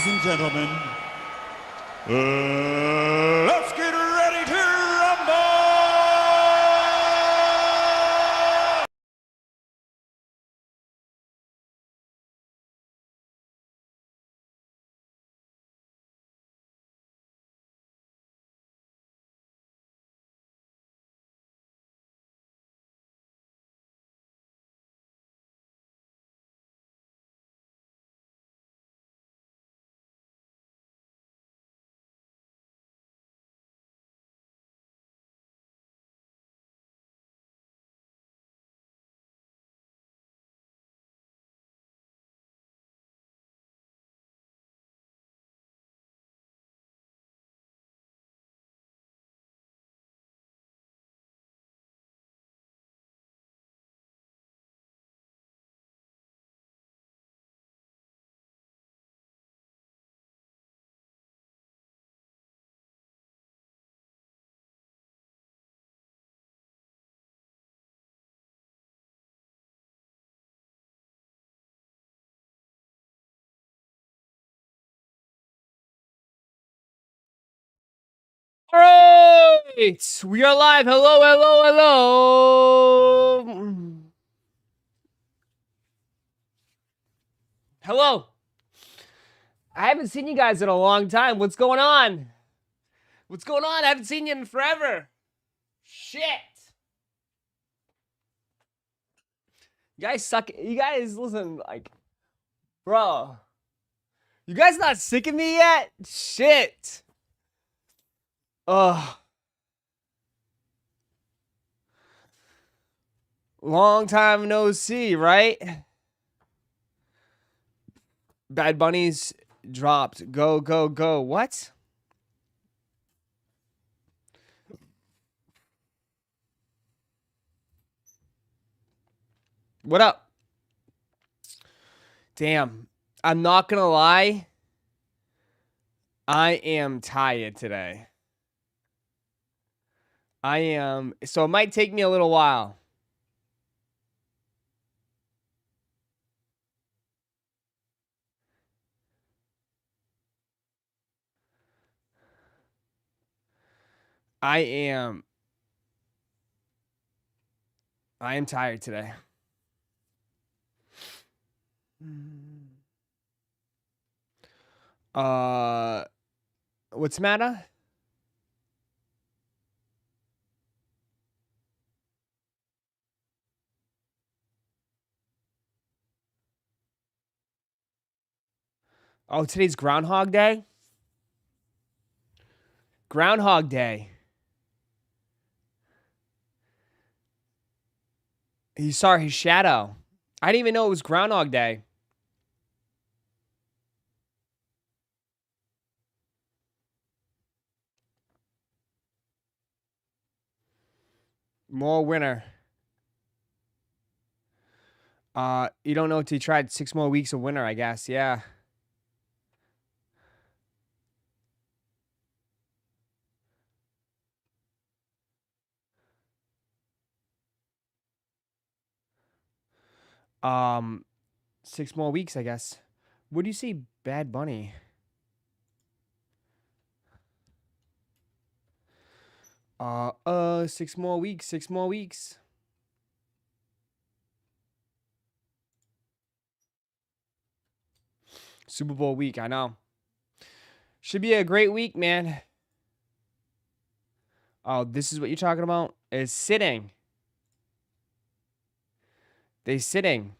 Ladies and gentlemen, let's get ready to rumble! All right, we are live. Hello, hello, hello. Hello. I haven't seen you guys in a long time. What's going on? What's going on? I haven't seen you in forever. Shit. You guys suck. You guys, listen, like, bro. You guys not sick of me yet? Shit. Ugh. Long time no see, right? Bad Bunnies dropped. Go, go, go. What? What up? Damn. I'm not gonna lie. I am tired today. I am. So it might take me a little while. I am tired today. What's the matter? Oh, today's Groundhog Day? Groundhog Day. He saw his shadow. I didn't even know it was Groundhog Day. More winter. You don't know until you tried 6 more weeks of winter, I guess. Yeah. Um, 6 more weeks, I guess. What do you see, Bad Bunny? 6 more weeks, 6 more weeks. Super Bowl week, I know. Should be a great week, man. Oh, this is what you're talking about? Is sitting. They sitting.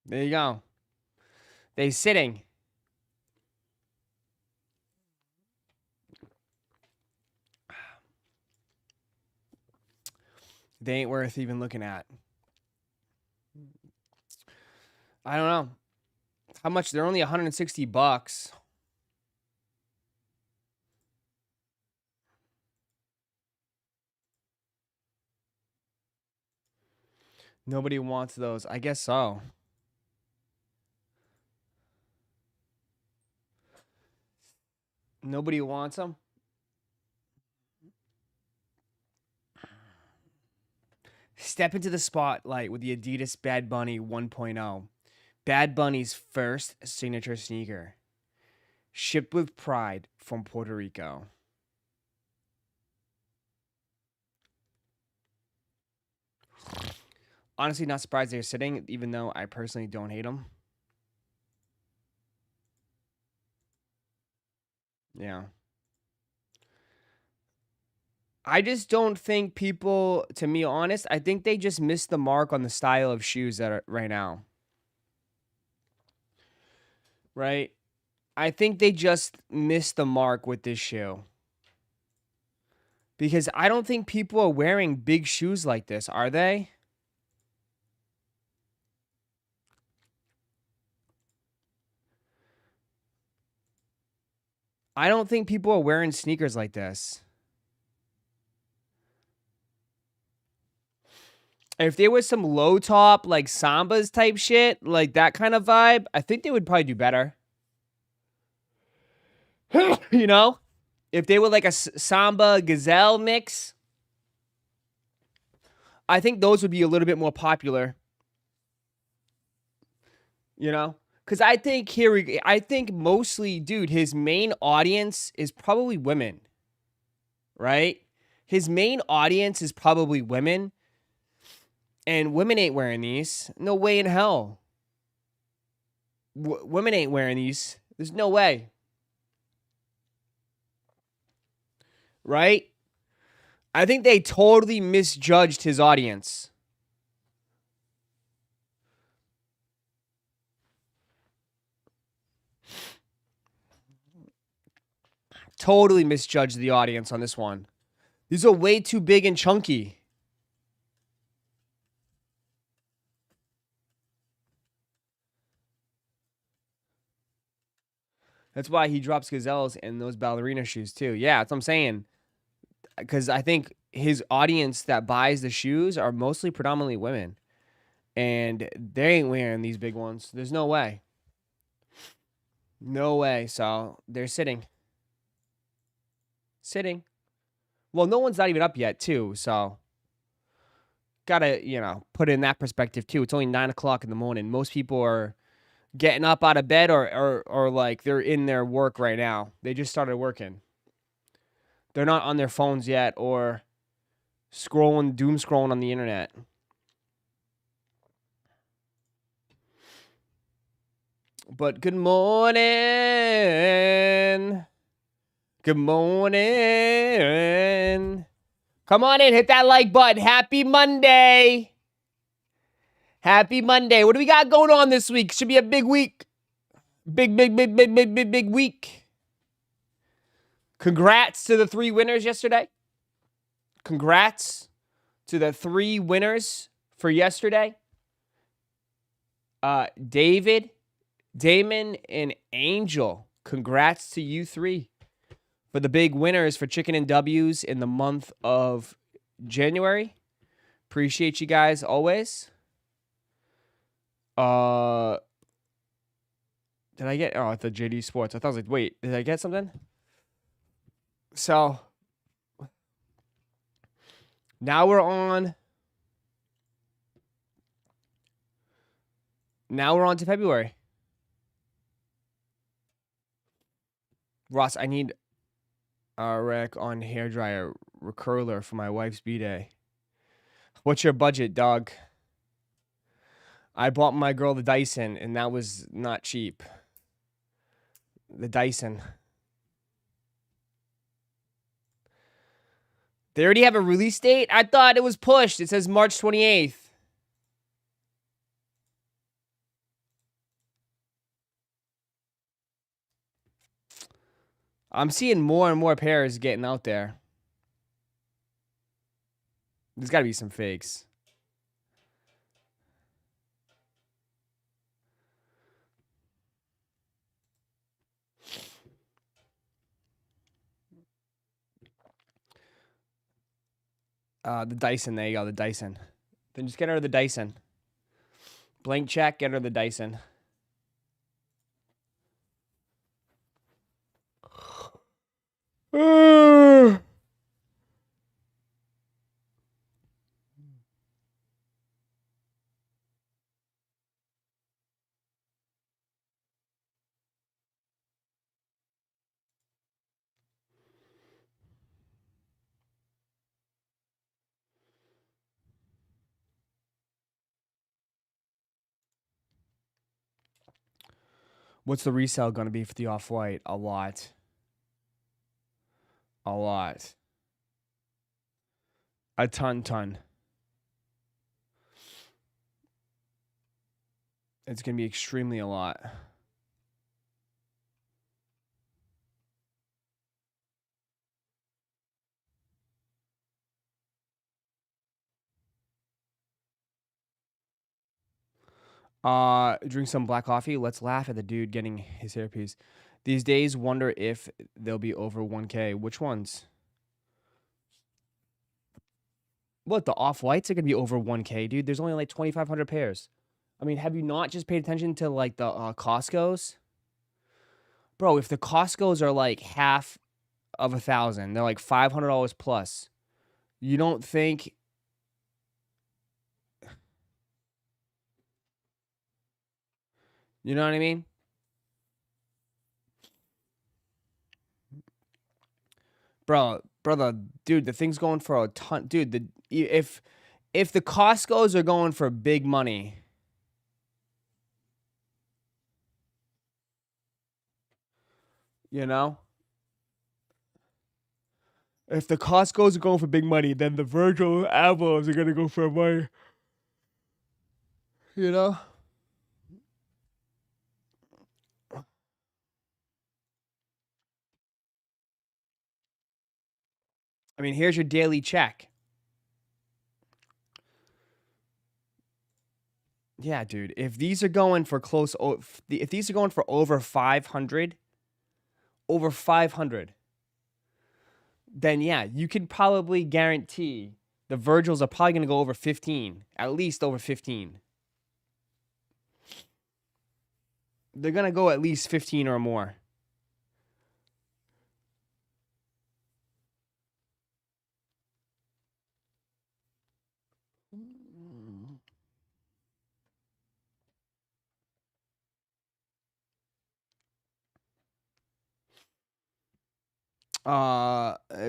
There you go. They sitting. They ain't worth even looking at. I don't know. How much? They're only $160. Nobody wants those. I guess so. Nobody wants them? Step into the spotlight with the Adidas Bad Bunny 1.0. Bad Bunny's first signature sneaker. Shipped with pride from Puerto Rico. Honestly, not surprised they're sitting, even though I personally don't hate them. Yeah. I just don't think people, to be honest, I think they just missed the mark on the style of shoes that are right now. Right? I think they just missed the mark with this shoe. Because I don't think people are wearing big shoes like this, are they? I don't think people are wearing sneakers like this. If there was some low top, like Sambas type shit, like that kind of vibe, I think they would probably do better. You know? If they were like a Samba Gazelle mix, I think those would be a little bit more popular. You know? Because I think mostly, dude, his main audience is probably women. Right? His main audience is probably women. And women ain't wearing these. No way in hell. Women ain't wearing these. There's no way. Right? I think they totally misjudged his audience. Totally misjudged the audience on this one. These are way too big and chunky. That's why he drops gazelles in those ballerina shoes too. Yeah, that's what I'm saying. Because I think his audience that buys the shoes are mostly predominantly women. And they ain't wearing these big ones. There's no way. No way. So they're sitting. Sitting. Well, no one's not even up yet, too. So gotta, put it in that perspective too. It's only 9 o'clock in the morning. Most people are getting up out of bed or like they're in their work right now. They just started working. They're not on their phones yet or doom scrolling on the internet. But good morning. Good morning. Come on in, hit that like button. Happy Monday. Happy Monday. What do we got going on this week? Should be a big week. Big week. Congrats to the 3 winners yesterday. Congrats to the 3 winners for yesterday. David, Damon, and Angel. Congrats to you 3 for the big winners for Chicken and W's in the month of January. Appreciate you guys always. Did I get? Oh, at the JD Sports. I thought I was like, wait, did I get something? So now we're on. Now we're on to February. Ross, I need a rec on hairdryer recurler for my wife's B-day. What's your budget, dog? I bought my girl the Dyson, and that was not cheap. The Dyson. They already have a release date? I thought it was pushed. It says March 28th. I'm seeing more and more pairs getting out there. There's got to be some fakes. The Dyson. There you go, the Dyson. Then just get her the Dyson. Blank check, get her the Dyson. What's the resale going to be for the off-white? A lot. A lot. A ton. It's going to be extremely a lot. Drink some black coffee. Let's laugh at the dude getting his hairpiece. These days, wonder if they'll be over 1K. Which ones? What, the off-whites are going to be over 1K, dude? There's only like 2,500 pairs. I mean, have you not just paid attention to like the Costco's? Bro, if the Costco's are like half of 1,000, they're like $500 plus. You don't think... You know what I mean? Brother, dude, the thing's going for a ton. Dude, if the Costco's are going for big money, you know? If the Costco's are going for big money, then the Virgil Ablohs are going to go for money. You know? I mean, here's your daily check. Yeah, dude. If these are going for if these are going for over 500, then yeah, you can probably guarantee the Virgils are probably going to go over 15, at least over 15. They're going to go at least 15 or more.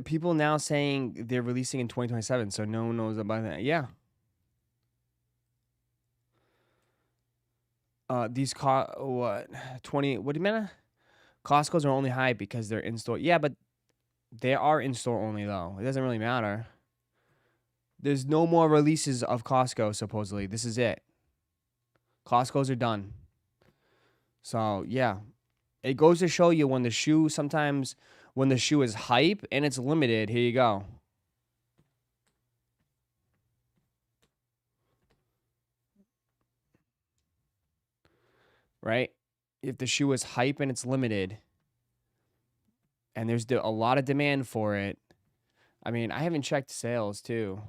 People now saying they're releasing in 2027, so no one knows about that. Yeah. These what 20? What do you mean? Costco's are only high because they're in store. Yeah, but they are in store only though. It doesn't really matter. There's no more releases of Costco supposedly. This is it. Costco's are done. So yeah, it goes to show you when the shoe when the shoe is hype and it's limited. Here you go. Right? If the shoe is hype and it's limited and there's a lot of demand for it. I mean, I haven't checked sales too.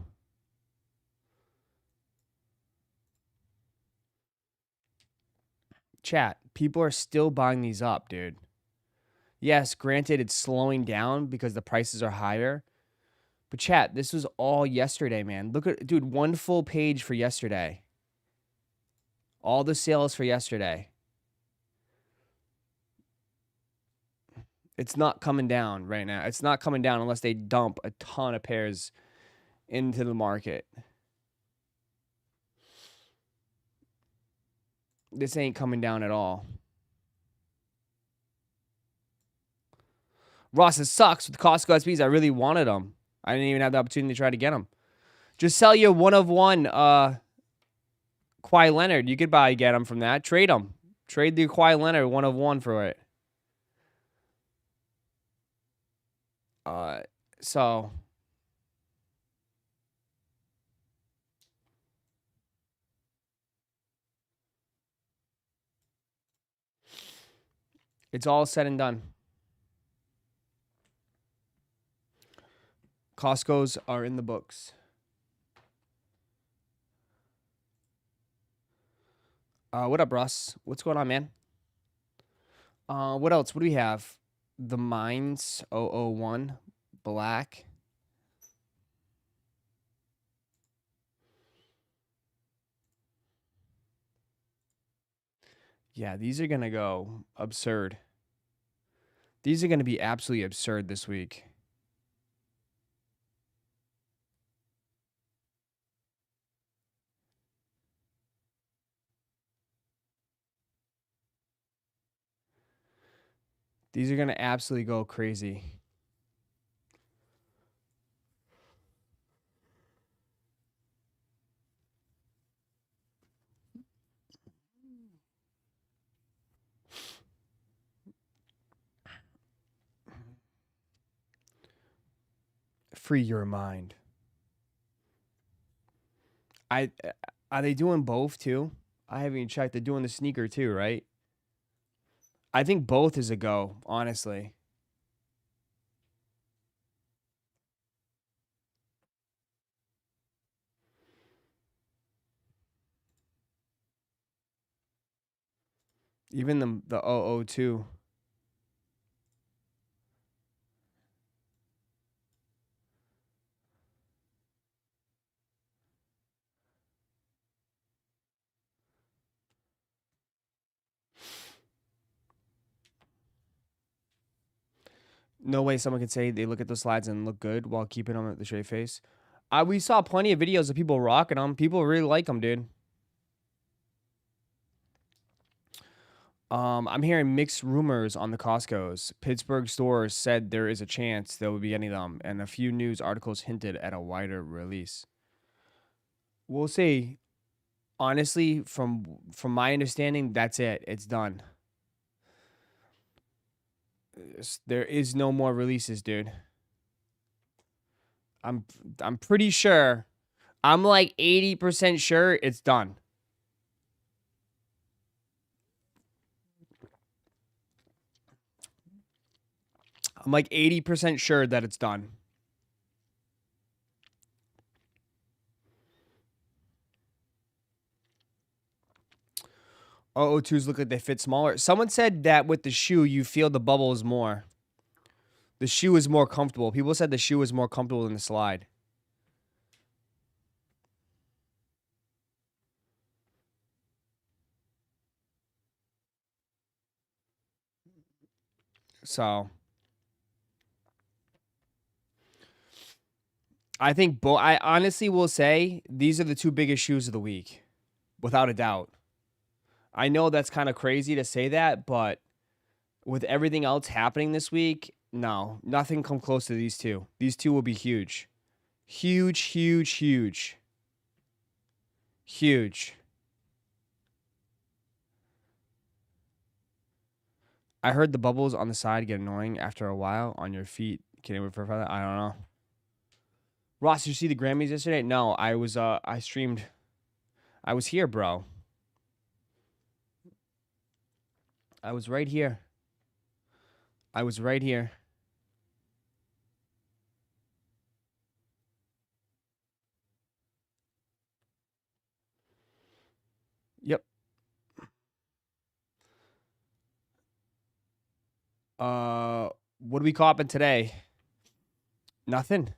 Chat, people are still buying these up, dude. Yes, granted it's slowing down because the prices are higher. But chat, this was all yesterday, man. Look at, dude, one full page for yesterday. All the sales for yesterday. It's not coming down right now. It's not coming down unless they dump a ton of pairs into the market. This ain't coming down at all. Ross, it sucks with Costco SBs. I really wanted them. I didn't even have the opportunity to try to get them. Just sell your one of one Kawhi Leonard. You could get them from that. Trade them. Trade the Kawhi Leonard one of one for it. So it's all said and done. Costco's are in the books. What up, Russ? What's going on, man? What else? What do we have? The Mines 001 black. Yeah, these are going to go absurd. These are going to be absolutely absurd this week. These are going to absolutely go crazy. Free your mind. Are they doing both too? I haven't even checked. They're doing the sneaker too, right? I think both is a go, honestly. Even the 002. No way someone could say they look at those slides and look good while keeping them at the straight face. We saw plenty of videos of people rocking them. People really like them, dude. I'm hearing mixed rumors on the Costco's. Pittsburgh stores said there is a chance there will be any of them, and a few news articles hinted at a wider release. We'll see. Honestly, from my understanding, that's it. It's done. There is no more releases, dude. I'm pretty sure. I'm like 80% sure it's done. I'm like 80% sure that it's done. O2s look like they fit smaller. Someone said that with the shoe, you feel the bubbles more. The shoe is more comfortable. People said the shoe is more comfortable than the slide. So I think I honestly will say these are the two biggest shoes of the week, without a doubt. I know that's kind of crazy to say that, but with everything else happening this week, no, nothing come close to these two. These two will be huge. Huge, huge, huge. Huge. I heard the bubbles on the side get annoying after a while on your feet. Can anyone verify that? I don't know. Ross, did you see the Grammys yesterday? No, I streamed. I was here, bro. I was right here. I was right here. Yep. What are we copping today? Nothing.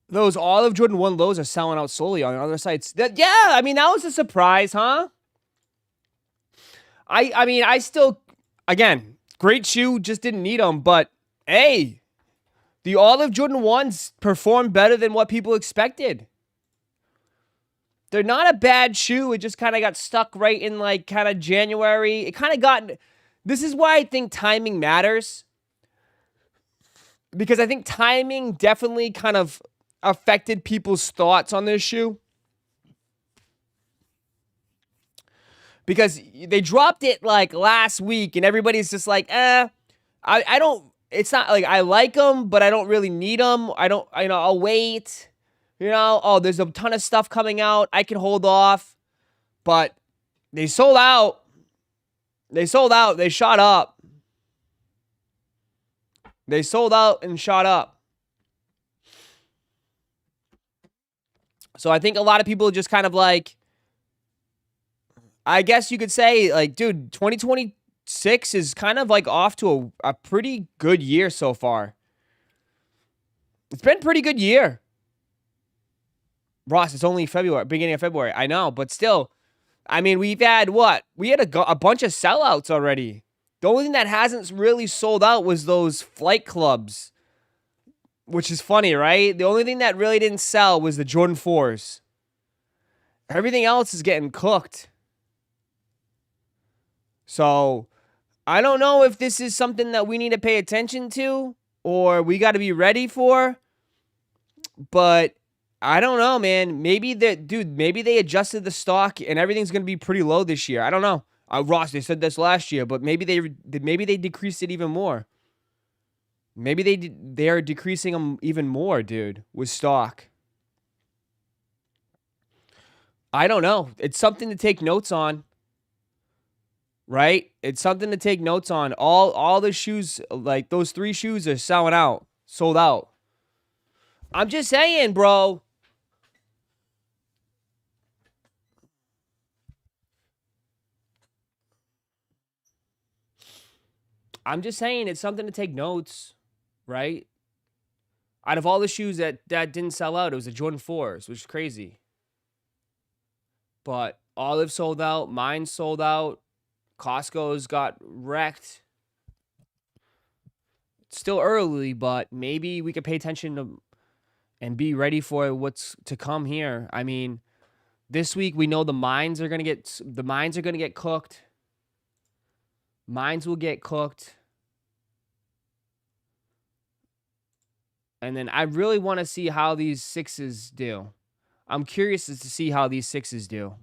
Those Olive Jordan 1 lows are selling out solely on other sites. Yeah, I mean, that was a surprise, huh? I mean, I still, again, great shoe, just didn't need them, but hey, the Olive Jordan 1s performed better than what people expected. They're not a bad shoe. It just kind of got stuck right in like kind of January. It kind of got, this is why I think timing matters. Because I think timing definitely kind of affected people's thoughts on this shoe. Because they dropped it like last week and everybody's just like, I don't, it's not like I like them, but I don't really need them. I'll wait. There's a ton of stuff coming out. I can hold off. But they sold out. They shot up. They sold out and shot up. So I think a lot of people just kind of like, I guess you could say, like, dude, 2026 is kind of like off to a pretty good year so far. It's been a pretty good year. Ross, it's only February, beginning of February. I know, but still, I mean, we've had what? We had a bunch of sellouts already. The only thing that hasn't really sold out was those flight clubs, which is funny, right? The only thing that really didn't sell was the Jordan 4s. Everything else is getting cooked. So, I don't know if this is something that we need to pay attention to or we got to be ready for, but I don't know, man. Maybe they adjusted the stock and everything's going to be pretty low this year. I don't know. Ross, they said this last year, but maybe they decreased it even more. Maybe they are decreasing them even more, dude, with stock. I don't know. It's something to take notes on. Right? It's something to take notes on. All the shoes, like those 3 shoes are sold out. I'm just saying, bro. I'm just saying it's something to take notes, right? Out of all the shoes that didn't sell out, it was the Jordan 4s, which is crazy. But Olive sold out, mine sold out, Costco's got wrecked. It's still early, but maybe we could pay attention to and be ready for what's to come here. I mean, this week we know the mines are gonna get cooked. Mines will get cooked. And then I really want to see how these 6s do. I'm curious as to see how these 6s do.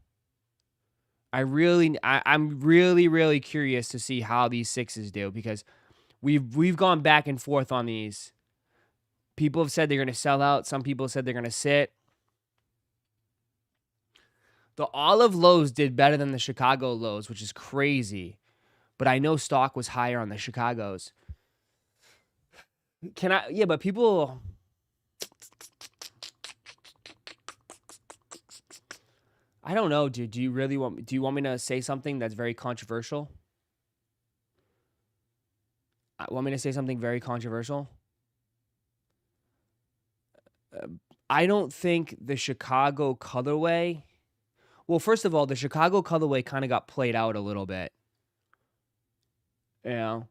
I'm really curious to see how these 6s do because we've gone back and forth on these. People have said they're going to sell out. Some people said they're going to sit. The olive lows did better than the Chicago lows, which is crazy. But I know stock was higher on the Chicago's. But people... I don't know, dude. Do you want me to say something that's very controversial? Want me to say something very controversial? I don't think the Chicago colorway... Well, first of all, the Chicago colorway kind of got played out a little bit. You know?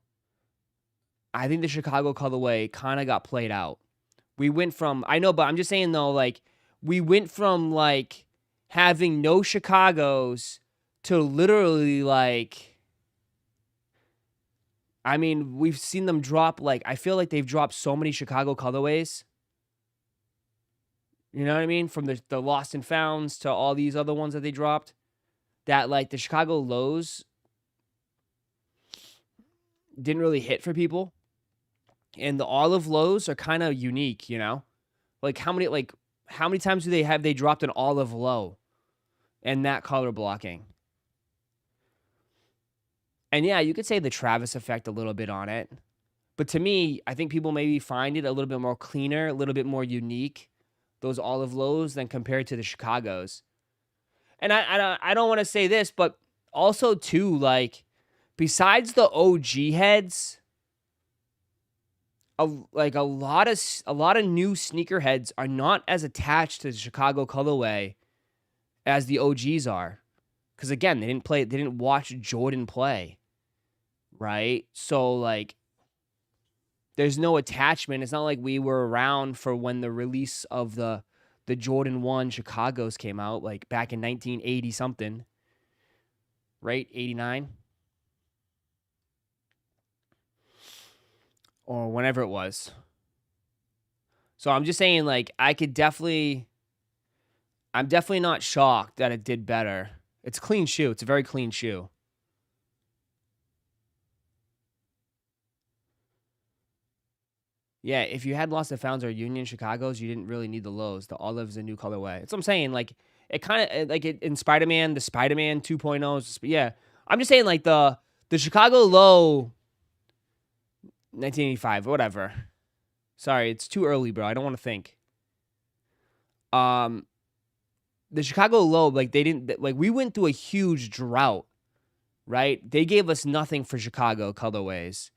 I think the Chicago colorway kind of got played out. We went from... I know, but I'm just saying, though, like... We went from, like... having no Chicago's to literally, like... I mean, we've seen them drop, like... I feel like they've dropped so many Chicago colorways. You know what I mean? From the Lost and Founds to all these other ones that they dropped. That, like, the Chicago lows didn't really hit for people. And the olive lows are kind of unique, you know? Like, how many times do they dropped an olive low and that color blocking? And yeah, you could say the Travis effect a little bit on it. But to me, I think people maybe find it a little bit more cleaner, a little bit more unique, those olive lows, than compared to the Chicago's. And I don't want to say this, but also too, like, besides the OG heads, a lot of new sneakerheads are not as attached to the Chicago colorway as the OGs are. Because again, they didn't watch Jordan play. Right? So, like, there's no attachment. It's not like we were around for when the release of the Jordan 1 Chicago's came out, like back in 1980 something. Right? 89? Or whenever it was. So I'm just saying, like, I'm definitely not shocked that it did better. It's a clean shoe. It's a very clean shoe. Yeah, if you had Lost and Founds or Union Chicago's, you didn't really need the lows. The olive's a new colorway. That's what I'm saying. Like, it kind of, like, in Spider-Man, the Spider-Man 2.0s. Yeah, I'm just saying, like, the Chicago low 1985, whatever. Sorry, it's too early, bro. I don't want to think. The Chicago low, like, they didn't, like, we went through a huge drought, right? They gave us nothing for Chicago colorways.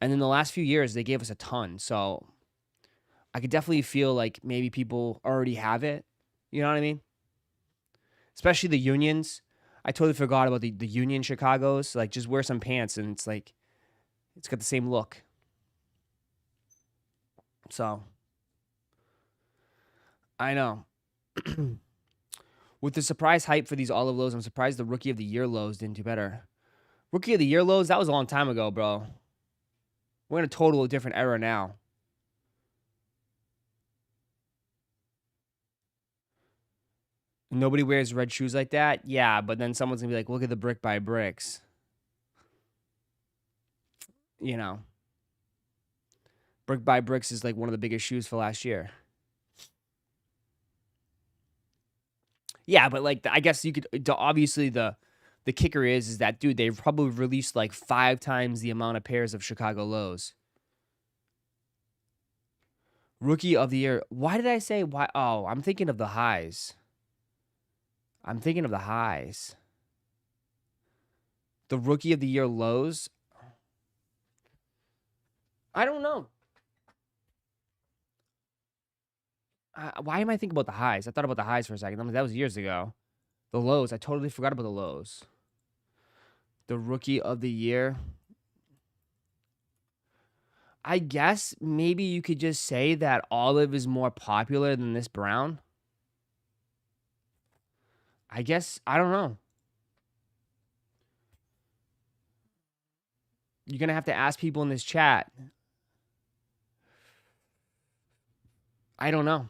And in the last few years, they gave us a ton. So I could definitely feel like maybe people already have it. You know what I mean? Especially the unions. I totally forgot about the union Chicago's. Like, just wear some pants and it's like, it's got the same look. So, I know. With the surprise hype for these olive lows, I'm surprised the Rookie of the Year lows didn't do better. Rookie of the Year lows, that was a long time ago, bro. We're in a totally different era now. Nobody wears red shoes like that? Yeah, but then someone's going to be like, look at the brick by bricks. You know. Brick by bricks is like one of the biggest shoes for last year. Yeah, but like, I guess you could, obviously the kicker is that, dude, they've probably released like 5 times the amount of pairs of Chicago lows. Rookie of the Year. Why did I say why? Oh, I'm thinking of the highs. The Rookie of the Year lows. I don't know. Why am I thinking about the highs? I thought about the highs for a second. I mean, that was years ago. The lows. I totally forgot about the lows. The Rookie of the Year. I guess maybe you could just say that olive is more popular than this brown. I guess, I don't know. You're going to have to ask people in this chat. I don't know.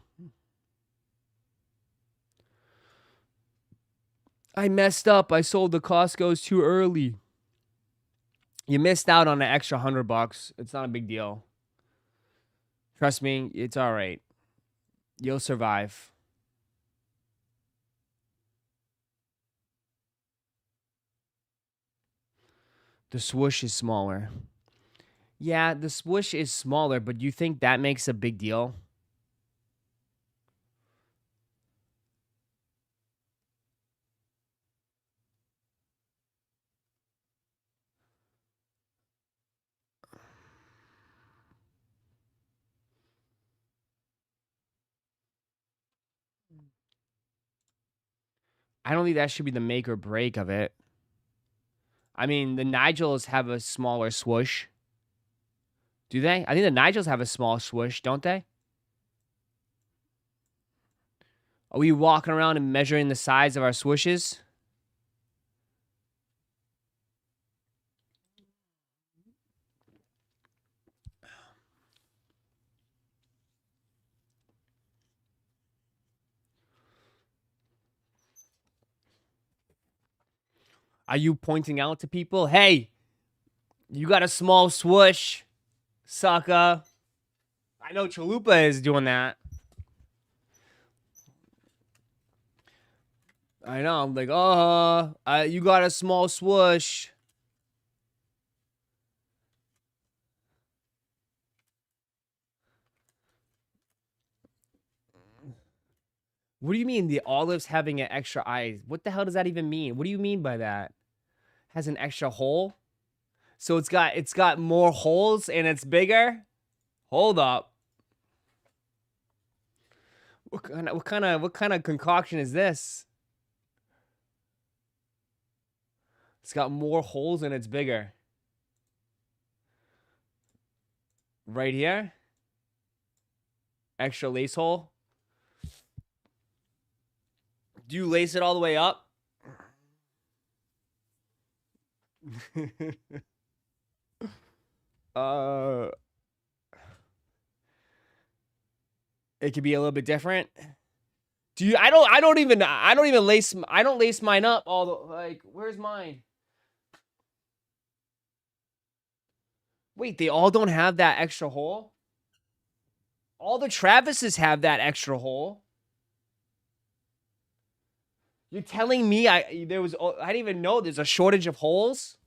I messed up. I sold the Costco's too early. You missed out on an extra $100. It's not a big deal. Trust me, it's all right. You'll survive. The swoosh is smaller. Yeah, the swoosh is smaller, but you think that makes a big deal? I don't think that should be the make or break of it. I mean, the Nigels have a smaller swoosh. Do they? I think the Nigels have a small swoosh, don't they? Are we walking around and measuring the size of our swooshes? Are you pointing out to people, hey, you got a small swoosh, sucker? I know Chalupa is doing that. I know. I'm like, you got a small swoosh. What do you mean the olive's having an extra eye? What the hell does that even mean? What do you mean by that? Has an extra hole? So it's got more holes and it's bigger? Hold up. What kind of concoction is this? It's got more holes and it's bigger. Right here. Extra lace hole. Do you lace it all the way up? It could be a little bit different. Do you? I don't even lace. I don't lace mine up all the like. Where's mine? Wait, they all don't have that extra hole? All the Travises have that extra hole. You're telling me I didn't even know there's a shortage of holes?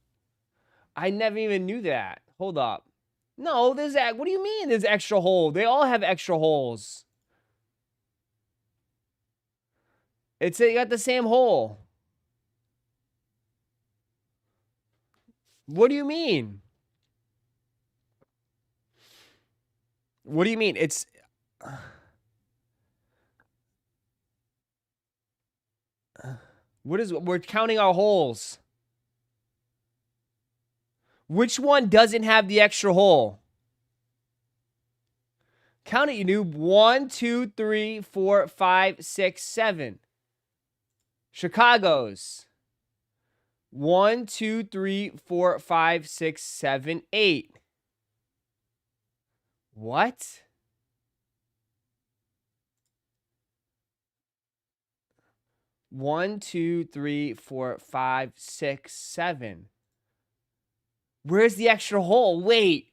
I never even knew that. Hold up. No, there's that. What do you mean there's extra hole? They all have extra holes. They got the same hole. What do you mean? What do you mean? We're counting our holes. Which one doesn't have the extra hole? Count it, you noob. 1, 2, 3, 4, 5, 6, 7. Chicago's. 1, 2, 3, 4, 5, 6, 7, 8. What? One, 2, 3, 4, 5, 6, 7. Where's the extra hole? Wait.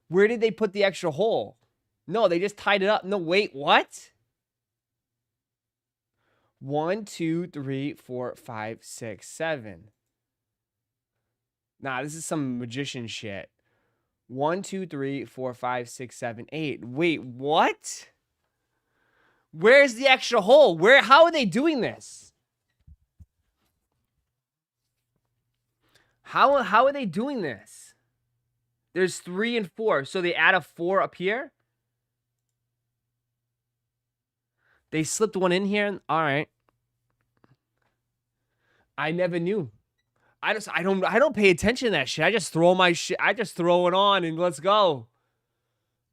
Where did they put the extra hole? No, they just tied it up. No, wait, what? 1, 2, 3, 4, 5, 6, 7. Nah, this is some magician shit. 1, 2, 3, 4, 5, 6, 7, 8. Wait, what? Where's the extra hole? How are they doing this? How are they doing this? There's 3 and 4, so they add a 4 up here? They slipped one in here. All right. I never knew. I don't pay attention to that shit. I just throw my shit. I just throw it on and let's go.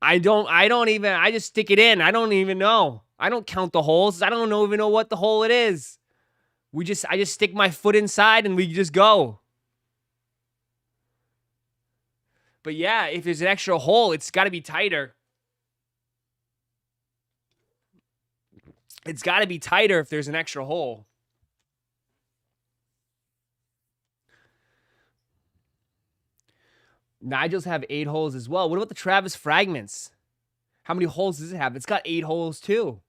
I just stick it in. I don't even know. I don't count the holes. I don't even know what the hole it is. I just stick my foot inside and we just go. But yeah, if there's an extra hole, it's got to be tighter. It's got to be tighter if there's an extra hole. Nigel's have 8 holes as well. What about the Travis Fragments? How many holes does it have? It's got 8 holes too.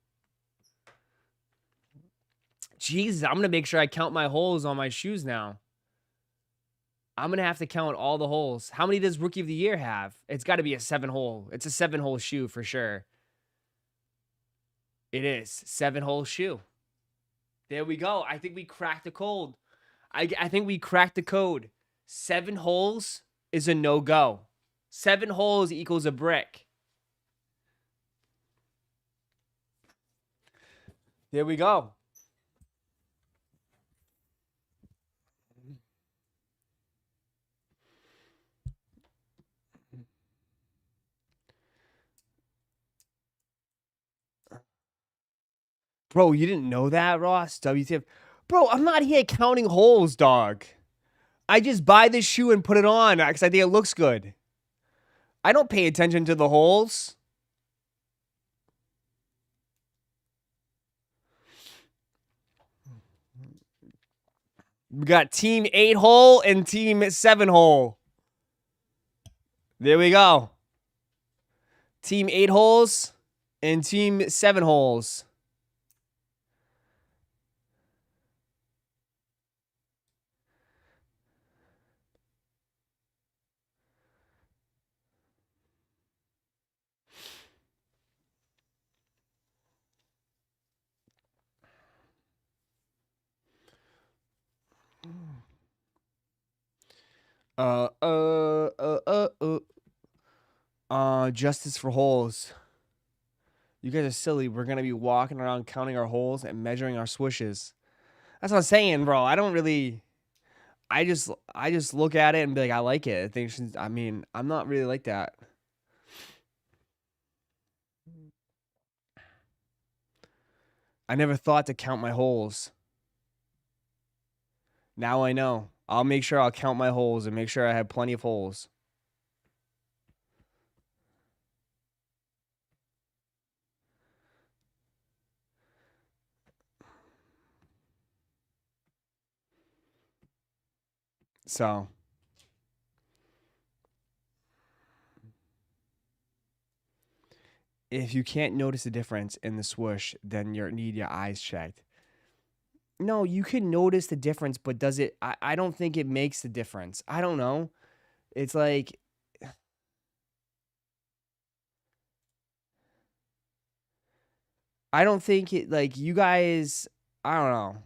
Jesus, I'm going to make sure I count my holes on my shoes now. I'm going to have to count all the holes. How many does Rookie of the Year have? It's got to be a 7-hole. It's a 7-hole shoe for sure. It is. 7-hole shoe. There we go. I think we cracked the code. I think we cracked the code. 7 holes is a no-go. 7 holes equals a brick. There we go. Bro, you didn't know that, Ross? WTF. Bro, I'm not here counting holes, dog. I just buy this shoe and put it on because I think it looks good. I don't pay attention to the holes. We got Team 8-hole and Team 7-hole. There we go. Team 8 holes and Team 7 holes. Justice for holes. You guys are silly. We're gonna be walking around counting our holes and measuring our swooshes. That's what I'm saying, bro. I don't really. I just look at it and be like, I like it. I mean, I'm not really like that. I never thought to count my holes. Now I know. I'll make sure I'll count my holes and make sure I have plenty of holes. So. If you can't notice the difference in the swoosh, then you need your eyes checked. No, you can notice the difference, but does it? I don't think it makes the difference. I don't know. It's like. I don't think it, like, you guys, I don't know.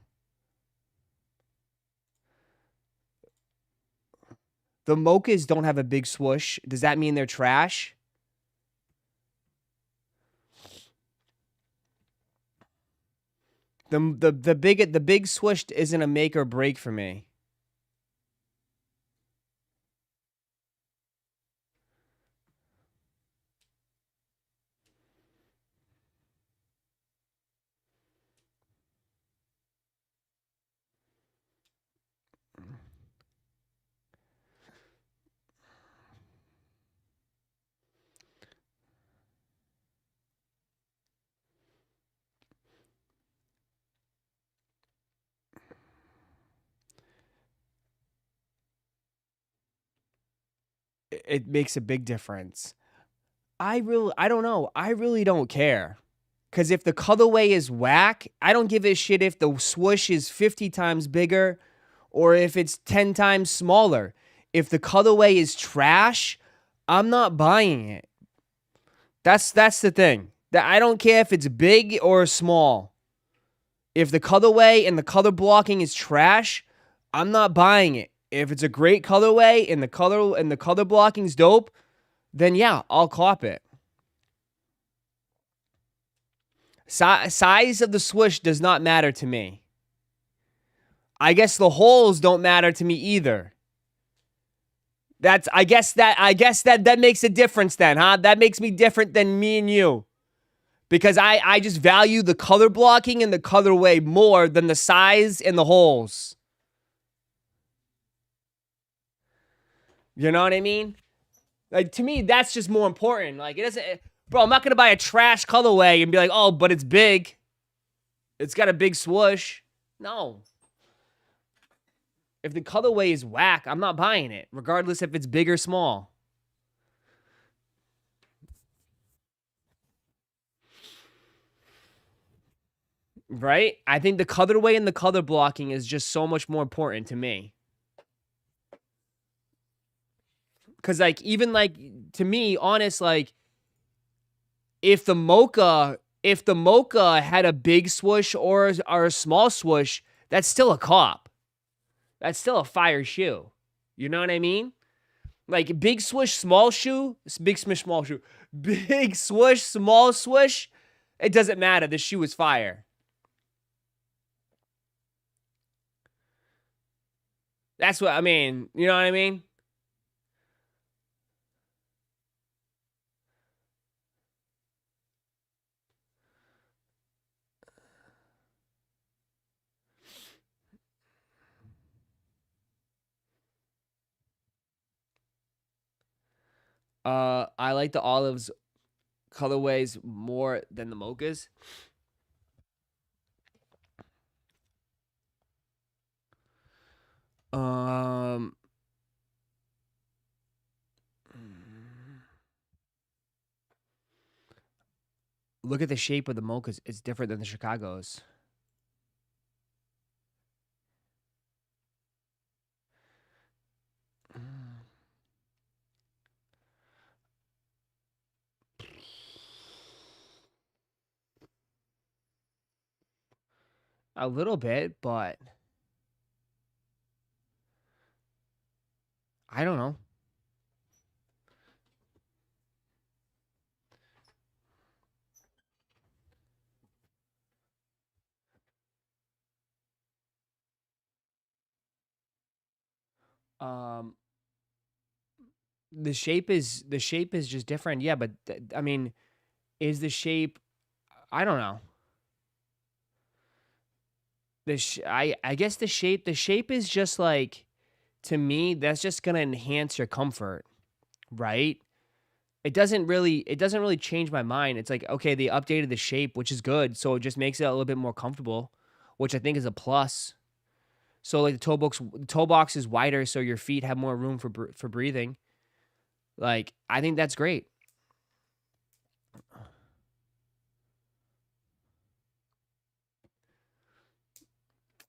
The mochas don't have a big swoosh. Does that mean they're trash? The big swoosh isn't a make or break for me. It makes a big difference. I don't know. I really don't care. Because if the colorway is whack, I don't give a shit if the swoosh is 50 times bigger or if it's 10 times smaller. If the colorway is trash, I'm not buying it. That's the thing. That I don't care if it's big or small. If the colorway and the color blocking is trash, I'm not buying it. If it's a great colorway and the color blocking's dope, then yeah, I'll cop it. Size of the swoosh does not matter to me. I guess the holes don't matter to me either. I guess that makes a difference then, huh? That makes me different than me and you. Because I just value the color blocking and the colorway more than the size and the holes. You know what I mean? Like, to me, that's just more important. Like, it doesn't... Bro, I'm not going to buy a trash colorway and be like, oh, but it's big. It's got a big swoosh. No. If the colorway is whack, I'm not buying it, regardless if it's big or small. Right? I think the colorway and the color blocking is just so much more important to me. Because, like, even, like, to me, honest, like, if the mocha had a big swoosh or a small swoosh, that's still a cop. That's still a fire shoe. You know what I mean? Like, big swoosh, small shoe, big swish, small shoe. Big swoosh, small swoosh, it doesn't matter. The shoe is fire. That's what I mean. You know what I mean? I like the olives colorways more than the mochas. Look at the shape of the mochas. It's different than the Chicago's. A little bit, but I don't know. The shape is just different. Yeah, but I mean, is the shape? I don't know. I guess the shape is just like, to me, that's just gonna enhance your comfort, right? It doesn't really change my mind. It's like, okay, they updated the shape, which is good, so it just makes it a little bit more comfortable, which I think is a plus. So like the toe box is wider, so your feet have more room for breathing. Like, I think that's great.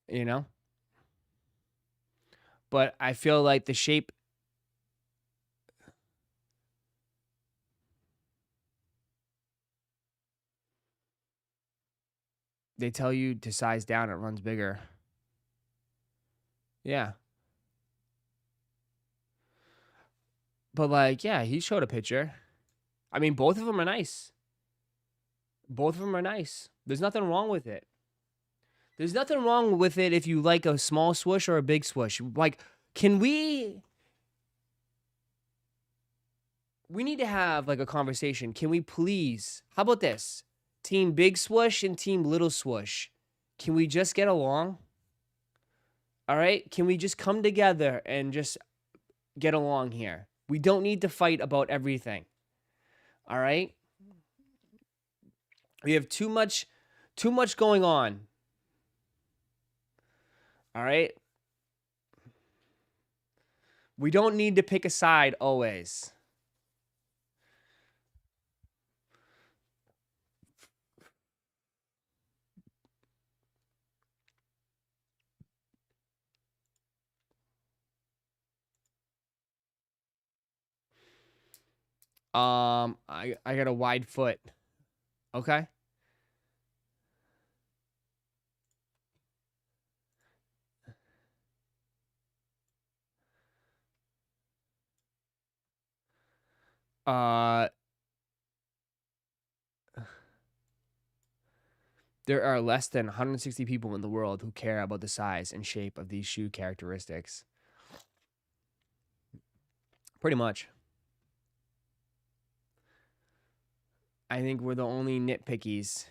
You know? But I feel like the shape, they tell you to size down, it runs bigger. Yeah. But like, yeah, he showed a picture. I mean, both of them are nice. Both of them are nice. There's nothing wrong with it. There's nothing wrong with it if you like a small swoosh or a big swoosh. Like, can we need to have like a conversation. Can we please, how about this? Team big swoosh and team little swoosh. Can we just get along? All right? Can we just come together and just get along here? We don't need to fight about everything. All right? We have too much going on. All right? We don't need to pick a side always. I got a wide foot. Okay? There are less than 160 people in the world who care about the size and shape of these shoe characteristics. Pretty much. I think we're the only nitpickies.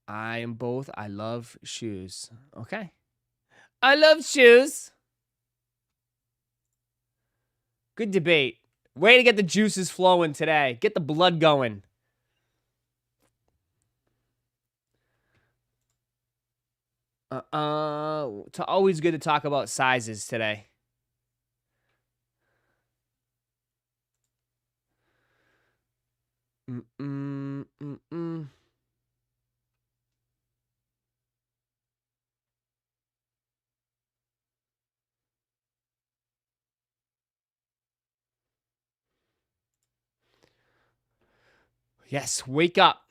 I am both. I love shoes. Okay. I love shoes. Good debate. Way to get the juices flowing today. Get the blood going. It's always good to talk about sizes today. Yes, wake up.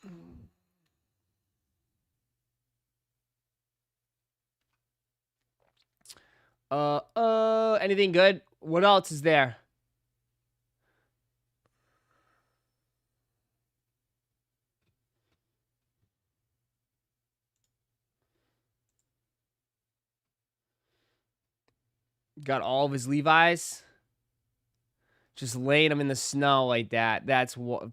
Anything good? What else is there? Got all of his Levi's. Just laying them in the snow like that. That's what.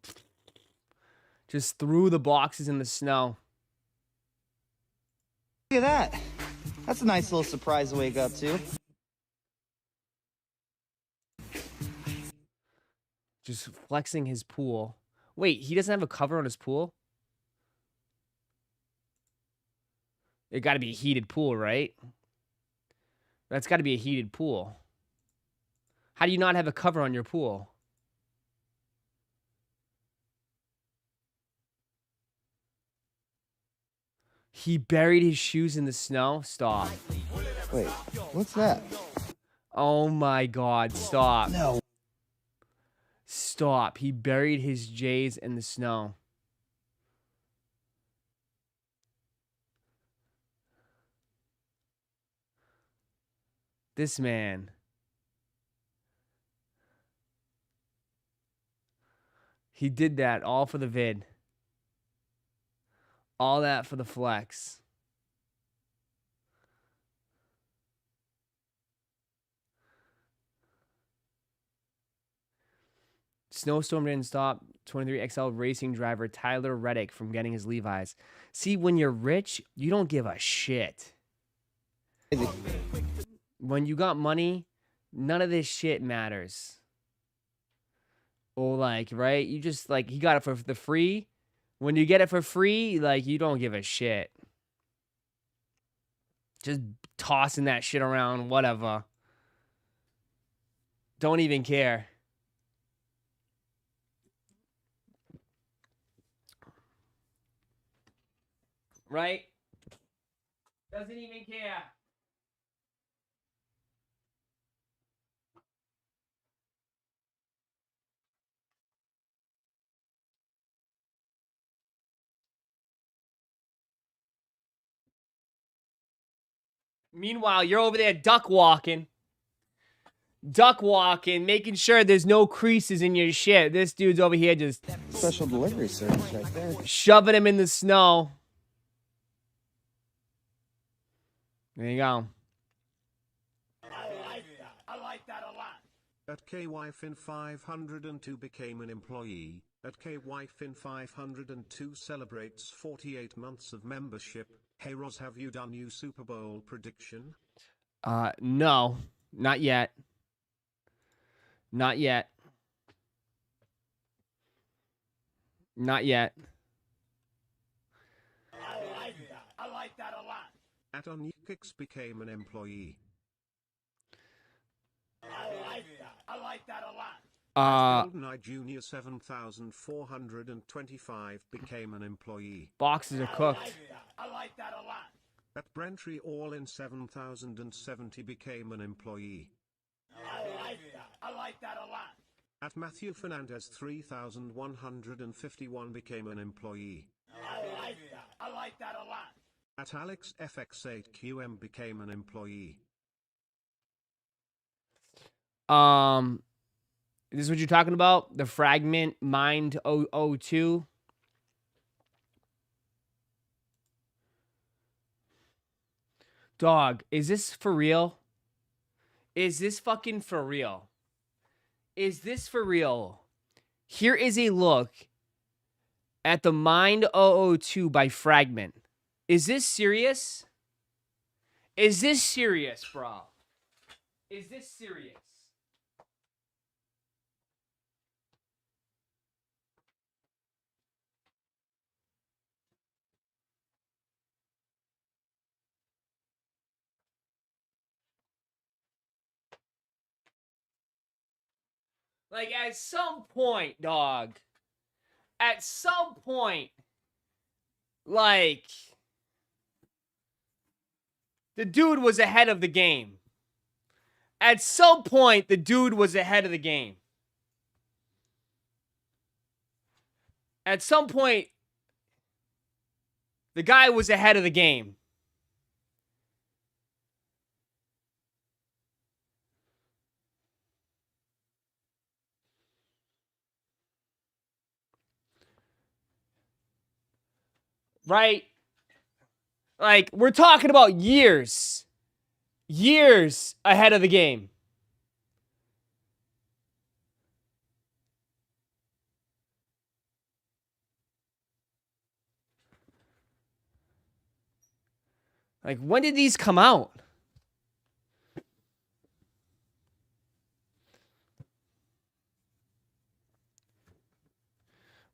Just threw the boxes in the snow. Look at that. That's a nice little surprise to wake up to. Just flexing his pool. Wait, he doesn't have a cover on his pool? It got to be a heated pool, right? That's got to be a heated pool. How do you not have a cover on your pool? He buried his shoes in the snow? Stop. Wait, what's that? Oh my God, stop. No. Stop. He buried his J's in the snow. This man. He did that all for the vid. All that for the flex. Snowstorm didn't stop 23XL racing driver Tyler Reddick from getting his Levi's. See, when you're rich, you don't give a shit. When you got money, none of this shit matters. Or like, right? You just like, he got it for the free. When you get it for free, like, you don't give a shit. Just tossing that shit around, whatever. Don't even care. Right? Doesn't even care. Meanwhile, you're over there duck walking. Duck walking, making sure there's no creases in your shit. This dude's over here just Special delivery service right there. shoving him in the snow. There you go. I like that a lot. At KYFin502 became an employee. At KYFin502 celebrates 48 months of membership. Hey Roz, have you done new Super Bowl prediction? No, not yet. Not yet. Not yet. I like that a lot. At Unkix became an employee. I like that a lot. GoldenEye Junior 7425 became an employee. Boxes are cooked. I like that a lot. At Brentry All in 7070 became an employee. I like that a lot. At Matthew Fernandez 3151 became an employee. I like that a lot. At Alex FX8QM became an employee. This is what you're talking about? The Fragment Mind 002. Dog, is this for real? Is this fucking for real? Is this for real? Here is a look at the Mind 002 by Fragment. Is this serious? Is this serious, bro? Is this serious? Like, at some point, dog, at some point, like, the dude was ahead of the game. At some point, the dude was ahead of the game. At some point, the guy was ahead of the game. Right? Like, we're talking about years. Years ahead of the game. Like, when did these come out?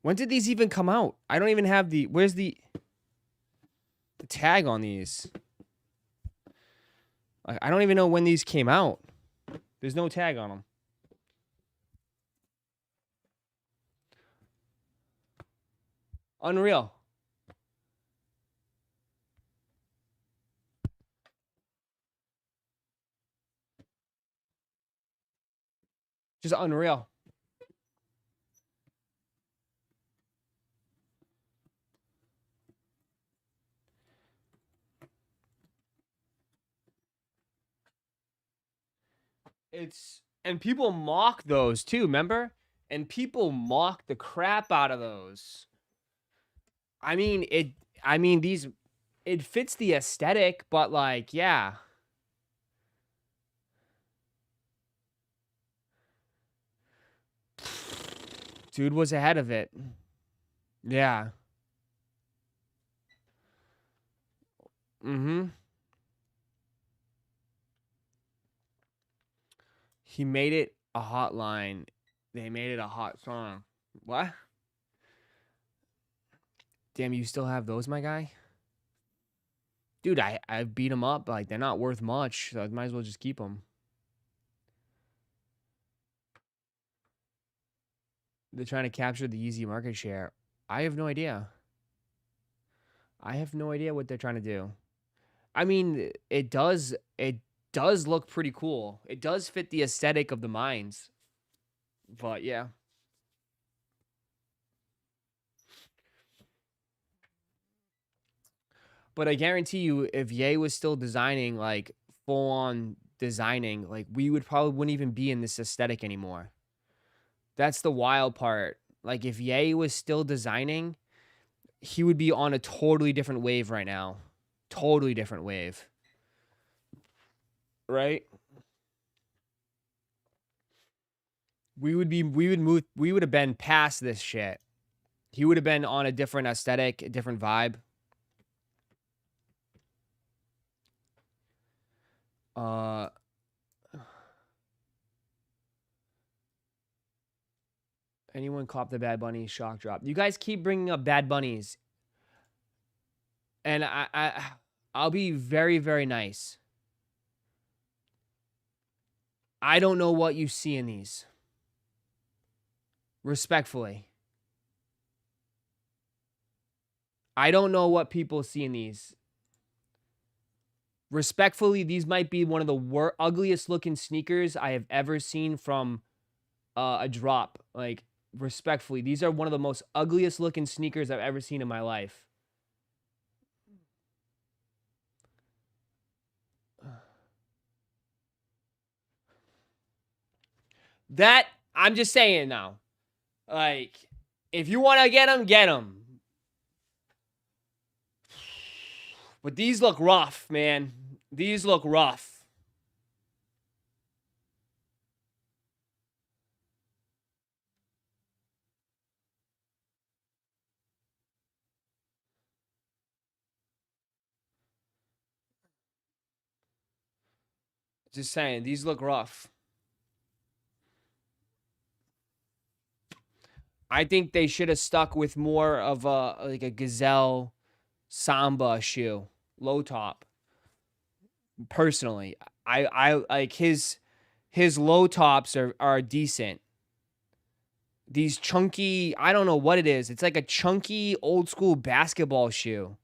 When did these even come out? I don't even have the... Where's the tag on these? I don't even know when these came out. There's no tag on them. Unreal. Just unreal. And people mock those too, remember? And people mock the crap out of those. I mean, it fits the aesthetic, but like, yeah. Dude was ahead of it. Yeah. Mm-hmm. He made it a hotline. They made it a hot song. What? Damn, you still have those, my guy? Dude, I beat them up. Like, they're not worth much, so I might as well just keep them. They're trying to capture the easy market share. I have no idea. I have no idea what they're trying to do. I mean, it does look pretty cool. It does fit the aesthetic of the mines. But yeah. But I guarantee you, if Ye was still designing, like, full-on designing, like, we probably wouldn't even be in this aesthetic anymore. That's the wild part. Like, if Ye was still designing, he would be on a totally different wave right now. Totally different wave. right? We would have been past this shit. He would have been on a different aesthetic, a different vibe. Anyone cop the Bad Bunny shock drop? You guys keep bringing up Bad Bunnies, and I'll be very, very nice. I don't know what you see in these. Respectfully. I don't know what people see in these. Respectfully, these might be one of the ugliest looking sneakers I have ever seen from a drop. Like, respectfully, these are one of the most ugliest looking sneakers I've ever seen in my life. That, I'm just saying now. Like, if you want to get them, get them. But these look rough, man. These look rough. Just saying, these look rough. I think they should have stuck with more of a Gazelle Samba shoe, low top. Personally, I like his low tops are decent. These chunky, I don't know what it is. It's like a chunky old school basketball shoe.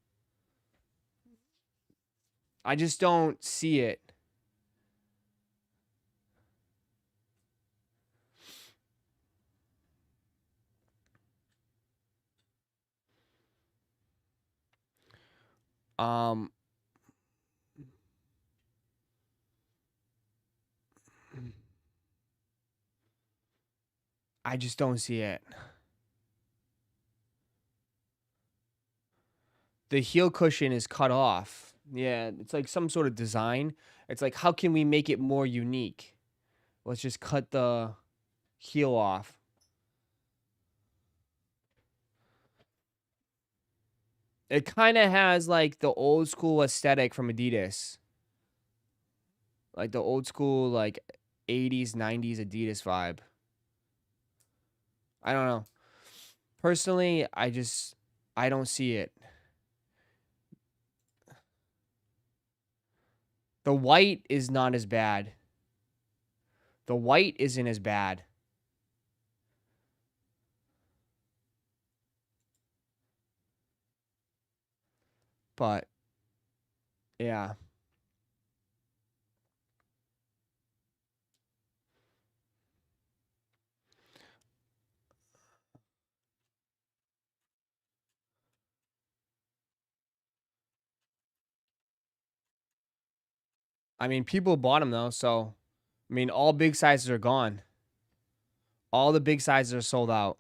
I just don't see it. I just don't see it. The heel cushion is cut off. Yeah, it's like some sort of design. It's like, how can we make it more unique? Let's just cut the heel off. It kind of has like the old school aesthetic from Adidas. Like the old school, like 80s, 90s Adidas vibe. I don't know. Personally, I don't see it. The white is not as bad. The white isn't as bad. But, yeah. I mean, people bought them though, so I mean, all big sizes are gone. All the big sizes are sold out.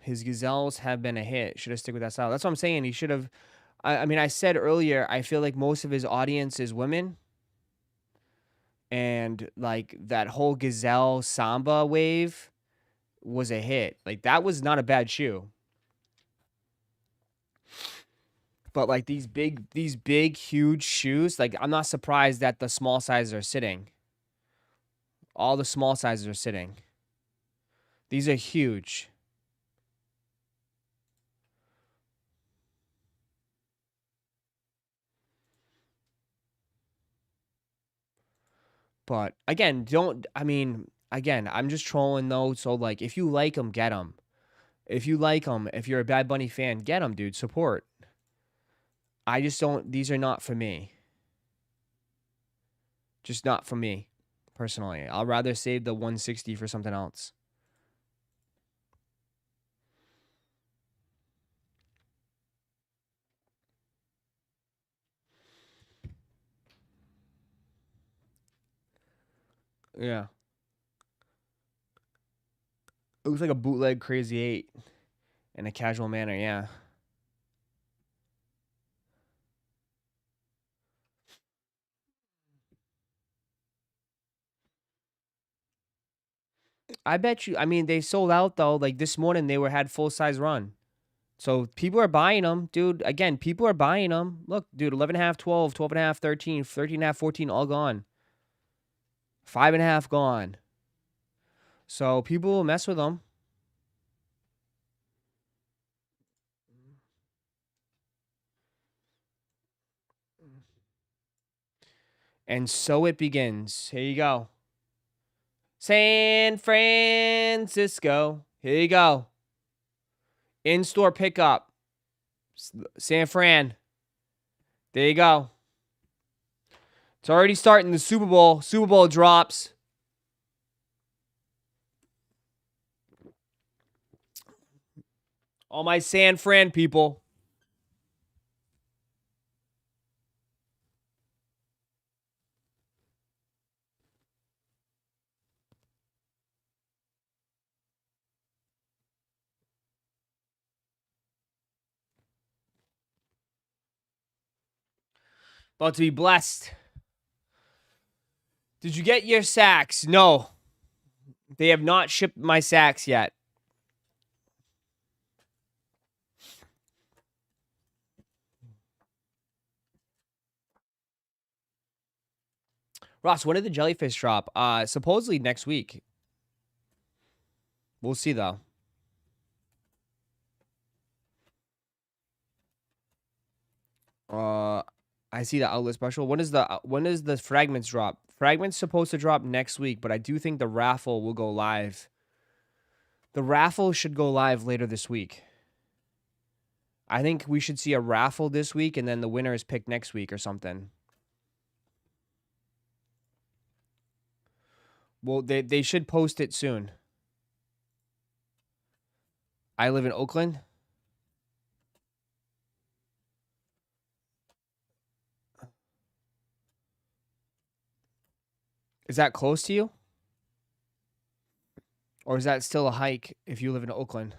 His gazelles have been a hit. Should have stick with that style. That's what I'm saying. He should have. I mean, I said earlier, I feel like most of his audience is women. And like that whole gazelle samba wave was a hit. Like that was not a bad shoe. But like these big, huge shoes, like I'm not surprised that the small sizes are sitting. All the small sizes are sitting. These are huge. But again, I'm just trolling though. So like, if you like them, get them. If you like them, if you're a Bad Bunny fan, get them, dude. Support. I just don't. These are not for me. Just not for me, personally. I'll rather save the 160 for something else. Yeah. It looks like a bootleg Crazy 8 in a casual manner, yeah. I bet you, I mean, they sold out though. Like this morning, they had full size run. So people are buying them, dude. Again, people are buying them. Look, dude, 11.5, 12, 12.5, 13, 13.5, 14, all gone. 5.5 gone. So people will mess with them. And so it begins. Here you go. San Francisco. Here you go. In-store pickup. San Fran. There you go. It's already starting the Super Bowl. Super Bowl drops. All my San Fran people. About to be blessed. Did you get your sacks? No. They have not shipped my sacks yet. Ross, when did the jellyfish drop? Supposedly next week. We'll see though. I see the outlet special. When is the fragments drop? Fragments supposed to drop next week, but I do think the raffle will go live. The raffle should go live later this week. I think we should see a raffle this week, and then the winner is picked next week or something. Well, they should post it soon. I live in Oakland. Is that close to you? Or is that still a hike if you live in Oakland?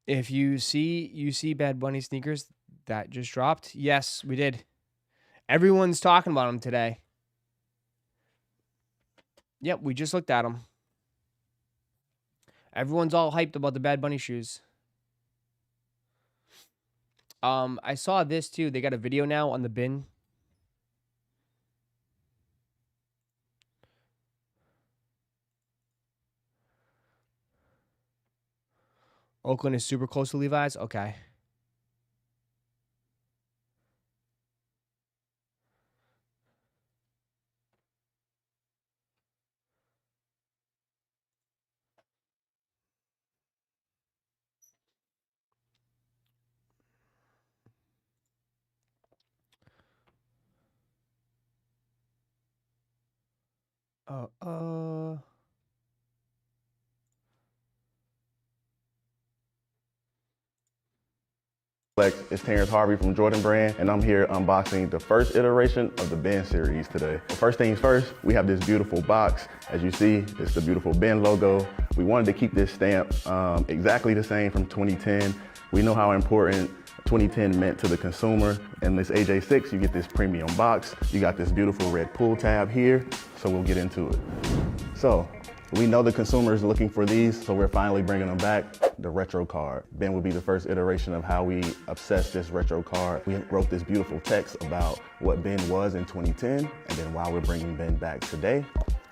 If you see Bad Bunny sneakers that just dropped, yes, we did. Everyone's talking about them today. Yep, we just looked at them. Everyone's all hyped about the Bad Bunny shoes. I saw this too. They got a video now on the bin. Oakland is super close to Levi's. Okay. It's Terrence Harvey from Jordan Brand, and I'm here unboxing the first iteration of the Ben series today. First things first, we have this beautiful box. As you see, it's the beautiful Ben logo. We wanted to keep this stamp exactly the same from 2010. We know how important 2010 meant to the consumer. In this AJ6, you get this premium box. You got this beautiful red pull tab here, so we'll get into it. So, we know the consumer is looking for these, so we're finally bringing them back. The retro card. Ben will be the first iteration of how we obsessed this retro card. We wrote this beautiful text about what Ben was in 2010, and then why we're bringing Ben back today.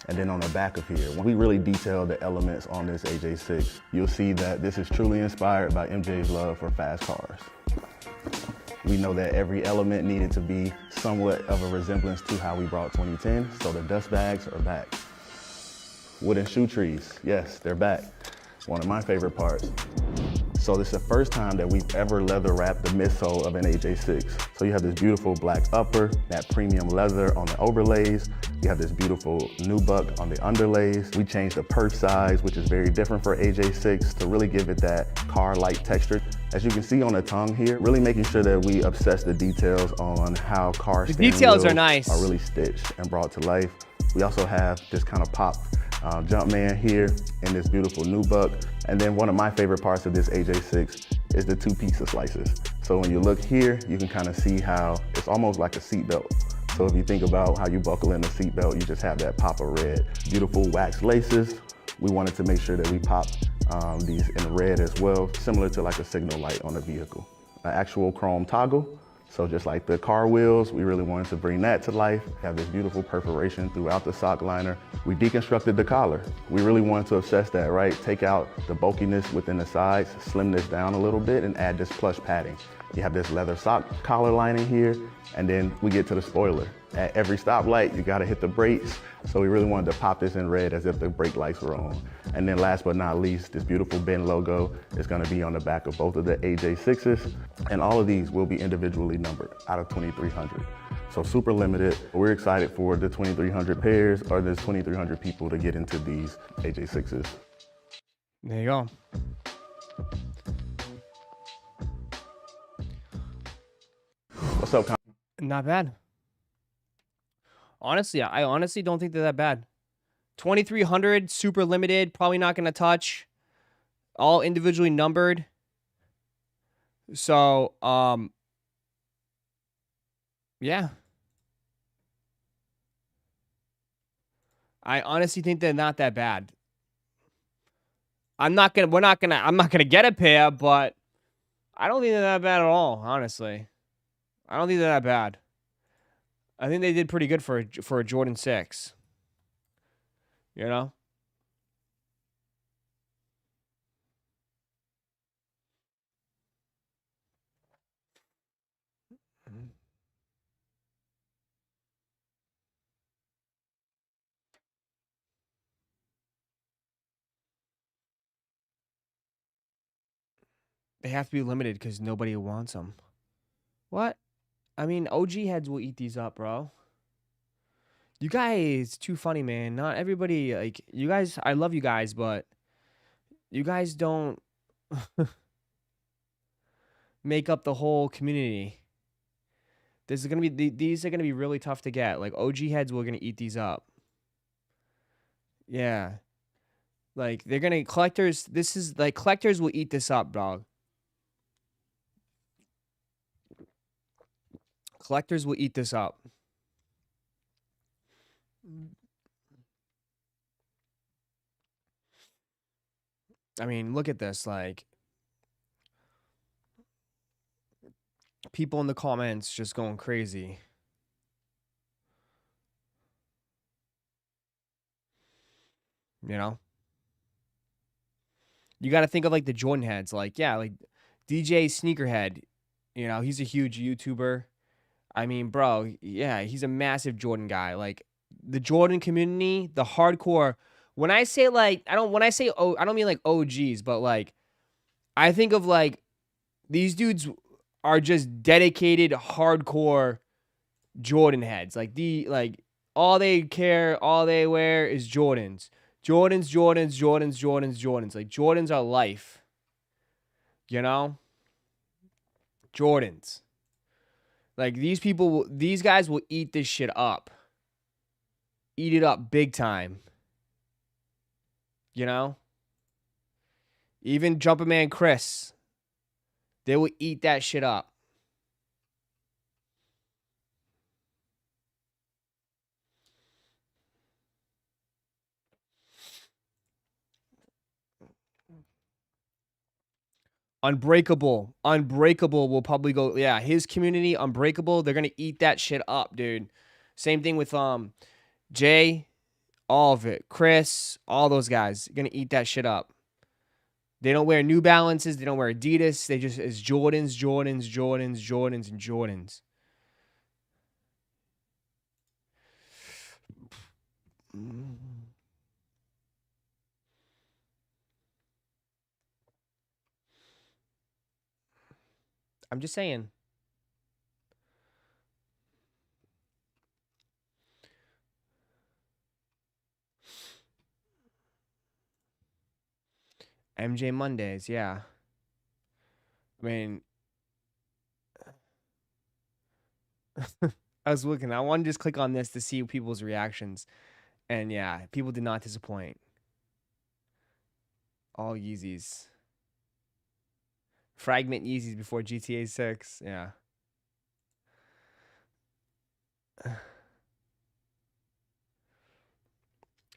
And then on the back of here, when we really detail the elements on this AJ6, you'll see that this is truly inspired by MJ's love for fast cars. We know that every element needed to be somewhat of a resemblance to how we brought 2010, so the dust bags are back. Wooden shoe trees, yes, they're back. One of my favorite parts. So this is the first time that we've ever leather wrapped the midsole of an AJ6. So you have this beautiful black upper, that premium leather on the overlays. You have this beautiful nubuck on the underlays. We changed the perf size, which is very different for AJ6 to really give it that car-like texture. As you can see on the tongue here, really making sure that we obsess the details on how car steering details are wheels nice. are really stitched and brought to life. We also have this kind of pop Jumpman here in this beautiful nubuck. And then one of my favorite parts of this AJ6 is the two pizza slices. So when you look here, you can kind of see how it's almost like a seatbelt. So if you think about how you buckle in a seatbelt, you just have that pop of red. Beautiful wax laces. We wanted to make sure that we popped these in red as well, similar to like a signal light on a vehicle. An actual chrome toggle. So just like the car wheels, we really wanted to bring that to life. Have this beautiful perforation throughout the sock liner. We deconstructed the collar. We really wanted to obsess that, right? Take out the bulkiness within the sides, slim this down a little bit, and add this plush padding. You have this leather sock collar lining here, and then we get to the spoiler. At every stoplight, you gotta hit the brakes. So we really wanted to pop this in red as if the brake lights were on. And then last but not least, this beautiful Ben logo is gonna be on the back of both of the AJ6s. And all of these will be individually numbered out of 2,300. So super limited. We're excited for the 2,300 pairs or the 2,300 people to get into these AJ6s. There you go. What's up, Not bad. Honestly, I honestly don't think they're that bad. 2,300, super limited, probably not going to touch. All individually numbered. So, yeah. I honestly think they're not that bad. I'm not gonna get a pair, but I don't think they're that bad at all, honestly. I don't think they're that bad. I think they did pretty good for a Jordan 6. You know? They have to be limited because nobody wants them. What? I mean, OG heads will eat these up, bro. You guys, too funny, man. Not everybody, like, you guys, I love you guys, but you guys don't make up the whole community. These are gonna be really tough to get. Like, OG heads were gonna eat these up. Yeah. Like, they're gonna, collectors will eat this up, dog. Collectors will eat this up. I mean, look at this. Like, people in the comments just going crazy. You know? You got to think of, like, the Jordan heads. Like, yeah, like, DJ Sneakerhead. You know, he's a huge YouTuber. I mean, bro, yeah, he's a massive Jordan guy. Like, the Jordan community, the hardcore. When I say, like, I don't mean like OGs, but, like, I think of, like, these dudes are just dedicated hardcore Jordan heads. Like, all they care, all they wear is Jordans. Jordans. Like, Jordans are life. You know? Jordans. Like, these guys will eat this shit up. Eat it up big time. You know? Even Jumperman Chris. They will eat that shit up. Unbreakable will probably go. Yeah, his community, Unbreakable, they're gonna eat that shit up, dude. Same thing with Jay, all of it, Chris, all those guys gonna eat that shit up. They don't wear New Balances, they don't wear Adidas. They just is Jordans. I'm just saying. MJ Mondays, yeah. I mean, I was looking. I wanted to just click on this to see people's reactions. And yeah, people did not disappoint. All Yeezys. Fragment Yeezys before GTA 6. Yeah.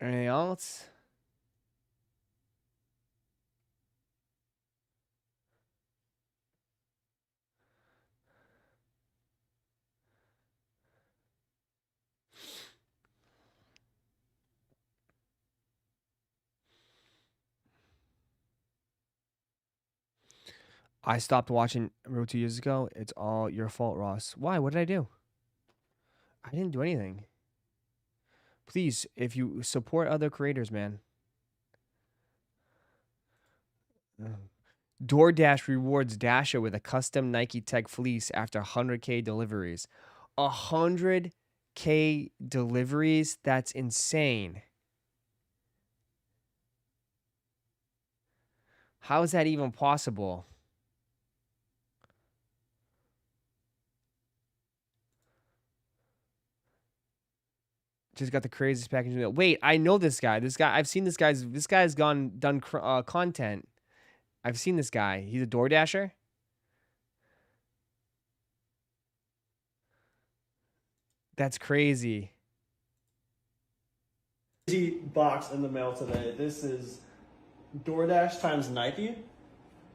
Anything else? I stopped watching Road 2 years ago. It's all your fault, Ross. Why? What did I do? I didn't do anything. Please, if you support other creators, man. DoorDash rewards Dasher with a custom Nike Tech fleece after 100K deliveries. 100K deliveries? That's insane. How is that even possible? Just got the craziest packaging. Wait, I know this guy. I've seen this guy's. This guy's done content. I've seen this guy. He's a DoorDasher. That's crazy. Crazy box in the mail today. This is DoorDash times Nike.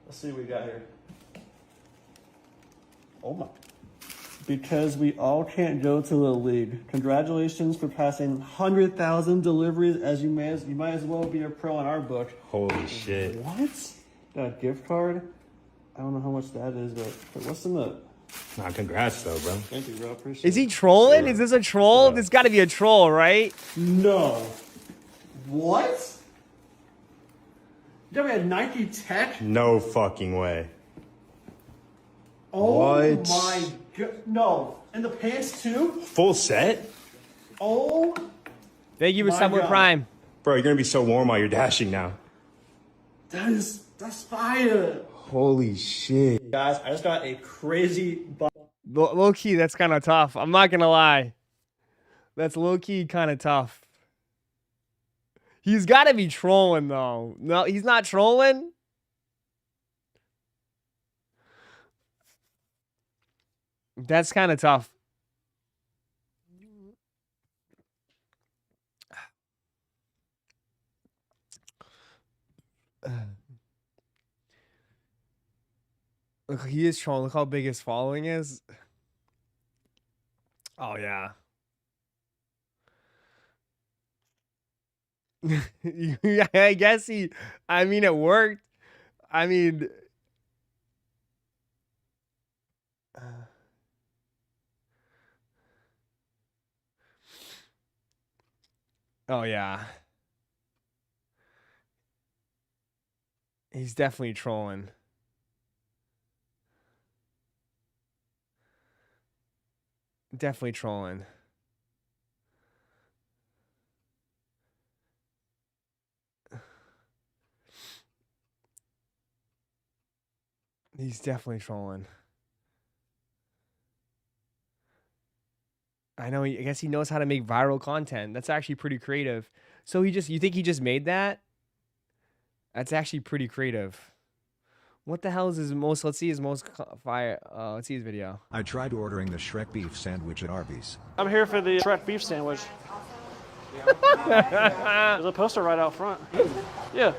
Let's see what we got here. Oh my. Because we all can't go to the league. Congratulations for passing 100,000 deliveries. As you might as well be a pro in our book. Holy shit. What? Got a gift card. I don't know how much that is, but what's in the... Nah, congrats though, bro. Thank you, bro. Appreciate Is he trolling? Sure. Is this a troll? Sure. This got to be a troll, right? No. What? You got me a Nike Tech? No fucking way. Oh What? my god. No. And the pants too? Full set? Oh. Thank you for My Subway God. Prime. Bro, you're gonna be so warm while you're dashing now. That's fire. Holy shit. Guys, I just got a crazy box. Low key, that's kind of tough. I'm not gonna lie. That's low key kind of tough. He's got to be trolling though. No, he's not trolling. That's kind of tough. Look, he is trolling. Look how big his following is. Oh, yeah. Yeah, I guess I mean, it worked. I mean... Oh, yeah. He's definitely trolling. Definitely trolling. He's definitely trolling. I know. I guess he knows how to make viral content. That's actually pretty creative. So you think he just made that? That's actually pretty creative. What the hell is his most? Let's see his most fire. Let's see his video. I tried ordering the Shrek beef sandwich at Arby's. I'm here for the Shrek beef sandwich. There's a poster right out front. Yeah.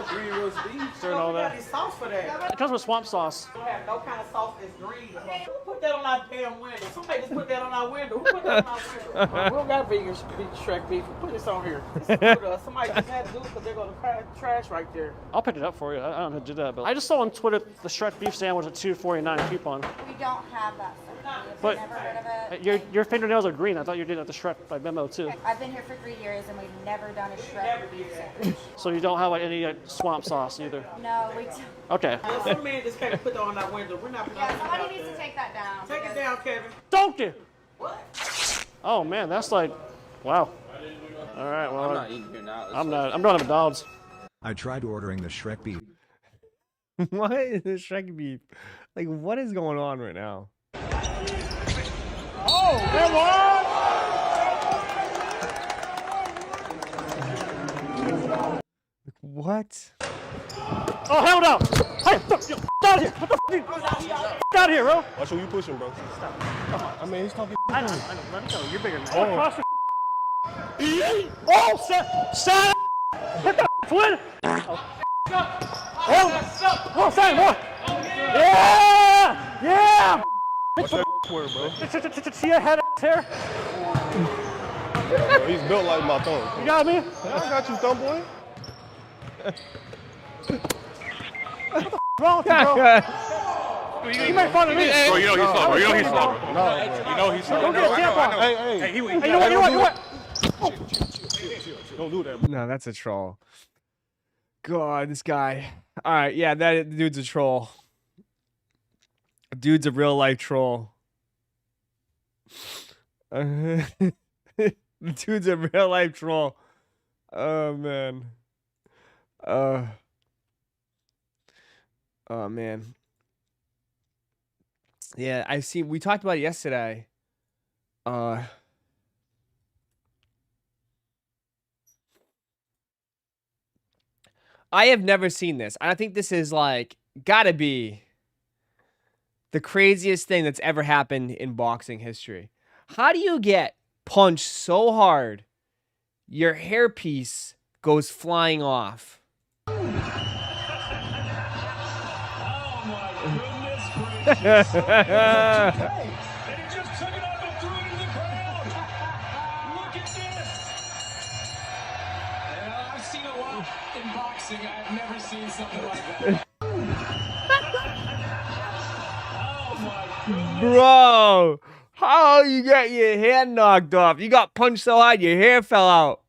Green roast beef. Stir and all that. Got sauce for that. It comes with swamp sauce. We don't have no kind of sauce that's green. Who put that on our damn window? Somebody just put that on our window. Who put that on our window? We don't got vegan Shrek beef. Put this on here. This is good. Somebody just had to do it because they're going to trash right there. I'll pick it up for you. I don't know how to do that, but I just saw on Twitter the Shrek beef sandwich at $2.49 coupon. We don't have that, sir. But Never heard of it. your fingernails are green. I thought you did at the Shrek by Memo too. I've been here for 3 years and we've never done a Shrek beef sandwich. So you don't have like any swamp sauce either. No, we don't. Okay. Yeah, some man just came to put that on that window. We're not. Yeah, somebody needs to take that down. Take it down, Kevin. Donkey. What? Oh man, that's like, wow. All right, well, I'm not eating here now. I'm not. I'm going to McDonald's. I tried ordering the Shrek beef. What is the Shrek beef? Like, what is going on right now? Oh, there was! What? Oh hell no! Hey, fuck you! Get out of here! What the fuck? Get out of here, bro! Watch who you pushing, bro. Stop. I mean, he's talking. I know. Let me go. You're bigger than me. Oh, oh, son! What the Flynn? Oh, son, what? Yeah! Yeah! What's that word, bro? See a head hair? He's built like my thumb. You got me? Yeah, I got you, thumb boy. Wrong with you, bro? You make fun of me. Bro, you know he's slow, bro. You know he's slow, bro. No, you know he's slow. Don't get a tampon. Hey, You know what? Don't do that, bro. No, that's a troll. God, this guy. All right, yeah, that dude's a troll. Dude's a real life troll. Dude's a real life troll. Oh man. Oh man. Yeah, I see. We talked about it yesterday. I have never seen this. I think this is like gotta be the craziest thing that's ever happened in boxing history. How do you get punched so hard your hairpiece goes flying off? I've seen a lot in boxing. I've never seen something like that. Bro, how you get your hair knocked off? You got punched so hard your hair fell out.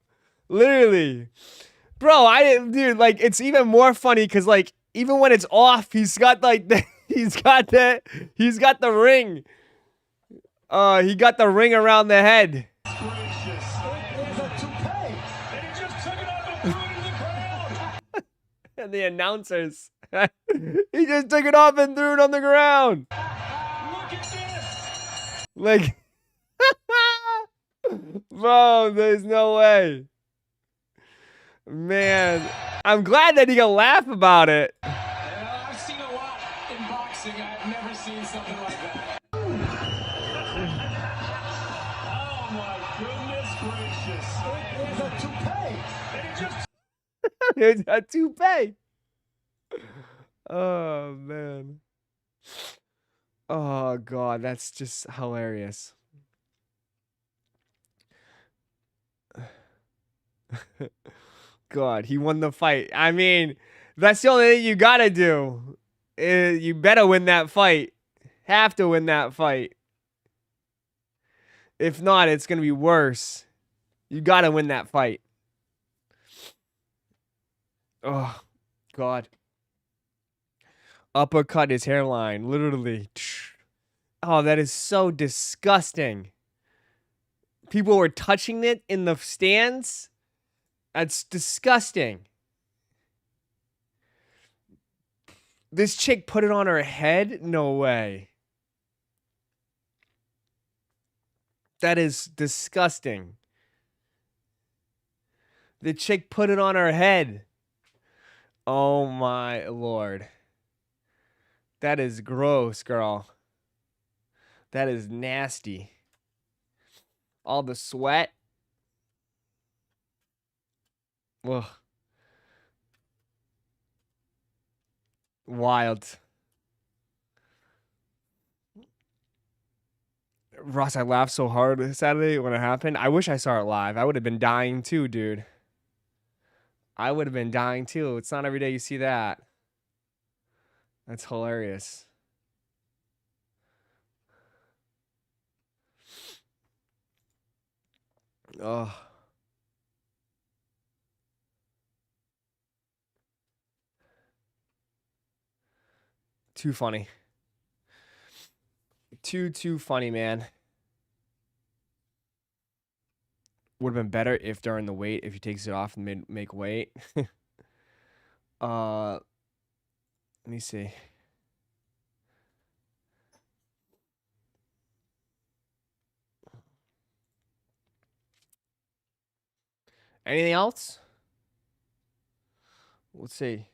Literally. Bro, dude, like, it's even more funny because, like, even when it's off, he's got like he's got the ring. He got the ring around the head. And the announcers. He just took it off and threw it on the ground. Look at this. Like, bro, there's no way. Man, I'm glad that he can laugh about it. I've seen a lot in boxing. I've never seen something like that. Oh my goodness gracious. It's a toupee. Oh, man. Oh, God. That's just hilarious. God, he won the fight. I mean, that's the only thing you gotta do. You better win that fight. Have to win that fight. If not, it's gonna be worse. You gotta win that fight. Oh, God. Uppercut his hairline, literally. Oh, that is so disgusting. People were touching it in the stands. That's disgusting. This chick put it on her head? No way. That is disgusting. The chick put it on her head. Oh my Lord. That is gross, girl. That is nasty. All the sweat. Ugh. Wild. Ross, I laughed so hard Saturday when it happened. I wish I saw it live. I would have been dying too, dude. I would have been dying too. It's not every day you see that. That's hilarious. Oh. Too funny. Too funny, man. Would have been better if during the wait, if he takes it off and make weight. Let me see. Anything else? Let's see.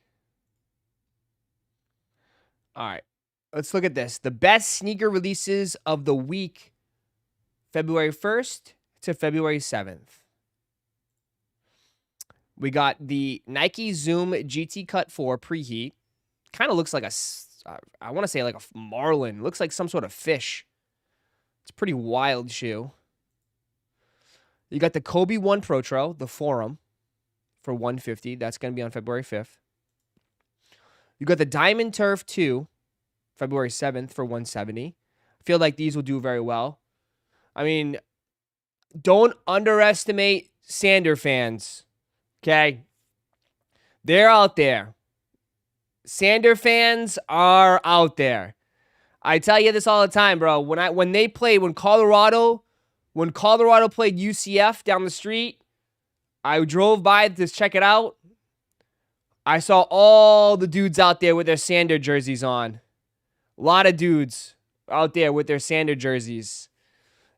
All right. Let's look at this. The best sneaker releases of the week, February 1st to February 7th. We got the Nike Zoom GT Cut 4 preheat. Kind of looks like I want to say like a marlin. Looks like some sort of fish. It's a pretty wild shoe. You got the Kobe 1 Protro, the Forum, for $150. That's going to be on February 5th. You got the Diamond Turf 2, February 7th for $170. I feel like these will do very well. I mean, don't underestimate Sander fans, okay? They're out there. Sander fans are out there. I tell you this all the time, bro. When Colorado played UCF down the street, I drove by to check it out. I saw all the dudes out there with their Sander jerseys on. A lot of dudes out there with their Sander jerseys.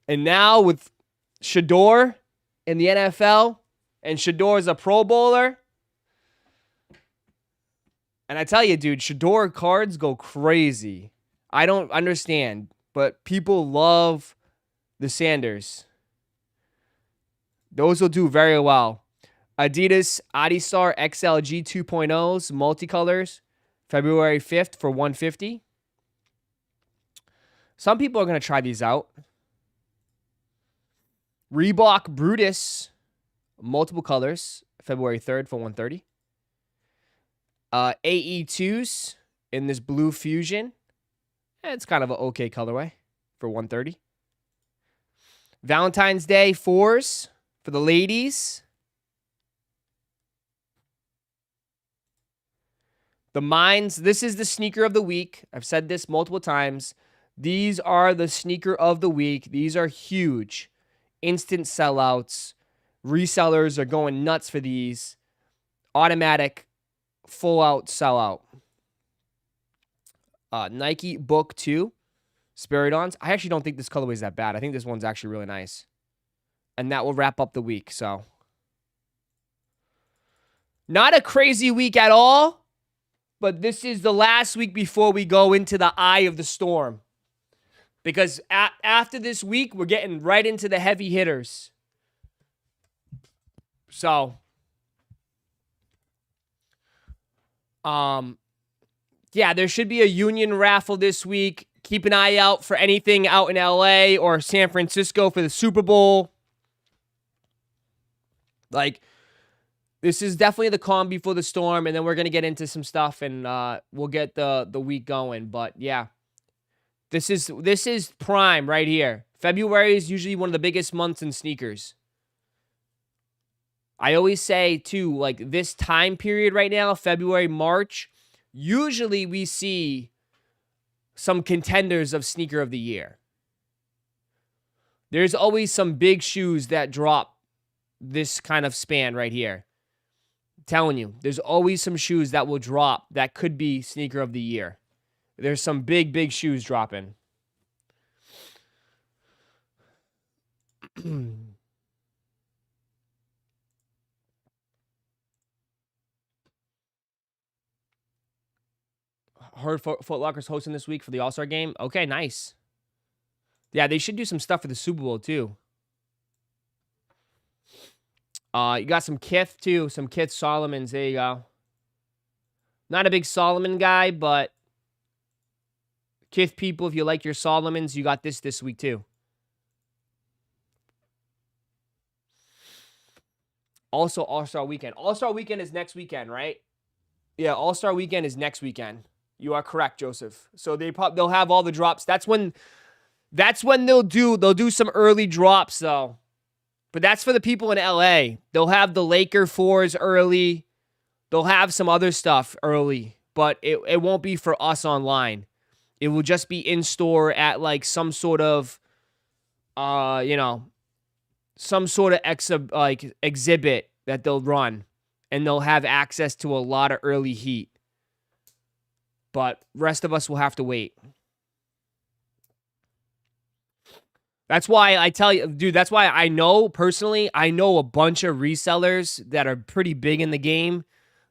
And now with Shador in the NFL, and Shador is a Pro Bowler. And I tell you, dude, Shador cards go crazy. I don't understand, but people love the Sanders. Those will do very well. Adidas Adistar XLG 2.0s, multicolors, February 5th for $150. Some people are going to try these out. Reebok Brutus, multiple colors, February 3rd for $130. AE2s in this blue fusion. It's kind of an okay colorway for $130. Valentine's Day 4s for the ladies. The Mines, this is the sneaker of the week. I've said this multiple times. These are the sneaker of the week. These are huge. Instant sellouts. Resellers are going nuts for these. Automatic, full-out sellout. Nike Book 2. Spiridons. I actually don't think this colorway is that bad. I think this one's actually really nice. And that will wrap up the week, so. Not a crazy week at all. But this is the last week before we go into the eye of the storm. Because after this week, we're getting right into the heavy hitters. So, yeah, there should be a Union raffle this week. Keep an eye out for anything out in LA or San Francisco for the Super Bowl. Like, this is definitely the calm before the storm, and then we're going to get into some stuff, and we'll get the week going. But, yeah, this is prime right here. February is usually one of the biggest months in sneakers. I always say, too, like this time period right now, February, March, usually we see some contenders of sneaker of the year. There's always some big shoes that drop this kind of span right here. Telling you, there's always some shoes that will drop that could be sneaker of the year. There's some big shoes dropping. Heard Foot Locker's hosting this week for the All-Star game. Okay, nice. Yeah, they should do some stuff for the Super Bowl too. You got some Kith, too. Some Kith Solomons. There you go. Not a big Solomon guy, but Kith people, if you like your Solomons, you got this week, too. Also, All-Star Weekend. All-Star Weekend is next weekend, right? Yeah, All-Star Weekend is next weekend. You are correct, Joseph. So they'll have all the drops. That's when they'll do some early drops, though. But that's for the people in LA. They'll have the Laker 4s early. They'll have some other stuff early, but it won't be for us online. It will just be in store at like some sort of, some sort of exhibit that they'll run, and they'll have access to a lot of early heat. But rest of us will have to wait. That's why I tell you, dude, that's why I know personally, I know a bunch of resellers that are pretty big in the game.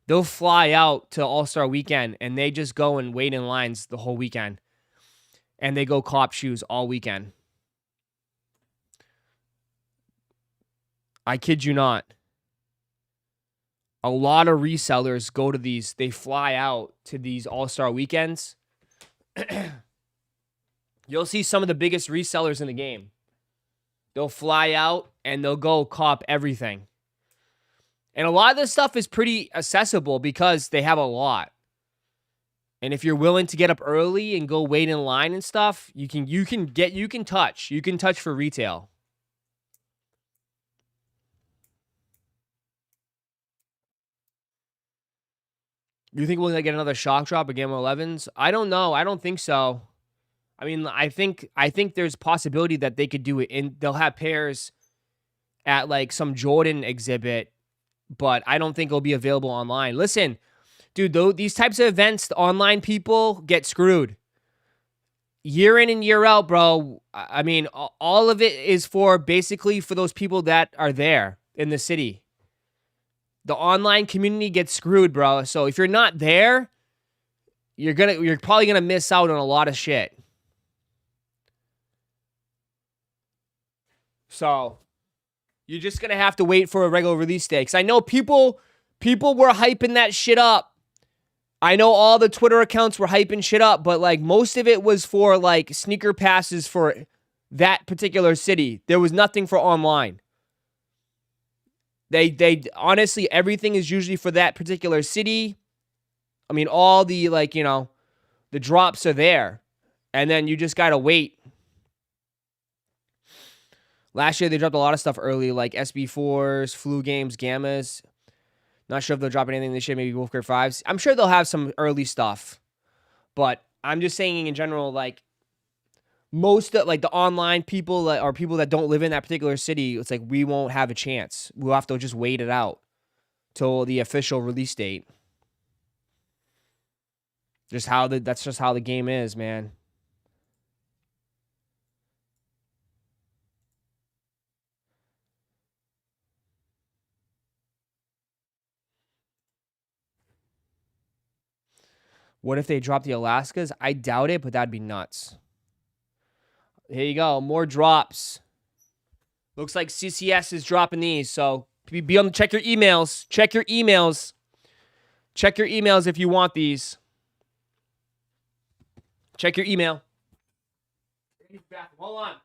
They'll fly out to All-Star Weekend and they just go and wait in lines the whole weekend. And they go cop shoes all weekend. I kid you not. A lot of resellers go to these, they fly out to these All-Star Weekends. You'll see some of the biggest resellers in the game. They'll fly out and they'll go cop everything. And a lot of this stuff is pretty accessible because they have a lot. And if you're willing to get up early and go wait in line and stuff, you can touch for retail. You think we're gonna get another shock drop again with 11s? I don't know. I don't think so. I mean, I think there's possibility that they could do it in. They'll have pairs at like some Jordan exhibit, but I don't think it'll be available online. Listen, dude, though these types of events, the online people get screwed. Year in and year out, bro. I mean, all of it is for basically for those people that are there in the city. The online community gets screwed, bro. So if you're not there, you're probably gonna miss out on a lot of shit. So you're just gonna have to wait for a regular release day. 'Cause I know people were hyping that shit up. I know all the Twitter accounts were hyping shit up, but like most of it was for like sneaker passes for that particular city. There was nothing for online. They honestly, everything is usually for that particular city. I mean, all the the drops are there. And then you just gotta wait. Last year, they dropped a lot of stuff early, like SB4s, flu games, gammas. Not sure if they'll drop anything this year, maybe Wolfgard 5s. I'm sure they'll have some early stuff. But I'm just saying in general, like, most of, like, the online people or people that don't live in that particular city, it's like we won't have a chance. We'll have to just wait it out till the official release date. That's just how the game is, man. What if they drop the Alaskas? I doubt it, but that'd be nuts. Here you go. More drops. Looks like CCS is dropping these. So be on check your emails. Check your emails. Check your emails if you want these. Check your email. Hold on.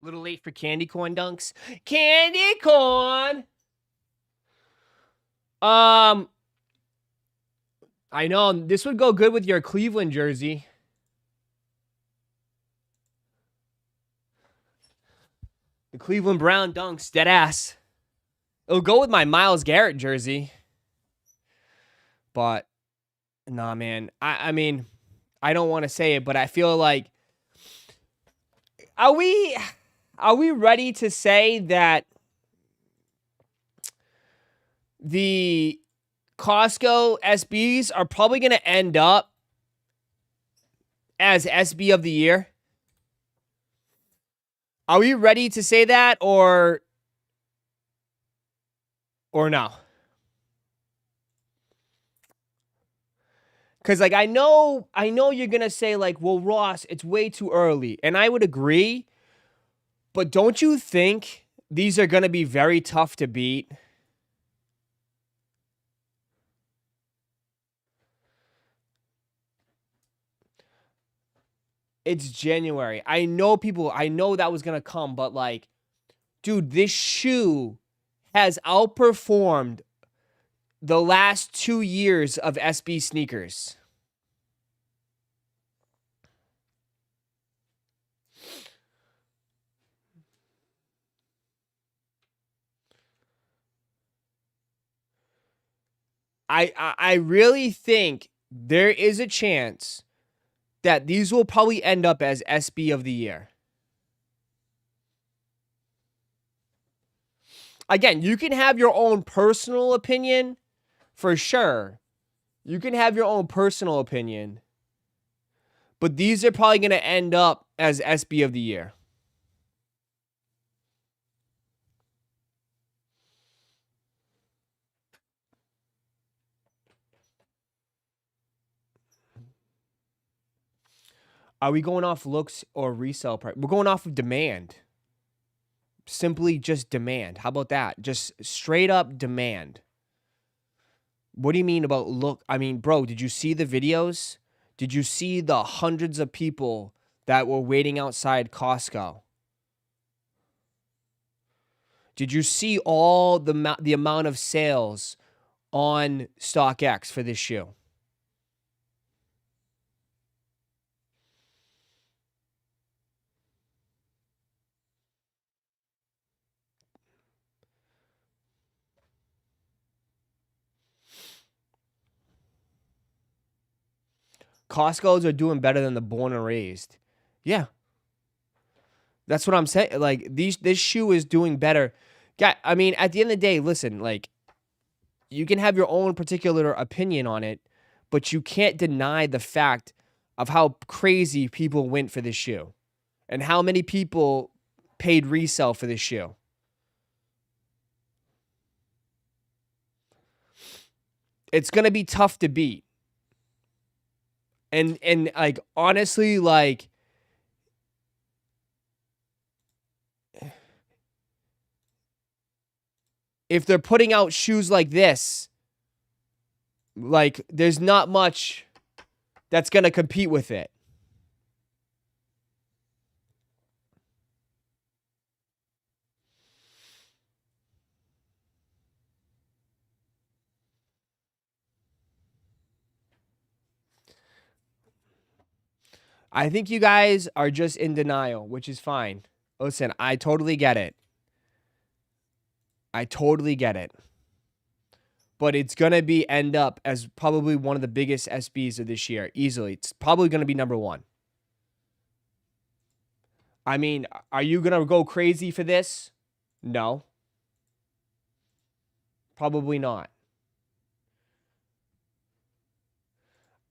Little late for candy corn dunks. Candy corn. I know this would go good with your Cleveland jersey. The Cleveland Brown dunks, dead ass. It'll go with my Myles Garrett jersey. But nah, man. I mean, I don't want to say it, but I feel like are we ready to say that the Costco SBs are probably going to end up as SB of the year? Are we ready to say that or no? Because, like, I know you're going to say, like, well, Ross, it's way too early. And I would agree. But don't you think these are going to be very tough to beat? It's January. I know that was going to come. But, like, dude, this shoe has outperformed the last 2 years of SB sneakers. I really think there is a chance that these will probably end up as SB of the year. Again, you can have your own personal opinion, for sure. You can have your own personal opinion. But these are probably going to end up as SB of the year. Are we going off looks or resale price? We're going off of demand. Simply just demand. How about that? Just straight up demand. What do you mean about look? I mean, bro, did you see the videos? Did you see the hundreds of people that were waiting outside Costco? Did you see all the amount of sales on StockX for this shoe? Costco's are doing better than the born and raised. Yeah. That's what I'm saying. Like, this shoe is doing better. Yeah, I mean, at the end of the day, listen, like, you can have your own particular opinion on it, but you can't deny the fact of how crazy people went for this shoe and how many people paid resell for this shoe. It's going to be tough to beat. And like, honestly, like, if they're putting out shoes like this, like, there's not much that's going to compete with it. I think you guys are just in denial, which is fine. Listen, I totally get it. I totally get it. But it's going to end up as probably one of the biggest SBs of this year, easily. It's probably going to be number one. I mean, are you going to go crazy for this? No. Probably not.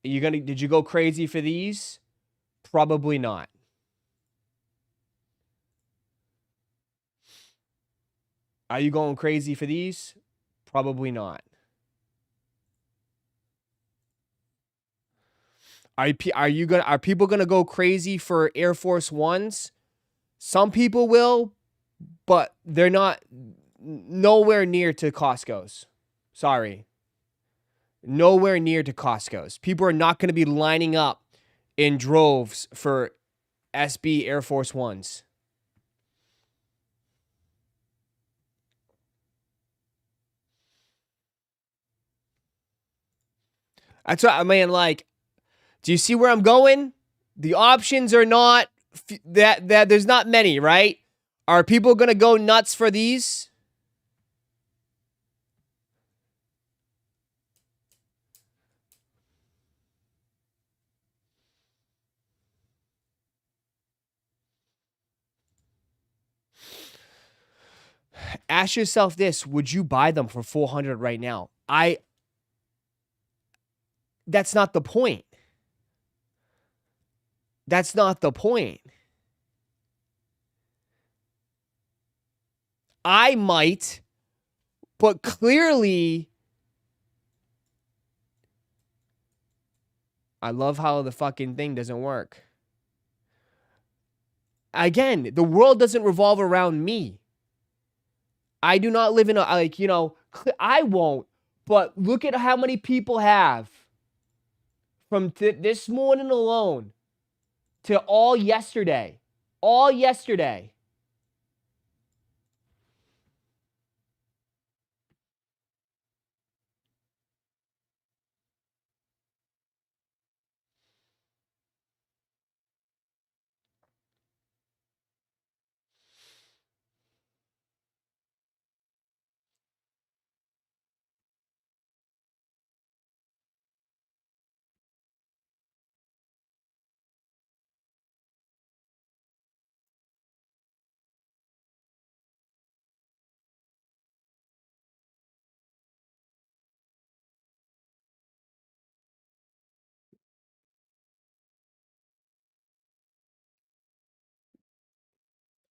Did you go crazy for these? Probably not. Are you going crazy for these? Probably not. Are people gonna go crazy for Air Force Ones? Some people will, but they're not nowhere near to Costco's. Sorry. Nowhere near to Costco's. People are not going to be lining up in droves for SB Air Force Ones. That's what I mean. Like, do you see where I'm going? The options are not that there's not many, right? Are people gonna go nuts for these? Ask yourself this: would you buy them for $400 right now? That's not the point. That's not the point. I might, but clearly, I love how the fucking thing doesn't work. Again, the world doesn't revolve around me. I do not live in a, like, you know, I won't, but look at how many people have from this morning alone to all yesterday. All yesterday.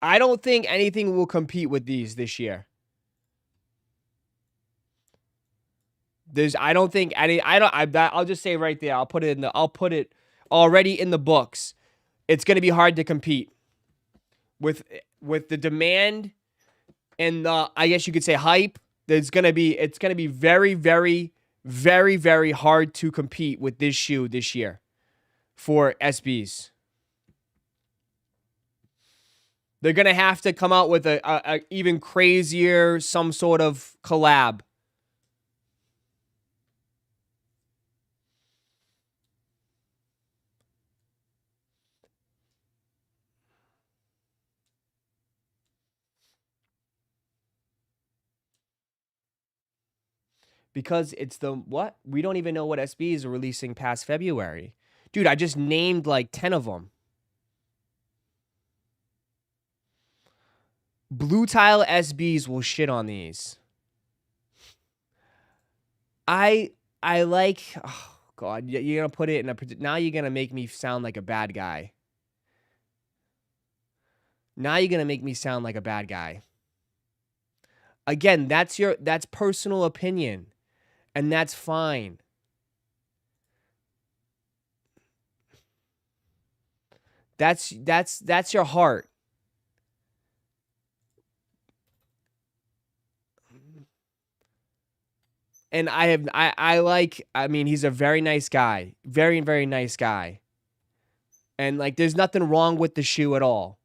I don't think anything will compete with these this year. I don't think any. I'll just say right there. I'll put it already in the books. It's going to be hard to compete with the demand and the, I guess you could say, hype. It's going to be very, very, very, very hard to compete with this shoe this year for SBs. They're going to have to come out with a even crazier, some sort of collab. Because it's the what? We don't even know what SBs are releasing past February. Dude, I just named like 10 of them. Blue tile SBs will shit on these. I like, oh God, you're going to put it in now you're going to make me sound like a bad guy. Now you're going to make me sound like a bad guy. Again, that's personal opinion, and that's fine. That's your heart. And I mean, he's a very nice guy. Very, very nice guy. And like, there's nothing wrong with the shoe at all.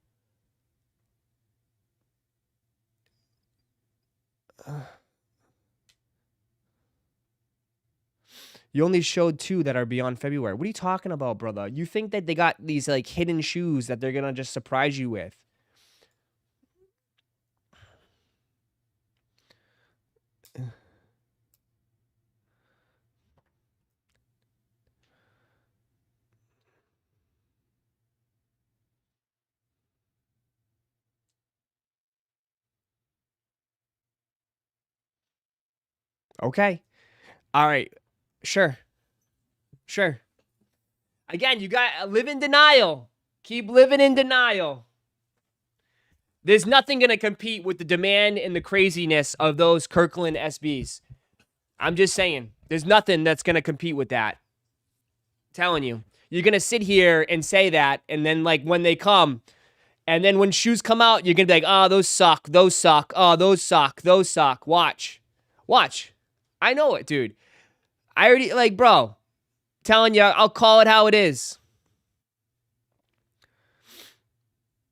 You only showed 2 that are beyond February. What are you talking about, brother? You think that they got these like hidden shoes that they're gonna just surprise you with? Okay. All right. Sure. Sure. Again, you got live in denial. Keep living in denial. There's nothing going to compete with the demand and the craziness of those Kirkland SBs. I'm just saying. There's nothing that's going to compete with that. I'm telling you. You're going to sit here and say that, and then like when they come, and then when shoes come out, you're going to be like, oh, those suck. Those suck. Oh, those suck. Those suck. Watch. Watch. I know it, dude. I already, like, bro, telling you, I'll call it how it is.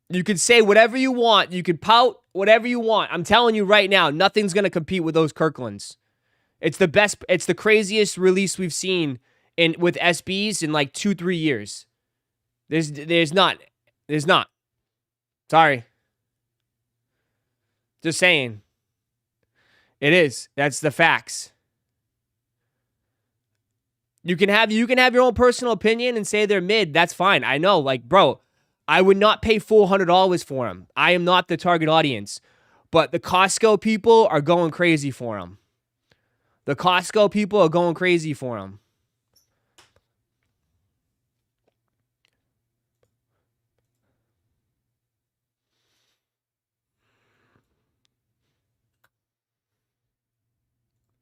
You can say whatever you want. You can pout whatever you want. I'm telling you right now, nothing's going to compete with those Kirklands. It's the best, it's the craziest release we've seen with SBs in like 2-3 years. There's not. Sorry. Just saying. It is. That's the facts. You can have your own personal opinion and say they're mid. That's fine. I know, like, bro, I would not pay $400 for them. I am not the target audience. But the Costco people are going crazy for them. The Costco people are going crazy for them.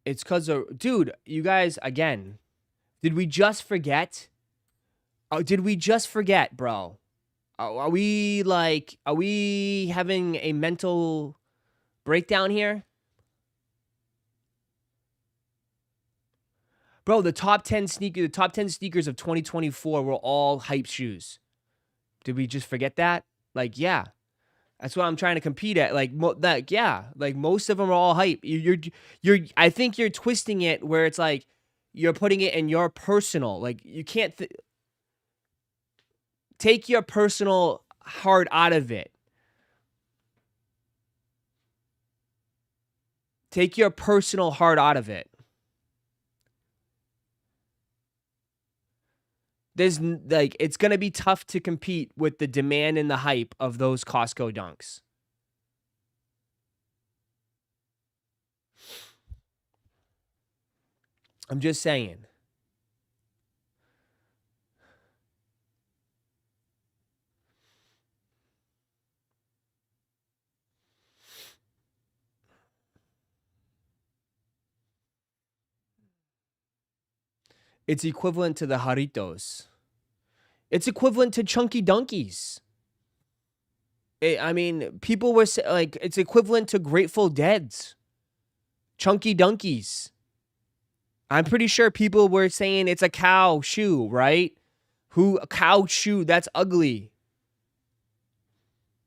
It's because of, dude, you guys, again, did we just forget? Oh, did we just forget, bro? Are we having a mental breakdown here? Bro, the top 10 sneakers of 2024 were all hype shoes. Did we just forget that? Like, yeah. That's what I'm trying to compete at. Like, yeah, like most of them are all hype. I think you're twisting it where it's like you're putting it in your personal. Like, you can't take your personal heart out of it. Take your personal heart out of it. There's like, it's going to be tough to compete with the demand and the hype of those Costco dunks. I'm just saying. It's equivalent to the Jarritos. It's equivalent to Chunky Dunkies. I mean, people were like, it's equivalent to Grateful Dead's Chunky Dunkies. I'm pretty sure people were saying it's a cow shoe, right? A cow shoe, that's ugly.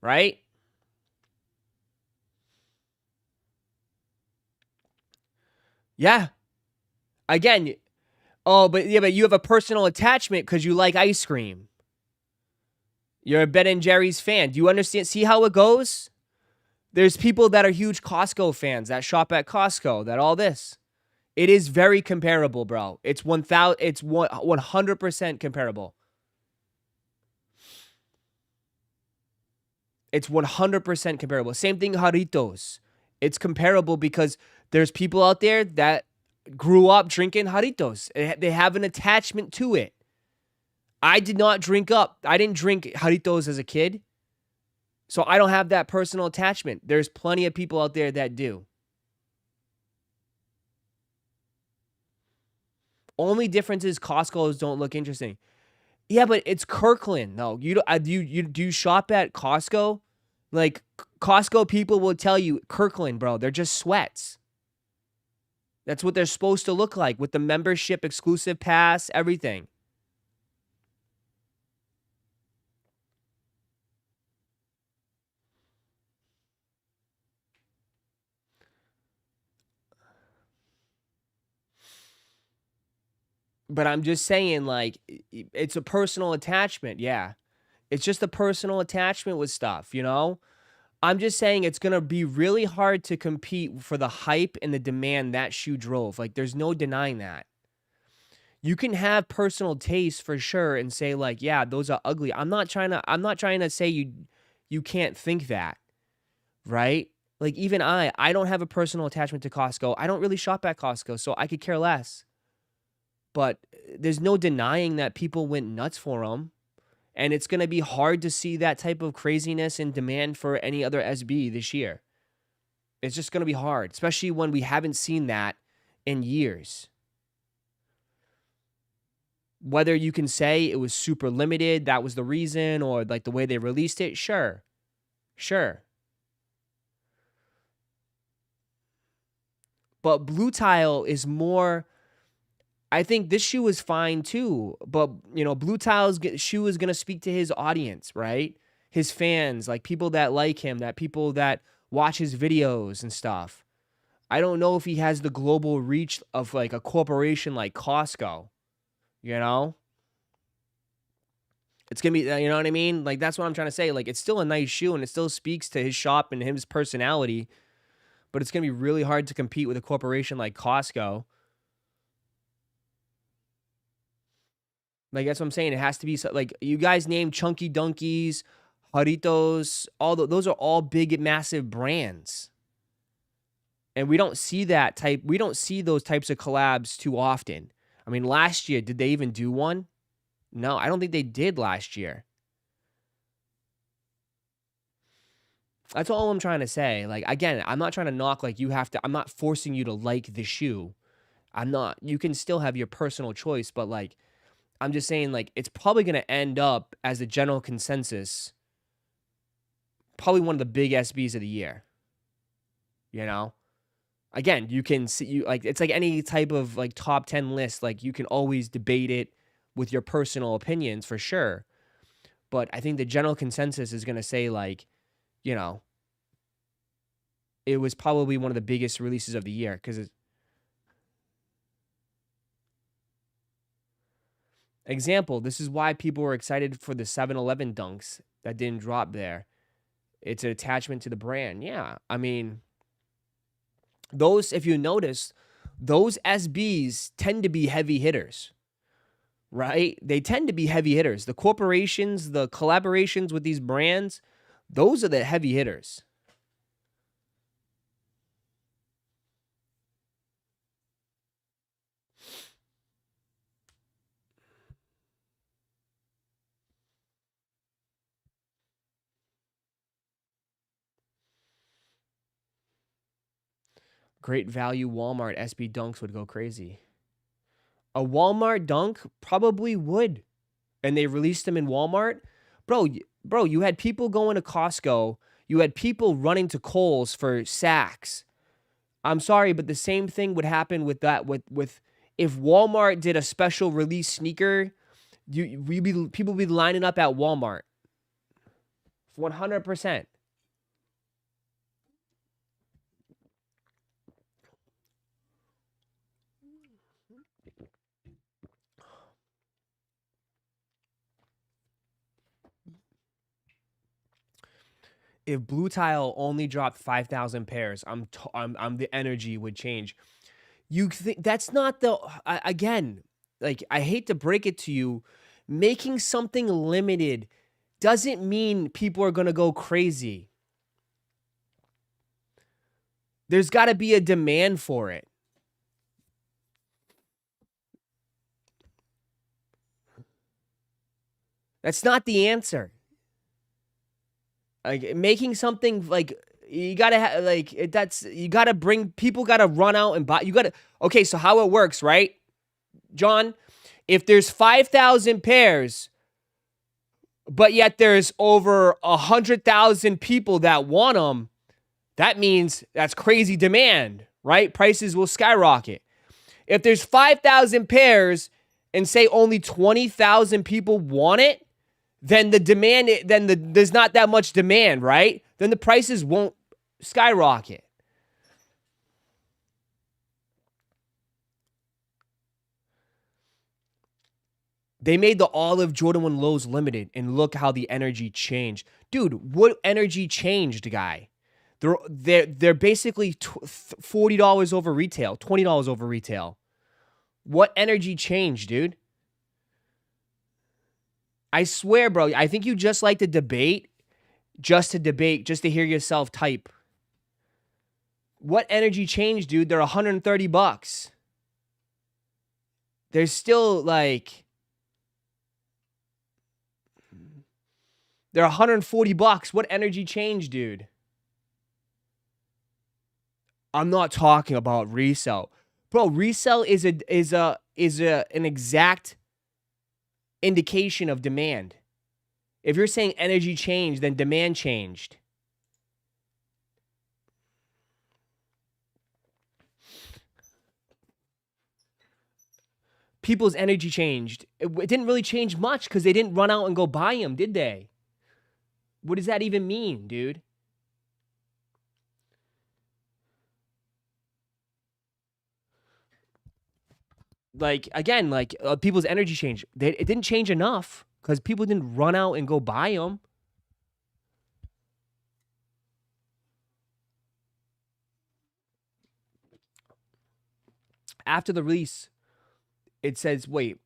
Right? Yeah. Again, but you have a personal attachment because you like ice cream. You're a Ben & Jerry's fan. Do you understand? See how it goes? There's people that are huge Costco fans that shop at Costco, that all this. It is very comparable, bro. It's 100% comparable. It's 100% comparable. Same thing, Jarritos. It's comparable because there's people out there that grew up drinking Jarritos. They have an attachment to it. I didn't drink Jarritos as a kid, so I don't have that personal attachment. There's plenty of people out there that do. Only difference is Costco's don't look interesting. Yeah, but it's Kirkland. No, do you shop at Costco? Like, Costco people will tell you, Kirkland, bro, they're just sweats. That's what they're supposed to look like with the membership, exclusive pass, everything. But I'm just saying, like, it's a personal attachment. Yeah. It's just a personal attachment with stuff, you know? I'm just saying it's going to be really hard to compete for the hype and the demand that shoe drove. Like, there's no denying that. You can have personal taste for sure and say, like, yeah, those are ugly. I'm not trying to say you can't think that, right? Like, even I don't have a personal attachment to Costco. I don't really shop at Costco, so I could care less. But there's no denying that people went nuts for them. And it's going to be hard to see that type of craziness and demand for any other SB this year. It's just going to be hard, especially when we haven't seen that in years. Whether you can say it was super limited, that was the reason, or like the way they released it, sure. But Blue Tile is more... I think this shoe is fine too, but, you know, Blue Tile's shoe is going to speak to his audience, right? His fans, like people that like him, that people that watch his videos and stuff. I don't know if he has the global reach of like a corporation like Costco, You know? It's going to be, you know what I mean? Like, that's what I'm trying to say. Like, it's still a nice shoe, and it still speaks to his shop and his personality, but it's going to be really hard to compete with a corporation like Costco. Like, that's what I'm saying. It has to be, like, you guys name Chunky Dunkies, Haritos, those are all big, massive brands. And we don't see those types of collabs too often. I mean, last year, did they even do one? No, I don't think they did last year. That's all I'm trying to say. Like, again, I'm not trying to knock, like, I'm not forcing you to like the shoe. You can still have your personal choice, but, like, I'm just saying, like, it's probably going to end up as a general consensus, probably one of the big SBs of the year. You know? Again, you can see, it's like any type of, like, top 10 list. Like, you can always debate it with your personal opinions for sure. But I think the general consensus is going to say, like, you know, it was probably one of the biggest releases of the year because example, this is why people were excited for the 7-Eleven dunks that didn't drop there. It's an attachment to the brand. Yeah, I mean, those, if you notice, those SBs tend to be heavy hitters. Right? They tend to be heavy hitters. The corporations, the collaborations with these brands, those are the heavy hitters. Great value Walmart SB dunks would go crazy. A Walmart dunk probably would. And they released them in Walmart. Bro, you had people going to Costco. You had people running to Kohl's for sacks. I'm sorry, but the same thing would happen with that. With if Walmart did a special release sneaker, people would be lining up at Walmart. 100%. If Blue Tile only dropped 5,000 pairs, the energy would change. You think that's not the again, like, I hate to break it to you, making something limited doesn't mean people are going to go crazy. There's got to be a demand for it. That's not the answer. Like, making something, like, you gotta you gotta bring, people gotta run out and buy. Okay, so how it works, right, John? If there's 5,000 pairs, but yet there's over 100,000 people that want them, that means that's crazy demand, right? Prices will skyrocket. If there's 5,000 pairs and say only 20,000 people want it, then there's not that much demand, right? Then the prices won't skyrocket. They made the olive Jordan 1 lows limited, and look how the energy changed. Dude, what energy changed, guy? They're basically $40 over retail, $20 over retail. What energy changed, dude? I swear, bro, I think you just like to debate just to hear yourself type. What energy changed, dude? They're $130. They're still, like, they're $140. What energy changed, dude? I'm not talking about resell. Bro, resell is an exact indication of demand. If you're saying energy changed, then demand changed. People's energy changed. It didn't really change much because they didn't run out and go buy them, did they? What does that even mean, dude? like again, like people's energy changed. It didn't change enough because people didn't run out and go buy them. After the release, it says, wait,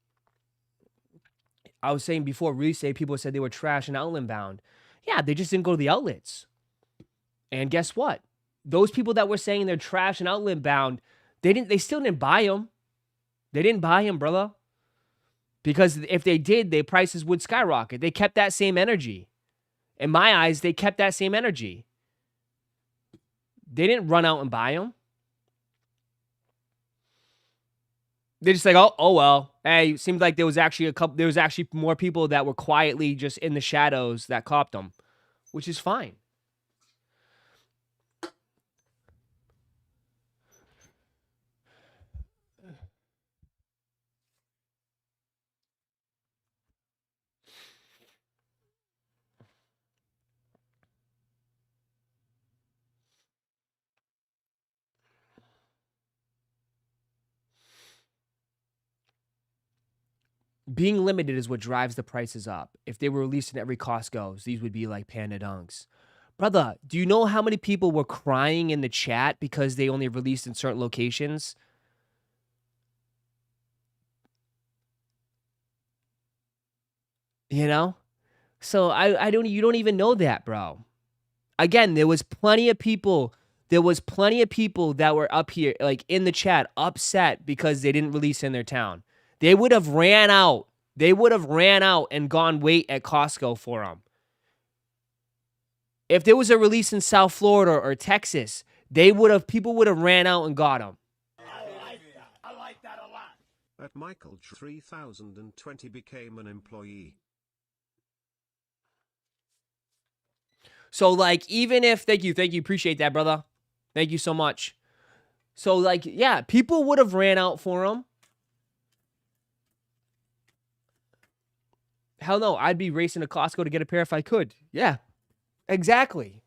I was saying before release day, people said they were trash and outlet bound. Yeah, they just didn't go to the outlets. And guess what? Those people that were saying they're trash and outlet bound, they still didn't buy them. They didn't buy them, brother. Because if they did, their prices would skyrocket. They kept that same energy. In my eyes, they kept that same energy. They didn't run out and buy them. They're just like, oh well. Hey, it seemed like there was actually more people that were quietly just in the shadows that copped them, which is fine. Being limited is what drives the prices up. If they were released in every Costco, these would be like Panda Dunks. Brother, do you know how many people were crying in the chat because they only released in certain locations? You know? So you don't even know that, bro. Again, there was plenty of people that were up here, like in the chat, upset because they didn't release in their town. They would have ran out. They would have ran out and gone wait at Costco for them. If there was a release in South Florida or Texas, people would have ran out and got them. I like that a lot. At Michael 3020 became an employee. So like, even if, thank you, appreciate that, brother. Thank you so much. So like, yeah, people would have ran out for them. Hell no, I'd be racing to Costco to get a pair if I could. Yeah, exactly.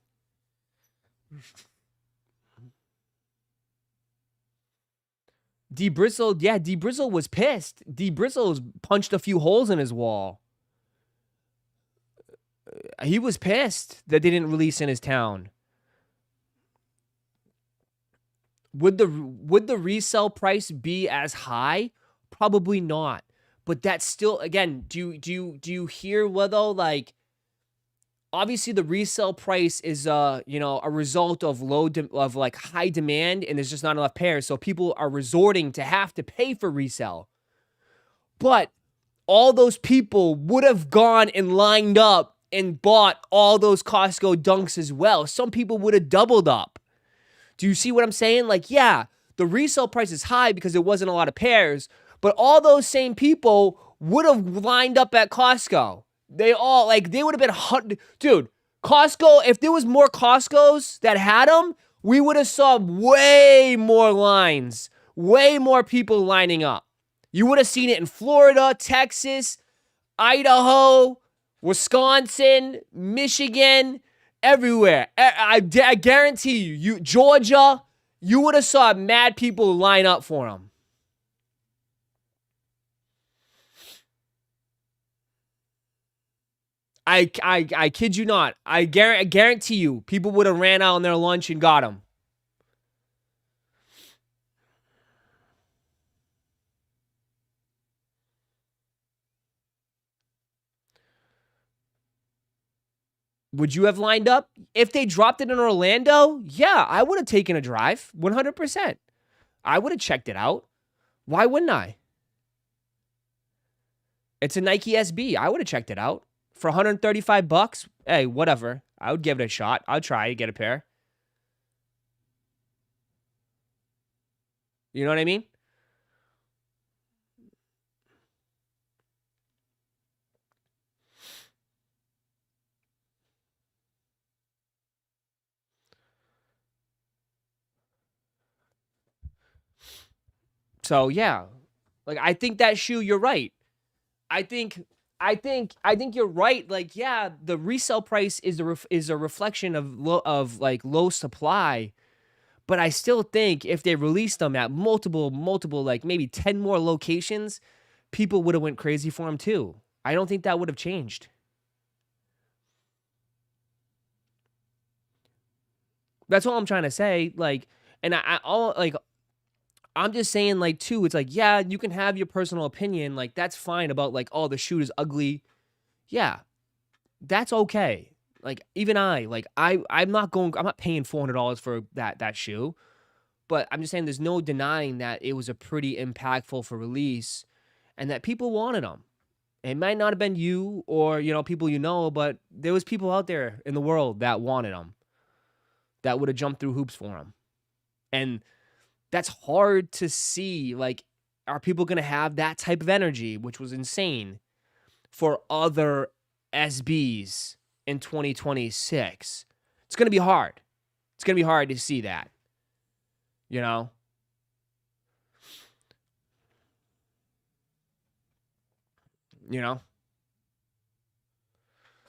D Brizzle was pissed. D Brizzle's punched a few holes in his wall. He was pissed that they didn't release in his town. Would the resale price be as high? Probably not. But that's still, again, do you hear what though? Like, obviously the resale price is a result of high demand, and there's just not enough pairs, so people are resorting to have to pay for resale. But all those people would have gone and lined up and bought all those Costco dunks as well. Some people would have doubled up. Do you see what I'm saying? Like, yeah, the resale price is high because there wasn't a lot of pairs, but all those same people would have lined up at Costco. They would have been, dude, Costco, if there was more Costcos that had them, we would have saw way more lines, way more people lining up. You would have seen it in Florida, Texas, Idaho, Wisconsin, Michigan, everywhere. I guarantee you, Georgia, you would have saw mad people line up for them. I kid you not. I guarantee you, people would have ran out on their lunch and got them. Would you have lined up? If they dropped it in Orlando, yeah, I would have taken a drive, 100%. I would have checked it out. Why wouldn't I? It's a Nike SB. I would have checked it out. For $135, hey, whatever. I would give it a shot. I'd try to get a pair. You know what I mean? So yeah, like I think that shoe, you're right. I think you're right. Like, yeah, the resale price is a reflection of low supply, But I still think if they released them at multiple, like maybe 10 more locations, people would have went crazy for them too. I don't think that would have changed. That's all I'm trying to say. Like, and I'm just saying, like, too, it's like, yeah, you can have your personal opinion. Like, that's fine about, like, oh, the shoe is ugly. Yeah, that's okay. Like, even I'm not paying $400 for that shoe. But I'm just saying there's no denying that it was a pretty impactful for release and that people wanted them. It might not have been you or, people but there was people out there in the world that wanted them, that would have jumped through hoops for them. And that's hard to see. Like, are people going to have that type of energy, which was insane, for other SBs in 2026? It's going to be hard. It's going to be hard to see that. You know?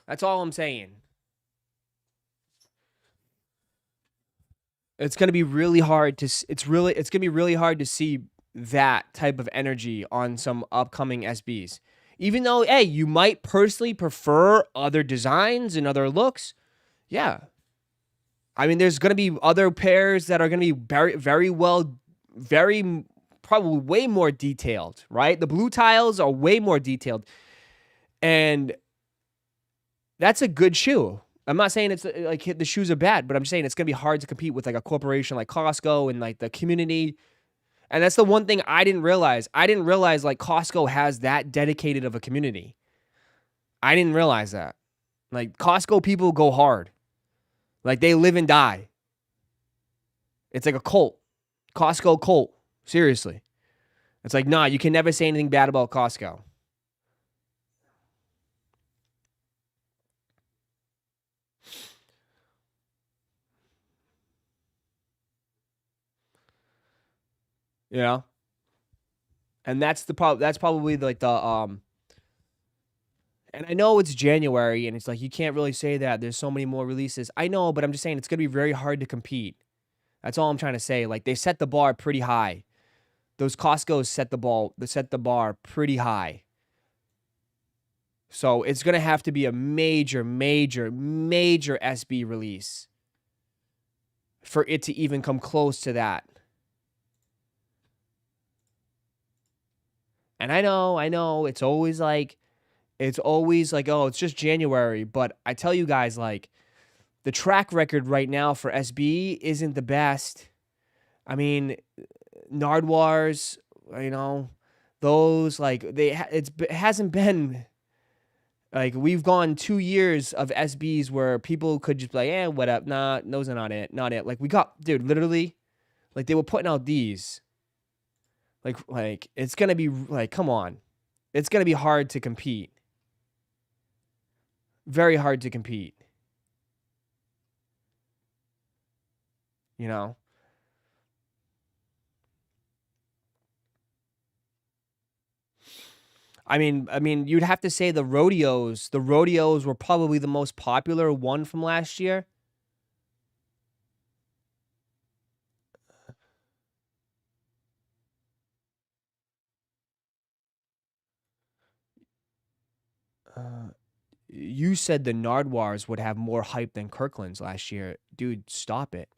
That's all I'm saying. It's going to be really hard to see that type of energy on some upcoming SBs. Even though, hey, you might personally prefer other designs and other looks. Yeah. I mean, there's going to be other pairs that are going to be probably way more detailed, right? The blue tiles are way more detailed. And that's a good shoe. I'm not saying it's like the shoes are bad, but I'm saying it's going to be hard to compete with like a corporation like Costco and like the community. And that's the one thing I didn't realize. I didn't realize like Costco has that dedicated of a community. I didn't realize that. Like Costco people go hard. Like they live and die. It's like a cult. Costco cult. Seriously. It's like, nah, you can never say anything bad about Costco. You know? And that's probably like the and I know it's January and it's like you can't really say that. There's so many more releases. I know, but I'm just saying it's going to be very hard to compete. That's all I'm trying to say. Like they set the bar pretty high. Those Costco's set the bar pretty high. So it's going to have to be a major SB release for it to even come close to that. And I know, it's always like, oh, it's just January. But I tell you guys, like, the track record right now for SB isn't the best. I mean, Nardwuars, those, like, it hasn't been, like, we've gone 2 years of SBs where people could just be like, what up? Nah, those are not it. Like, we got, dude, literally, like, they were putting out these. Like it's going to be, like, come on. It's going to be hard to compete. Very hard to compete. You know? I mean, you'd have to say the rodeos. The rodeos were probably the most popular one from last year. You said the Nardwuars would have more hype than Kirkland's last year. Dude, stop it.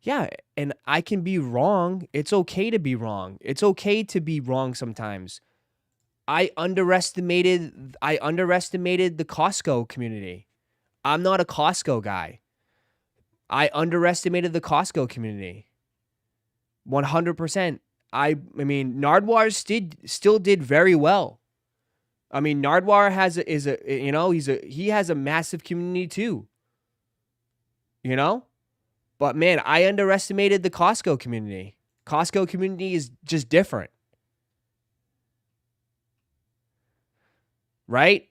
Yeah, and I can be wrong. It's okay to be wrong. It's okay to be wrong sometimes. I underestimated the Costco community. I'm not a Costco guy. I underestimated the Costco community. 100%. I mean, Nardwuar still did very well. I mean, Nardwuar he has a massive community too. You know? But man, I underestimated the Costco community. Costco community is just different. Right?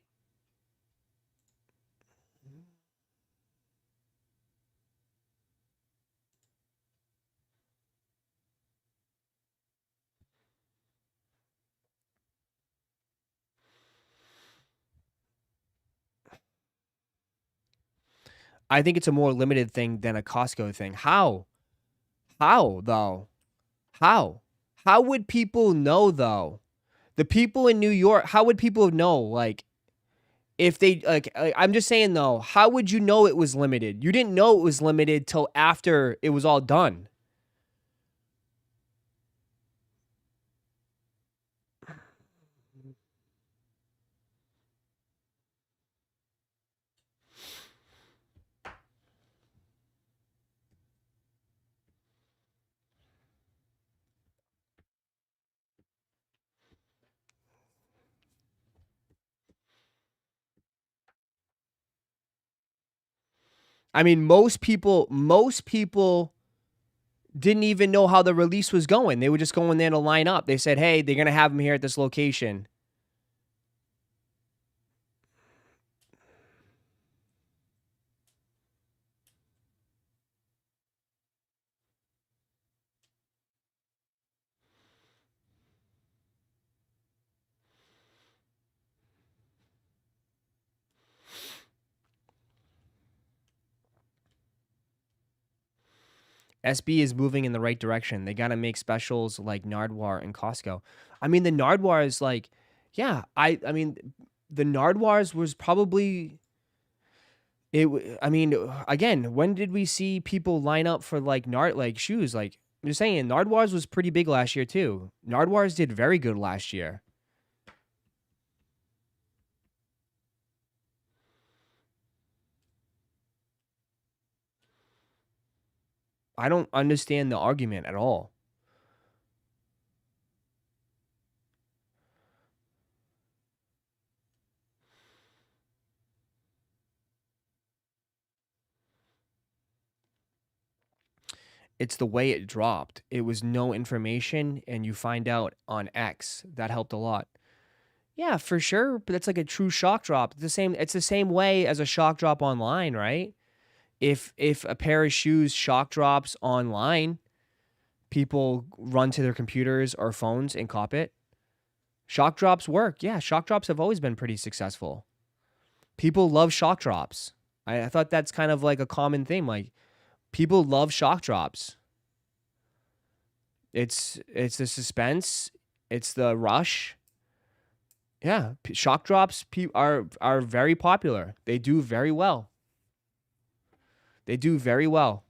I think it's a more limited thing than a Costco thing. How? How, though? How? How would people know, though? The people in New York, how would people know? Like, if they, like, I'm just saying, though, how would you know it was limited? You didn't know it was limited till after it was all done. I mean, most people didn't even know how the release was going. They were just going there to line up. They said, hey, they're going to have them here at this location. SB is moving in the right direction. They got to make specials like Nardwuar and Costco. I mean, the Nardwuar is like, yeah, I mean, the Nardwuars was probably I mean, again, when did we see people line up for like shoes? Like, I'm just saying, Nardwuars was pretty big last year too. Nardwuars did very good last year. I don't understand the argument at all. It's the way it dropped. It was no information, and you find out on X. That helped a lot. Yeah, for sure, but it's like a true shock drop. It's the same way as a shock drop online, right? If a pair of shoes shock drops online, people run to their computers or phones and cop it. Shock drops work. Yeah, shock drops have always been pretty successful. People love shock drops. I thought that's kind of like a common theme. Like, people love shock drops. It's the suspense. It's the rush. Yeah, shock drops are very popular. They do very well. They do very well.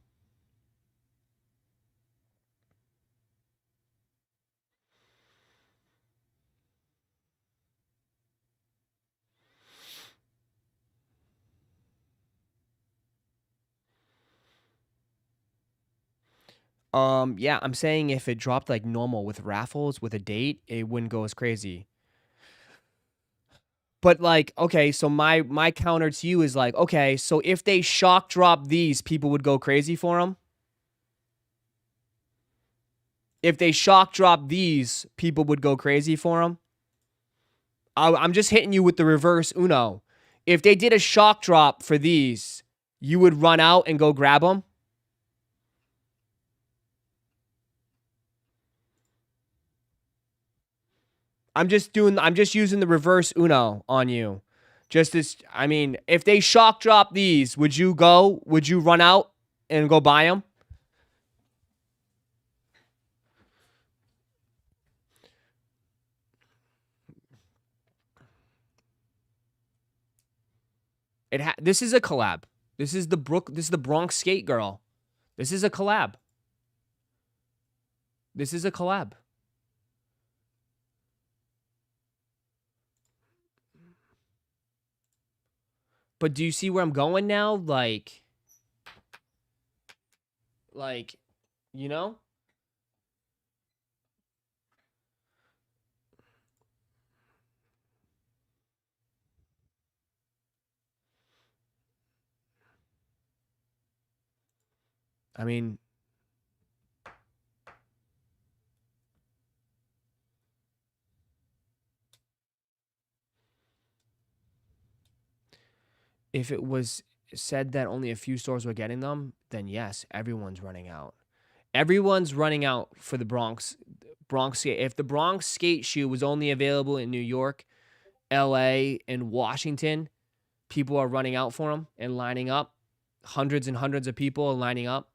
Yeah, I'm saying if it dropped like normal with raffles with a date, it wouldn't go as crazy. But like, okay, so my counter to you is like, okay, so if they shock drop these, people would go crazy for them. If they shock drop these, people would go crazy for them. I'm just hitting you with the reverse Uno. If they did a shock drop for these, you would run out and go grab them. I'm just using the reverse Uno on you. Just as, I mean, if they shock drop these, would you run out and go buy them? This is a collab. This is the Bronx Skate Girl. This is a collab. This is a collab. But do you see where I'm going now? Like, you know? I mean, if it was said that only a few stores were getting them, then yes, everyone's running out. Everyone's running out for the Bronx skate. If the Bronx skate shoe was only available in New York, LA, and Washington, people are running out for them and lining up. Hundreds and hundreds of people are lining up.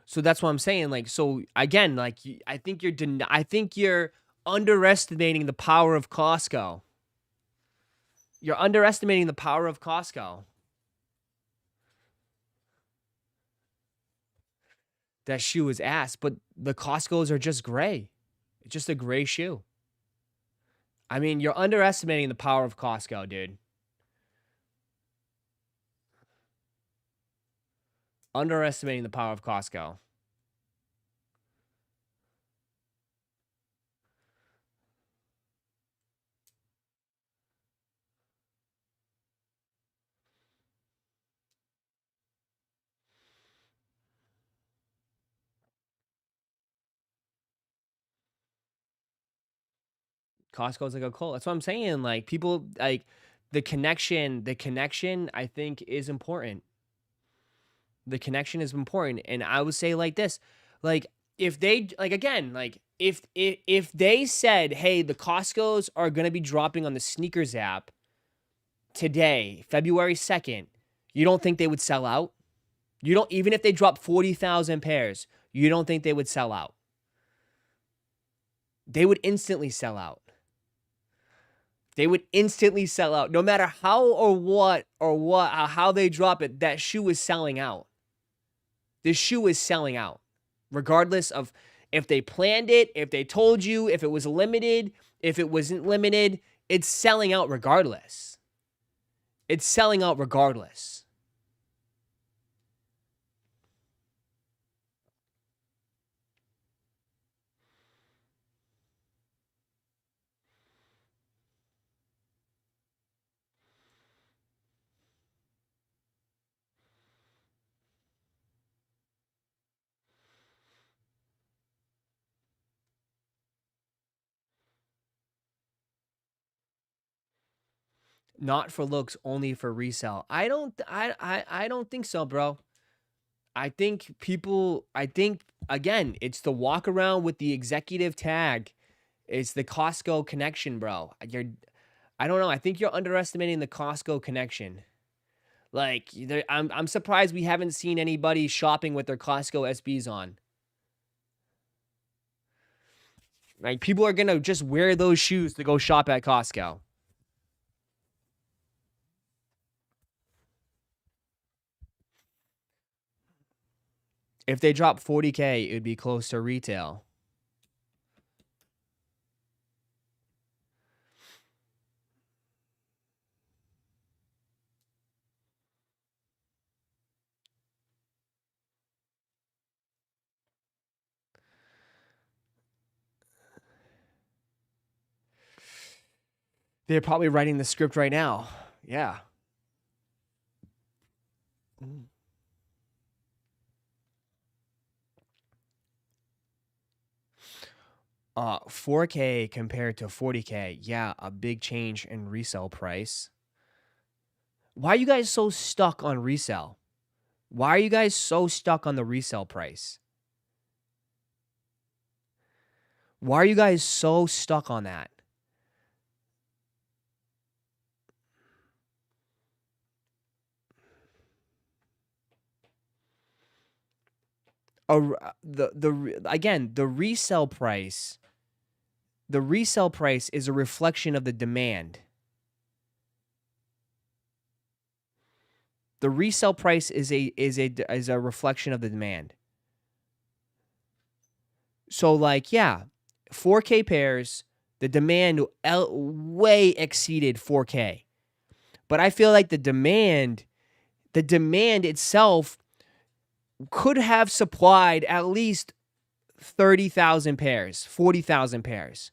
So that's what I'm saying. Like, so again, like, I think you're underestimating the power of Costco. You're underestimating the power of Costco. That shoe is ass, but the Costco's are just gray. It's just a gray shoe. I mean, you're underestimating the power of Costco, dude. Underestimating the power of Costco. Costco's like a cult. That's what I'm saying. Like, people, like, the connection, I think, is important. The connection is important. And I would say like this, like, if they, like, again, like, if they said, hey, the Costco's are going to be dropping on the sneakers app today, February 2nd, you don't think they would sell out? You don't, even if they drop 40,000 pairs, you don't think they would sell out? They would instantly sell out. They would instantly sell out. No matter how or how they drop it, that shoe is selling out. This shoe is selling out. Regardless of if they planned it, if they told you, if it was limited, if it wasn't limited, it's selling out regardless. It's selling out regardless. Not for looks, only for resale. I don't think so, bro. I think again, it's the walk around with the executive tag. It's the Costco connection, bro. I don't know. I think you're underestimating the Costco connection. Like, I'm surprised we haven't seen anybody shopping with their Costco SBs on. Like, people are gonna just wear those shoes to go shop at Costco. If they drop 40K, it would be close to retail. They're probably writing the script right now. Yeah. 4K compared to 40K. Yeah, a big change in resale price. Why are you guys so stuck on resale? Why are you guys so stuck on the resale price? Why are you guys so stuck on that? Again, the resale price is a reflection of the demand. The resale price is a reflection of the demand. So, like, yeah, 4K pairs, the demand way exceeded 4K. But I feel like the demand itself could have supplied at least 30,000 pairs, 40,000 pairs.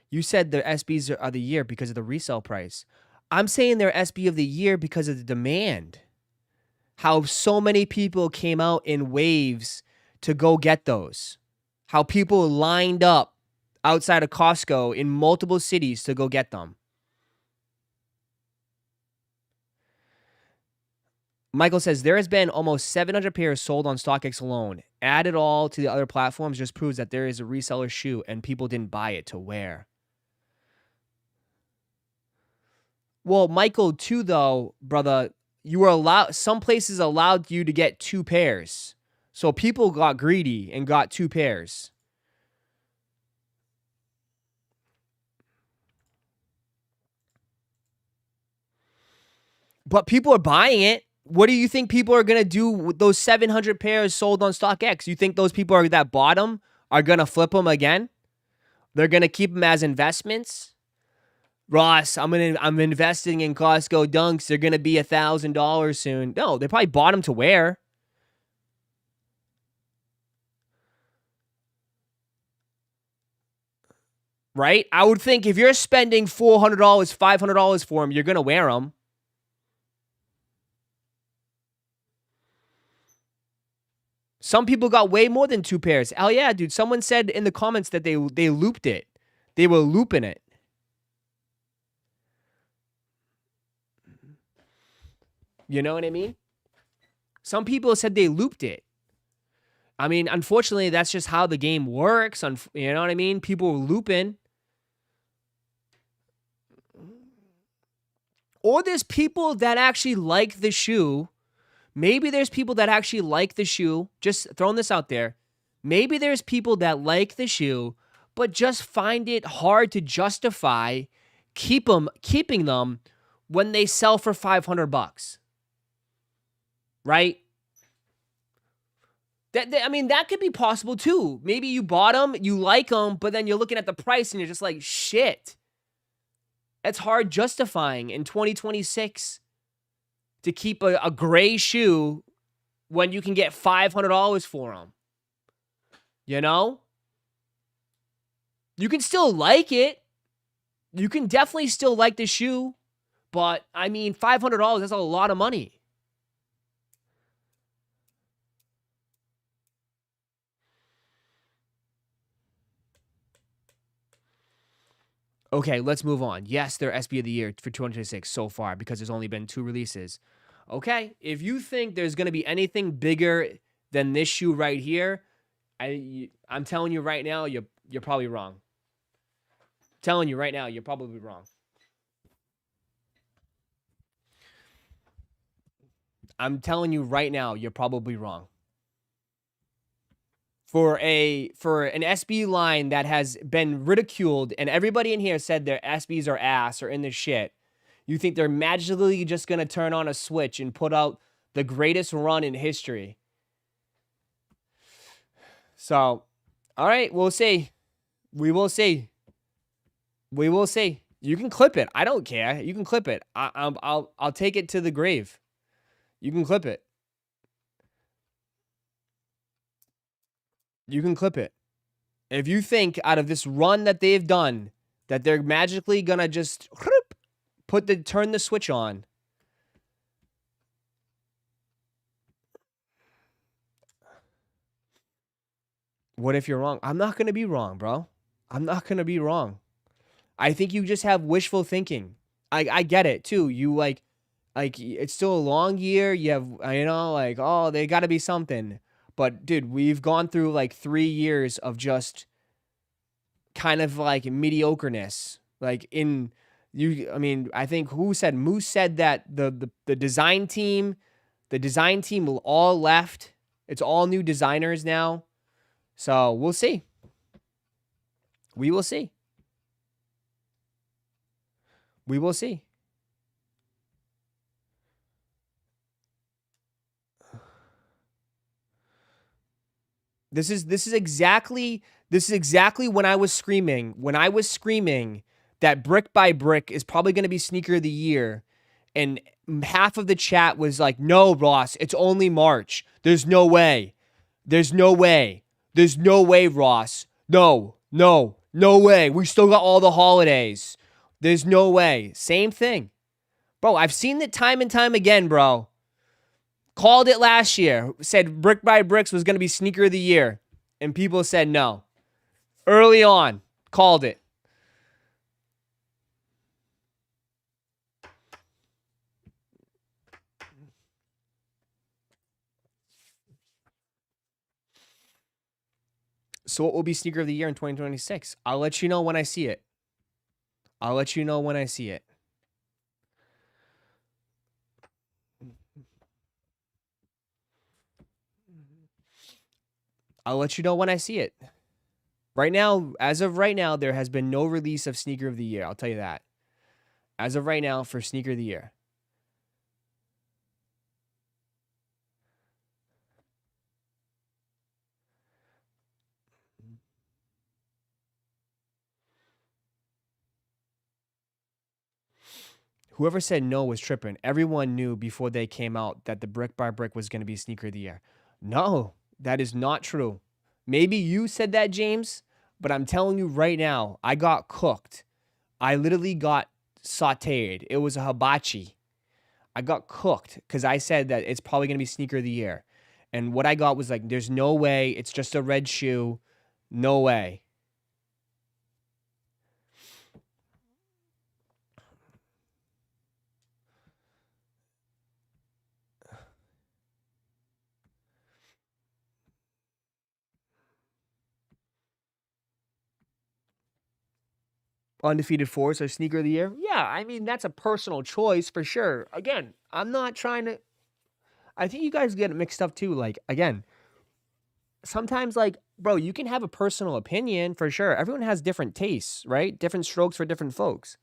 You said the SBs are the year because of the resale price. I'm saying they're SB of the year because of the demand. How so many people came out in waves to go get those. How people lined up outside of Costco in multiple cities to go get them. Michael says, there has been almost 700 pairs sold on StockX alone. Add it all to the other platforms just proves that there is a reseller shoe and people didn't buy it to wear. Well, Michael, too, though, brother, you were allowed, some places allowed you to get 2 pairs. So people got greedy and got 2 pairs. But people are buying it. What do you think people are going to do with those 700 pairs sold on StockX? You think those people that bought them are going to flip them again? They're going to keep them as investments? Ross, I'm investing in Costco dunks. They're going to be $1,000 soon. No, they probably bought them to wear. Right? I would think if you're spending $400, $500 for them, you're going to wear them. Some people got way more than 2 pairs. Hell yeah, dude. Someone said in the comments that they looped it. They were looping it. You know what I mean? Some people said they looped it. I mean, unfortunately, that's just how the game works. You know what I mean? People were looping. Or there's people that actually like the shoe. Maybe there's people that actually like the shoe. Just throwing this out there. Maybe there's people that like the shoe, but just find it hard to justify keeping them when they sell for $500. Right? That could be possible too. Maybe you bought them, you like them, but then you're looking at the price and you're just like, shit. That's hard justifying in 2026 to keep a gray shoe when you can get $500 for them. You know? You can still like it. You can definitely still like the shoe. But, I mean, $500, that's a lot of money. Okay, let's move on. Yes, they're SB of the year for 2026 so far because there's only been 2 releases. Okay, if you think there's going to be anything bigger than this shoe right here, I'm telling you right now, you're probably wrong. Telling you right now, you're probably wrong. I'm telling you right now, you're probably wrong. For an SB line that has been ridiculed and everybody in here said their SBs are ass or in the shit, you think they're magically just going to turn on a switch and put out the greatest run in history. So, all right, we'll see. We will see. We will see. You can clip it. I don't care. You can clip it. I'll take it to the grave. You can clip it. You can clip it. If you think out of this run that they've done that they're magically gonna just turn the switch on. What if you're wrong? I'm not gonna be wrong, bro. I'm not gonna be wrong. I think you just have wishful thinking. I get it too. You like it's still a long year. You have, oh, they gotta be something. But dude, we've gone through like 3 years of just kind of like mediocreness. I think Moose said that the design team all left. It's all new designers now. So we'll see. We will see. We will see. This is exactly when I was screaming. When I was screaming that Brick by Brick is probably going to be sneaker of the year, and half of the chat was like, "No, Ross, it's only March. There's no way. There's no way. There's no way, Ross. No way. We still got all the holidays. There's no way." Same thing. Bro, I've seen it time and time again, bro. Called it last year. Said Brick by Bricks was going to be sneaker of the year. And people said no. Early on. Called it. So what will be sneaker of the year in 2026? I'll let you know when I see it. I'll let you know when I see it. I'll let you know when I see it. Right now, as of right now, there has been no release of Sneaker of the Year. I'll tell you that. As of right now, for Sneaker of the Year. Whoever said no was tripping. Everyone knew before they came out that the Brick by Brick was going to be Sneaker of the Year. No, that is not true. Maybe you said that, James, but I'm telling you right now, I got cooked. I literally got sauteed. It was a hibachi. I got cooked because I said that it's probably going to be Sneaker of the Year. And what I got was like, there's no way. It's just a red shoe. No way. Undefeated Force or Sneaker of the Year? Yeah, I mean, that's a personal choice for sure. Again, I'm not trying to... I think you guys get it mixed up too. Like, again, sometimes, like, bro, you can have a personal opinion for sure. Everyone has different tastes, right? Different strokes for different folks.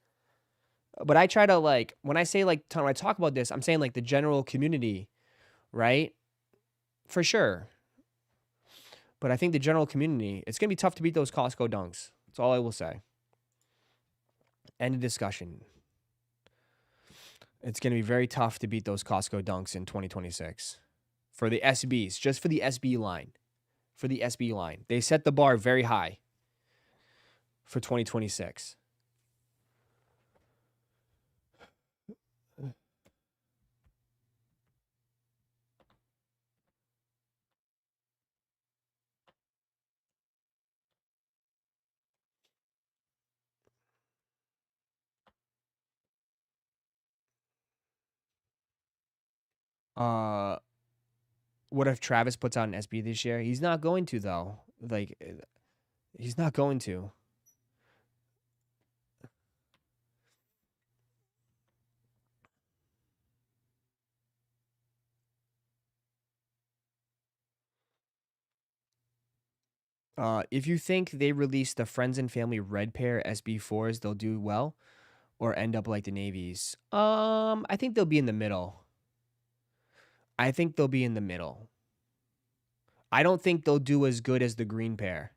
But I try to, like, when I say, like, when I talk about this, I'm saying, like, the general community, right? For sure. But I think the general community, it's going to be tough to beat those Costco dunks. That's all I will say. End of discussion. It's going to be very tough to beat those Costco dunks in 2026. For the SBs, just for the SB line. For the SB line. They set the bar very high for 2026. What if Travis puts out an SB this year? He's not going to, though. Like, he's not going to. If you think they release the Friends and Family red pair SB4s, they'll do well or end up like the Navies. I think they'll be in the middle. I think they'll be in the middle. I don't think they'll do as good as the green pair.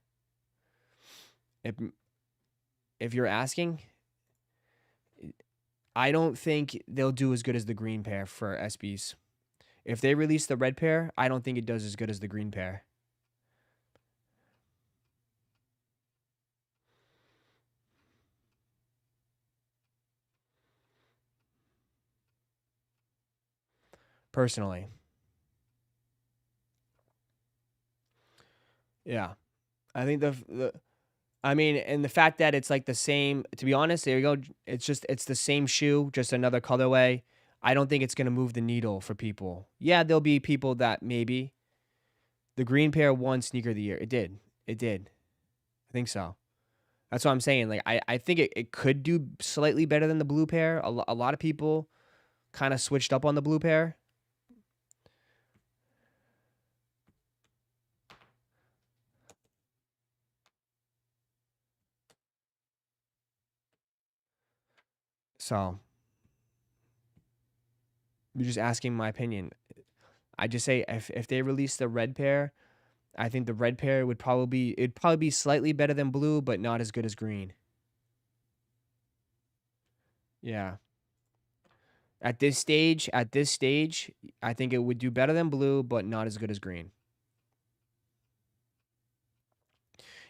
If you're asking, I don't think they'll do as good as the green pair for SBs. If they release the red pair, I don't think it does as good as the green pair. Personally. Yeah. I think I mean, and the fact that it's like the same, to be honest, there you go. It's the same shoe, just another colorway. I don't think it's going to move the needle for people. Yeah, there'll be people that maybe. The green pair won Sneaker of the Year. It did. It did. I think so. That's what I'm saying. Like, I think it could do slightly better than the blue pair. A lot of people kind of switched up on the blue pair. So, you're just asking my opinion. I just say if they release the red pair, I think the red pair it'd probably be slightly better than blue, but not as good as green. Yeah. At this stage, I think it would do better than blue, but not as good as green.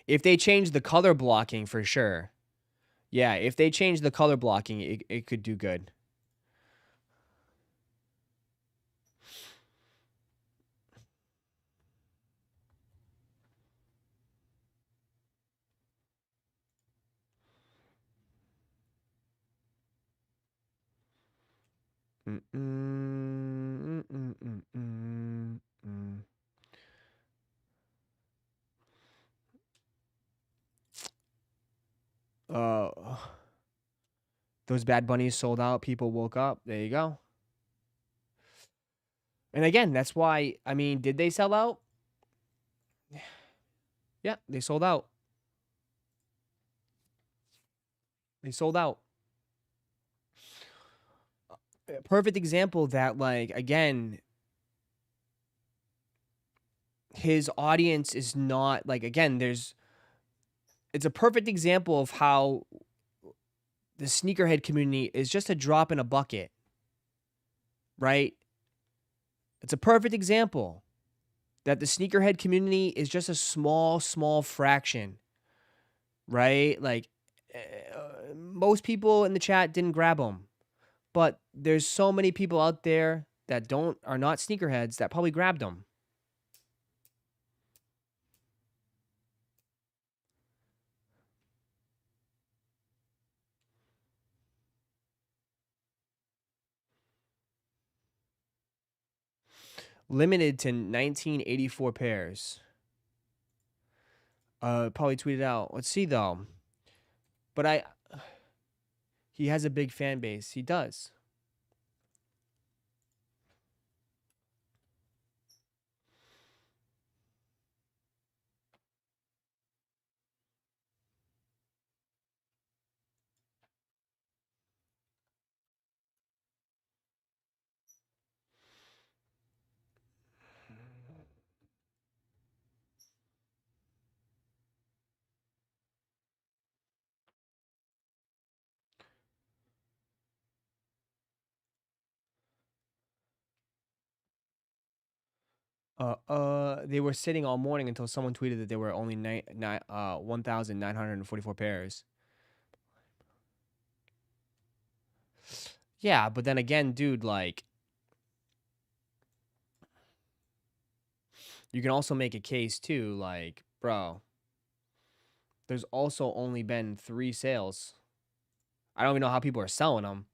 If they change the color blocking, for sure. Yeah, if they change the color blocking, it could do good. Those Bad Bunnies sold out. People woke up. There you go. And again, that's why, I mean, did they sell out? Yeah, they sold out. They sold out. Perfect example that, like, again, his audience is not, like, again, it's a perfect example of how the sneakerhead community is just a drop in a bucket, right? It's a perfect example that the sneakerhead community is just a small, small fraction, right? Like, most people in the chat didn't grab them, but there's so many people out there that are not sneakerheads that probably grabbed them. Limited to 1984 pairs. Probably tweeted out. Let's see though. But he has a big fan base. He does. They were sitting all morning until someone tweeted that there were only 1,944 pairs. Yeah, but then again, dude, like, you can also make a case too, like, bro, there's also only been 3 sales. I don't even know how people are selling them,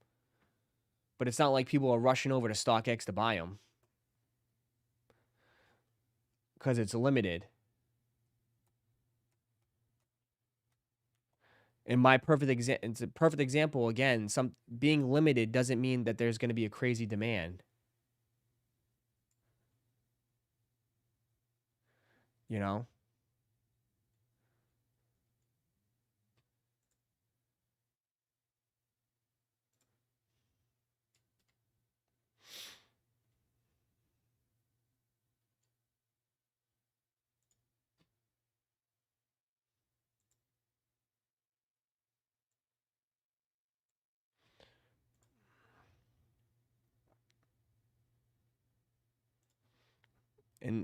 but it's not like people are rushing over to StockX to buy them because it's limited. In my it's a perfect example. Again, being limited doesn't mean that there's going to be a crazy demand. You know? In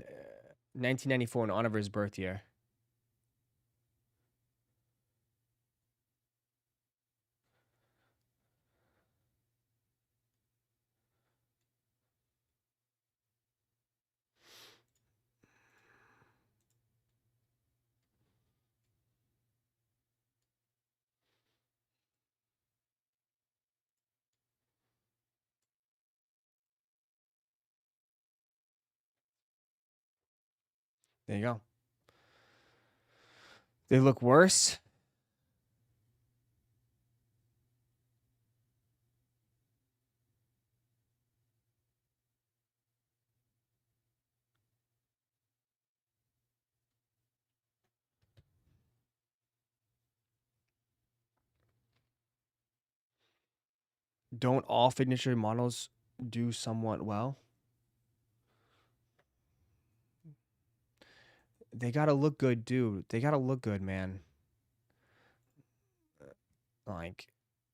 1994, in honor of his birth year. There you go. They look worse. Don't all signature models do somewhat well? They gotta look good, dude. They gotta look good, man. Like,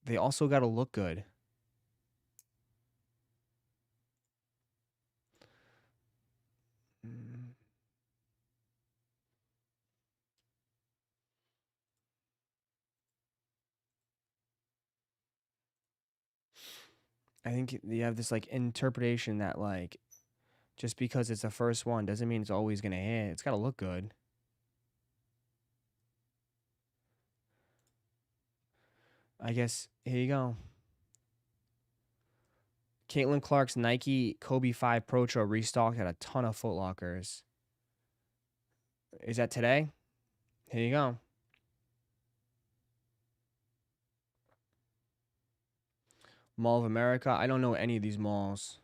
they also gotta look good. I think you have this, like, interpretation that, like, just because it's the first one doesn't mean it's always gonna hit. It's gotta look good. I guess, here you go. Caitlin Clark's Nike Kobe 5 Pro Trail restocked at a ton of Foot Lockers. Is that today? Here you go. Mall of America. I don't know any of these malls.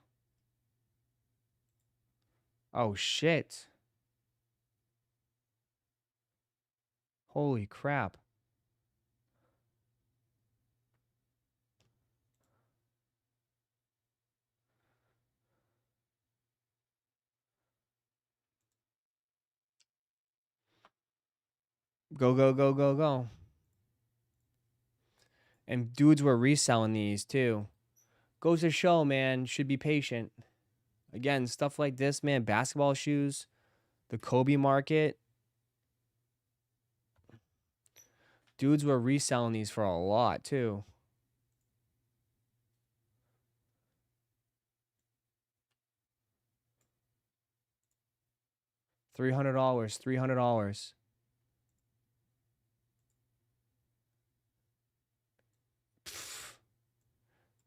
Oh, shit. Holy crap. Go, go, go, go, go. And dudes were reselling these too. Goes to show, man, should be patient. Again, stuff like this, man, basketball shoes, the Kobe market. Dudes were reselling these for a lot too. $300, $300.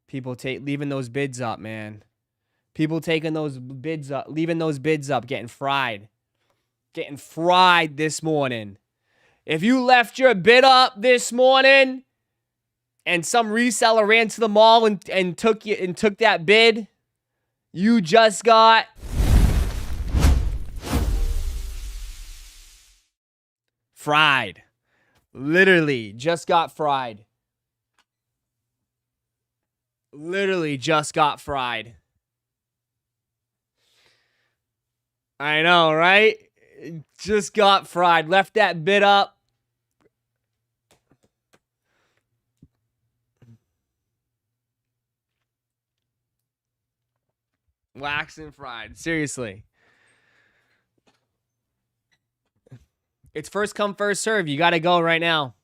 People leaving those bids up, man. People taking those bids up, leaving those bids up, getting fried. Getting fried this morning. If you left your bid up this morning and some reseller ran to the mall and took that bid, you just got fried. Literally just got fried. Literally just got fried. I know, right? Just got fried. Left that bid up. Waxed and fried. Seriously. It's first come, first serve. You got to go right now.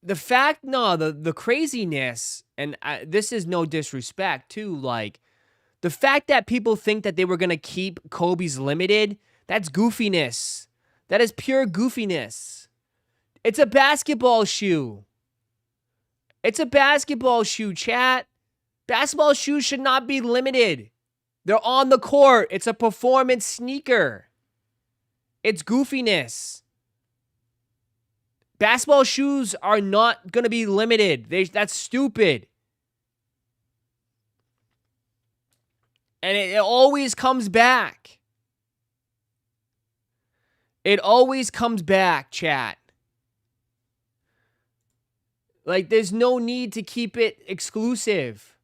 The fact, no, the craziness, and this is no disrespect, too, like, the fact that people think that they were going to keep Kobe's limited, that's goofiness. That is pure goofiness. It's a basketball shoe. It's a basketball shoe, chat. Basketball shoes should not be limited. They're on the court. It's a performance sneaker. It's goofiness. Basketball shoes are not going to be limited. That's stupid. And it always comes back. It always comes back, chat. Like, there's no need to keep it exclusive.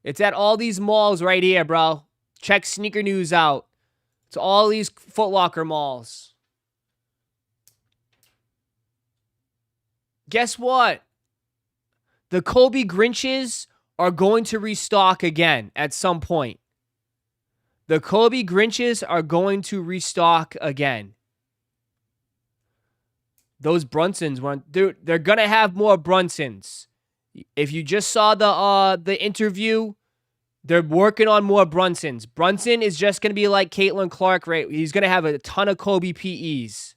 It's at all these malls right here, bro. Check Sneaker News out. It's all these Foot Locker malls. Guess what? The Kobe Grinches are going to restock again at some point. The Kobe Grinches are going to restock again. Those Brunsons weren't, dude, they're going to have more Brunsons. If you just saw the interview, they're working on more Brunsons. Brunson is just going to be like Caitlin Clark, right? He's going to have a ton of Kobe PEs.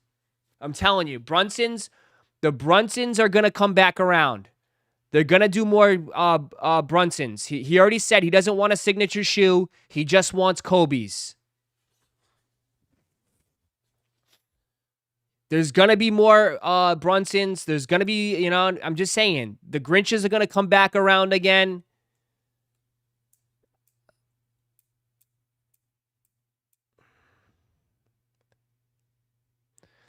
I'm telling you, the Brunsons are going to come back around. They're going to do more Brunsons. He already said he doesn't want a signature shoe. He just wants Kobe's. There's going to be more Brunsons. There's going to be, you know, I'm just saying, the Grinches are going to come back around again.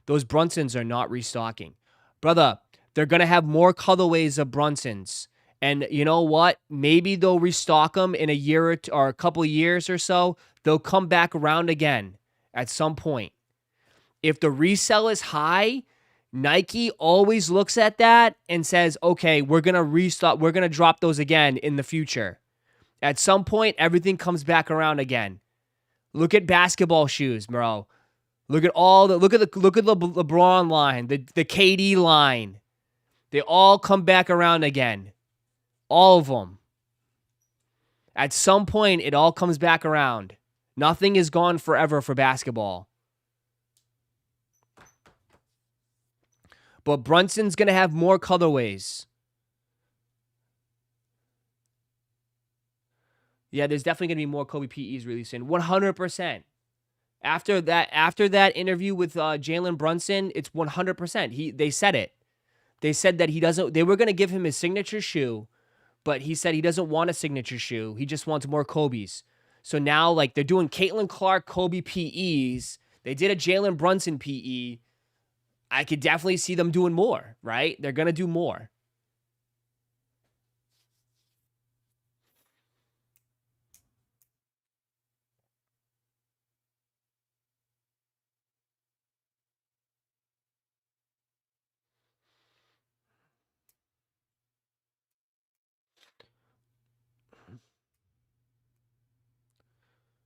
Those Brunsons are not restocking. Brother, they're going to have more colorways of Brunsons. And you know what? Maybe they'll restock them in a year or a couple years or so. They'll come back around again at some point. If the resell is high, Nike always looks at that and says, okay, we're going to restock. We're going to drop those again in the future. At some point, everything comes back around again. Look at basketball shoes, bro. Look at the LeBron line, the KD line. They all come back around again. All of them. At some point, it all comes back around. Nothing is gone forever for basketball. But Brunson's going to have more colorways. Yeah, there's definitely going to be more Kobe PEs releasing. 100%. After that interview with Jalen Brunson, it's 100%. They said it. They said that he doesn't. They were going to give him his signature shoe, but he said he doesn't want a signature shoe. He just wants more Kobe's. So now, like, they're doing Caitlin Clark Kobe PEs. They did a Jalen Brunson PE. I could definitely see them doing more, right? They're going to do more.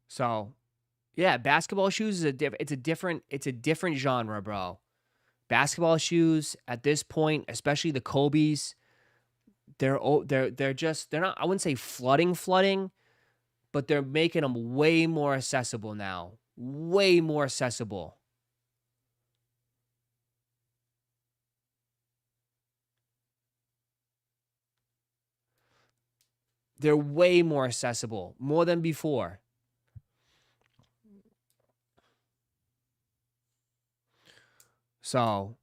So, yeah, basketball shoes is it's a different genre, bro. Basketball shoes at this point, especially the Kobe's, they're not, I wouldn't say flooding, but they're making them way more accessible now. Way more accessible. They're way more accessible, more than before. So,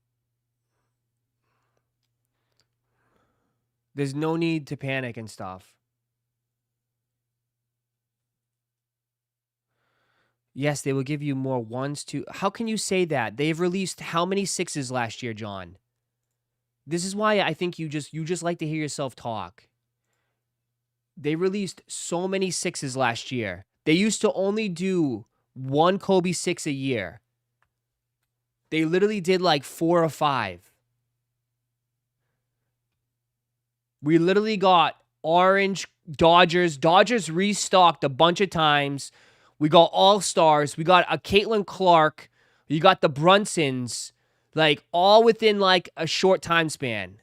there's no need to panic and stuff. Yes, they will give you more ones, two. How can you say that? They've released how many 6s last year, John? This is why I think you just like to hear yourself talk. They released so many 6s last year. They used to only do one Kobe 6 a year. They literally did like 4 or 5. We literally got orange Dodgers. Dodgers restocked a bunch of times. We got All-Stars. We got a Caitlin Clark. You got the Brunsons. Like, all within like a short time span.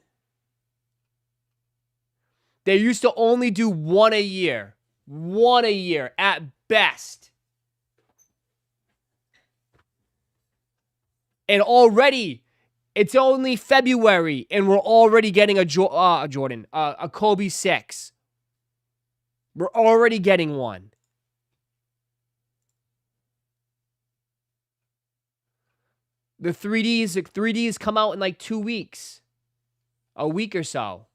They used to only do one a year. One a year at best. And already, it's only February, and we're already getting a Kobe 6. We're already getting one. The 3Ds come out in like 2 weeks. A week or so.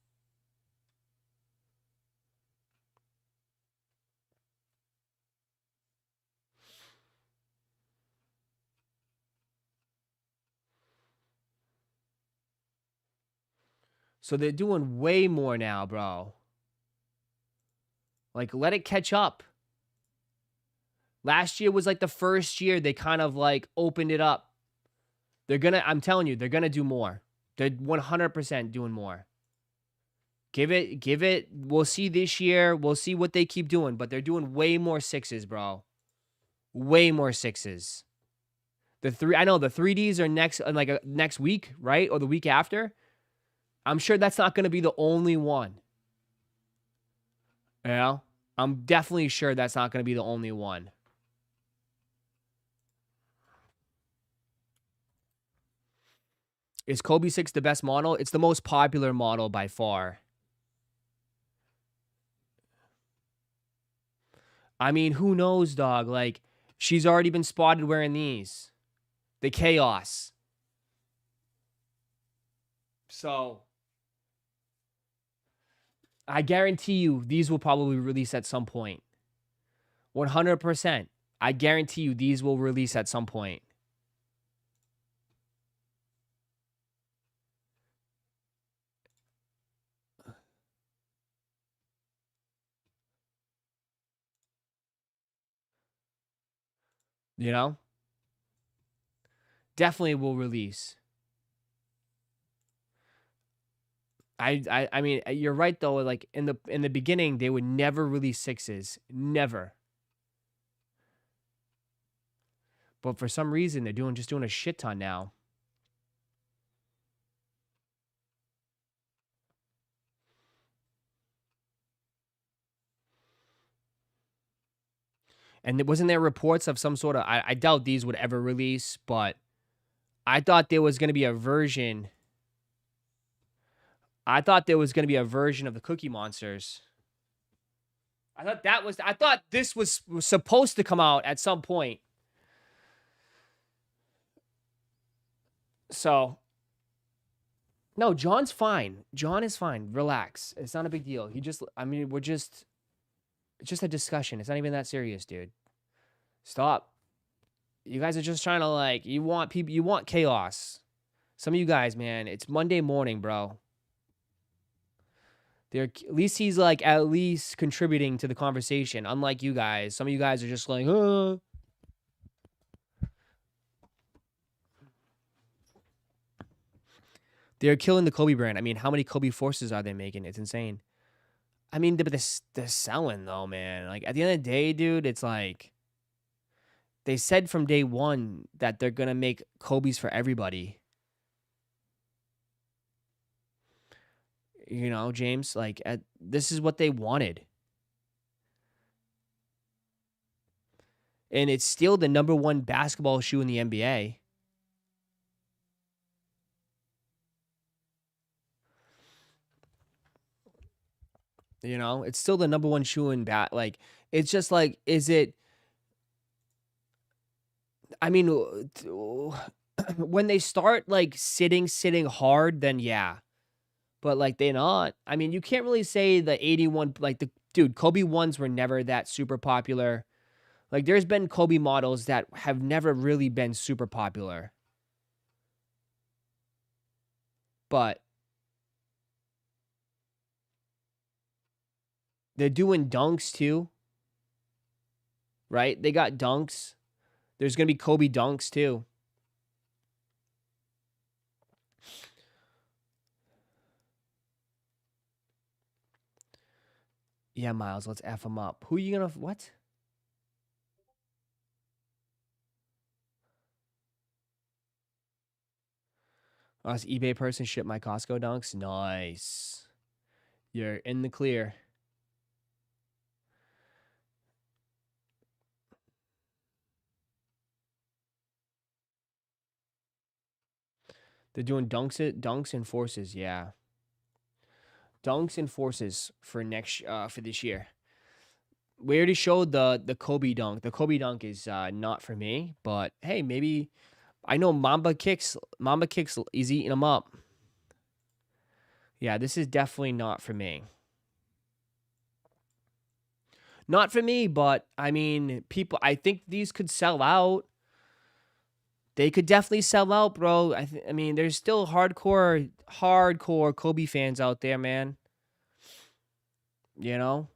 So they're doing way more now, bro. Like, let it catch up. Last year was like the first year they kind of like opened it up. I'm telling you, they're gonna do more. They're 100% doing more. Give it. We'll see this year. We'll see what they keep doing, but they're doing way more 6s, bro. Way more 6s. I know the 3Ds are next week, right? Or the week after. I'm sure that's not going to be the only one. You know? I'm definitely sure that's not going to be the only one. Is Kobe 6 the best model? It's the most popular model by far. I mean, who knows, dog? Like, she's already been spotted wearing these. The Chaos. So, I guarantee you these will probably release at some point. 100%. I guarantee you these will release at some point. You know? Definitely will release. I mean, you're right though. Like in the beginning, they would never release 6s, never. But for some reason, they're just doing a shit ton now. And wasn't there reports of some sort of? I doubt these would ever release, but I thought there was going to be a version. I thought there was going to be a version of the Cookie Monsters. I thought this was supposed to come out at some point. So, No, John's fine. John is fine. Relax. It's not a big deal. I mean, it's just a discussion. It's not even that serious, dude. Stop. You guys are just trying to like, you want chaos. Some of you guys, man, it's Monday morning, bro. At least he's like at least contributing to the conversation. Unlike you guys, some of you guys are just like, They're killing the Kobe brand. I mean, how many Kobe Forces are they making? It's insane. I mean, but they're selling though, man. Like at the end of the day, dude, it's like they said from day one that they're gonna make Kobe's for everybody. You know, James, like this is what they wanted. And it's still the #1 basketball shoe in the NBA. You know, it's still the #1 shoe in like, it's just like, is it, I mean, when they start like sitting hard, then yeah. But like they're not. I mean, you can't really say the 81, like dude, Kobe 1s were never that super popular. Like there's been Kobe models that have never really been super popular. But they're doing dunks too. Right? They got dunks. There's going to be Kobe dunks too. Yeah, Miles, let's F them up. Who are you going to, what? Oh, this eBay person shipped my Costco dunks. Nice. You're in the clear. They're doing dunks and forces, yeah. Dunks and forces for for this year. We already showed the Kobe dunk. The Kobe dunk is not for me, but hey, maybe I know Mamba Kicks is eating them up. Yeah, this is definitely not for me. Not for me, but I mean, I think these could sell out. They could definitely sell out, bro. I mean, there's still hardcore Kobe fans out there, man. You know,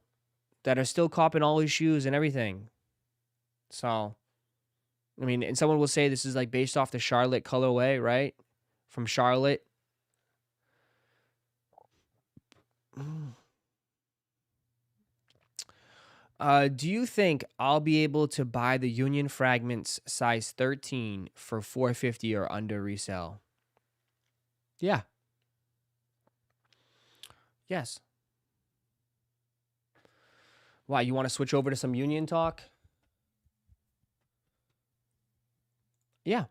that are still copping all his shoes and everything. So, I mean, and someone will say this is like based off the Charlotte colorway, right? From Charlotte. Do you think I'll be able to buy the Union Fragments size 13 for $450 or under resale? Yeah. Yes. Why, you want to switch over to some Union talk? Yeah.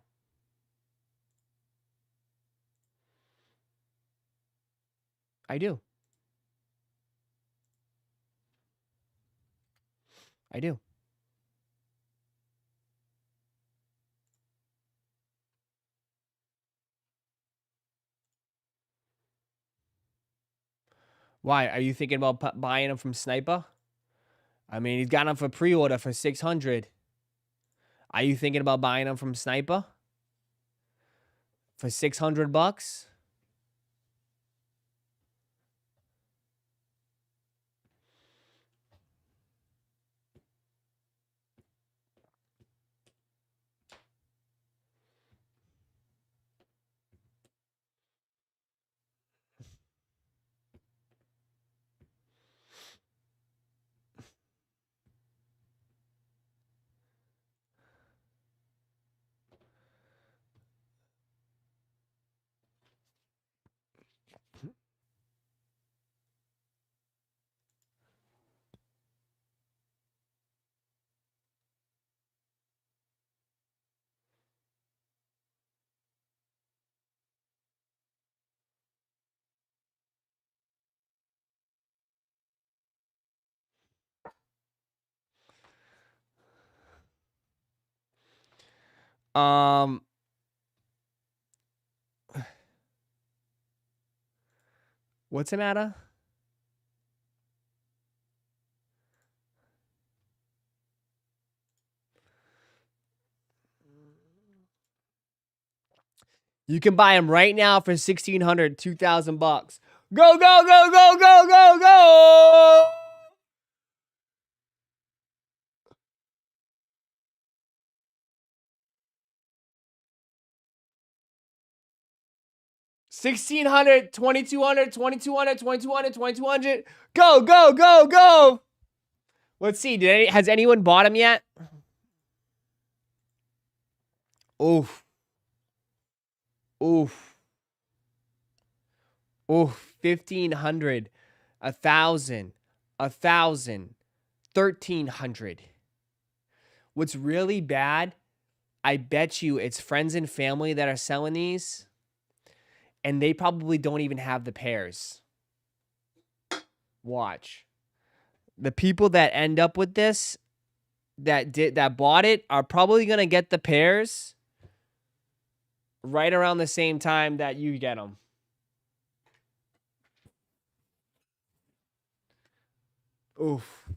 I do. I do. Why? Are you thinking about buying them from Sniper? I mean, he's got them for pre-order for $600. Are you thinking about buying them from Sniper for $600? What's the matter? You can buy them right now for $1,600, $2,000 bucks. Go, go, go, go, go, go, go! $1,600, $2,200, $2,200, $2,200, $2,200. Go, go, go, go! Let's see. Has anyone bought them yet? Oof. Oof. Oof. 1,500, 1,000, 1,000, 1,300. What's really bad, I bet you it's friends and family that are selling these, and they probably don't even have the pairs. Watch. The people that end up with this, that bought it, are probably gonna get the pairs right around the same time that you get them. Oof.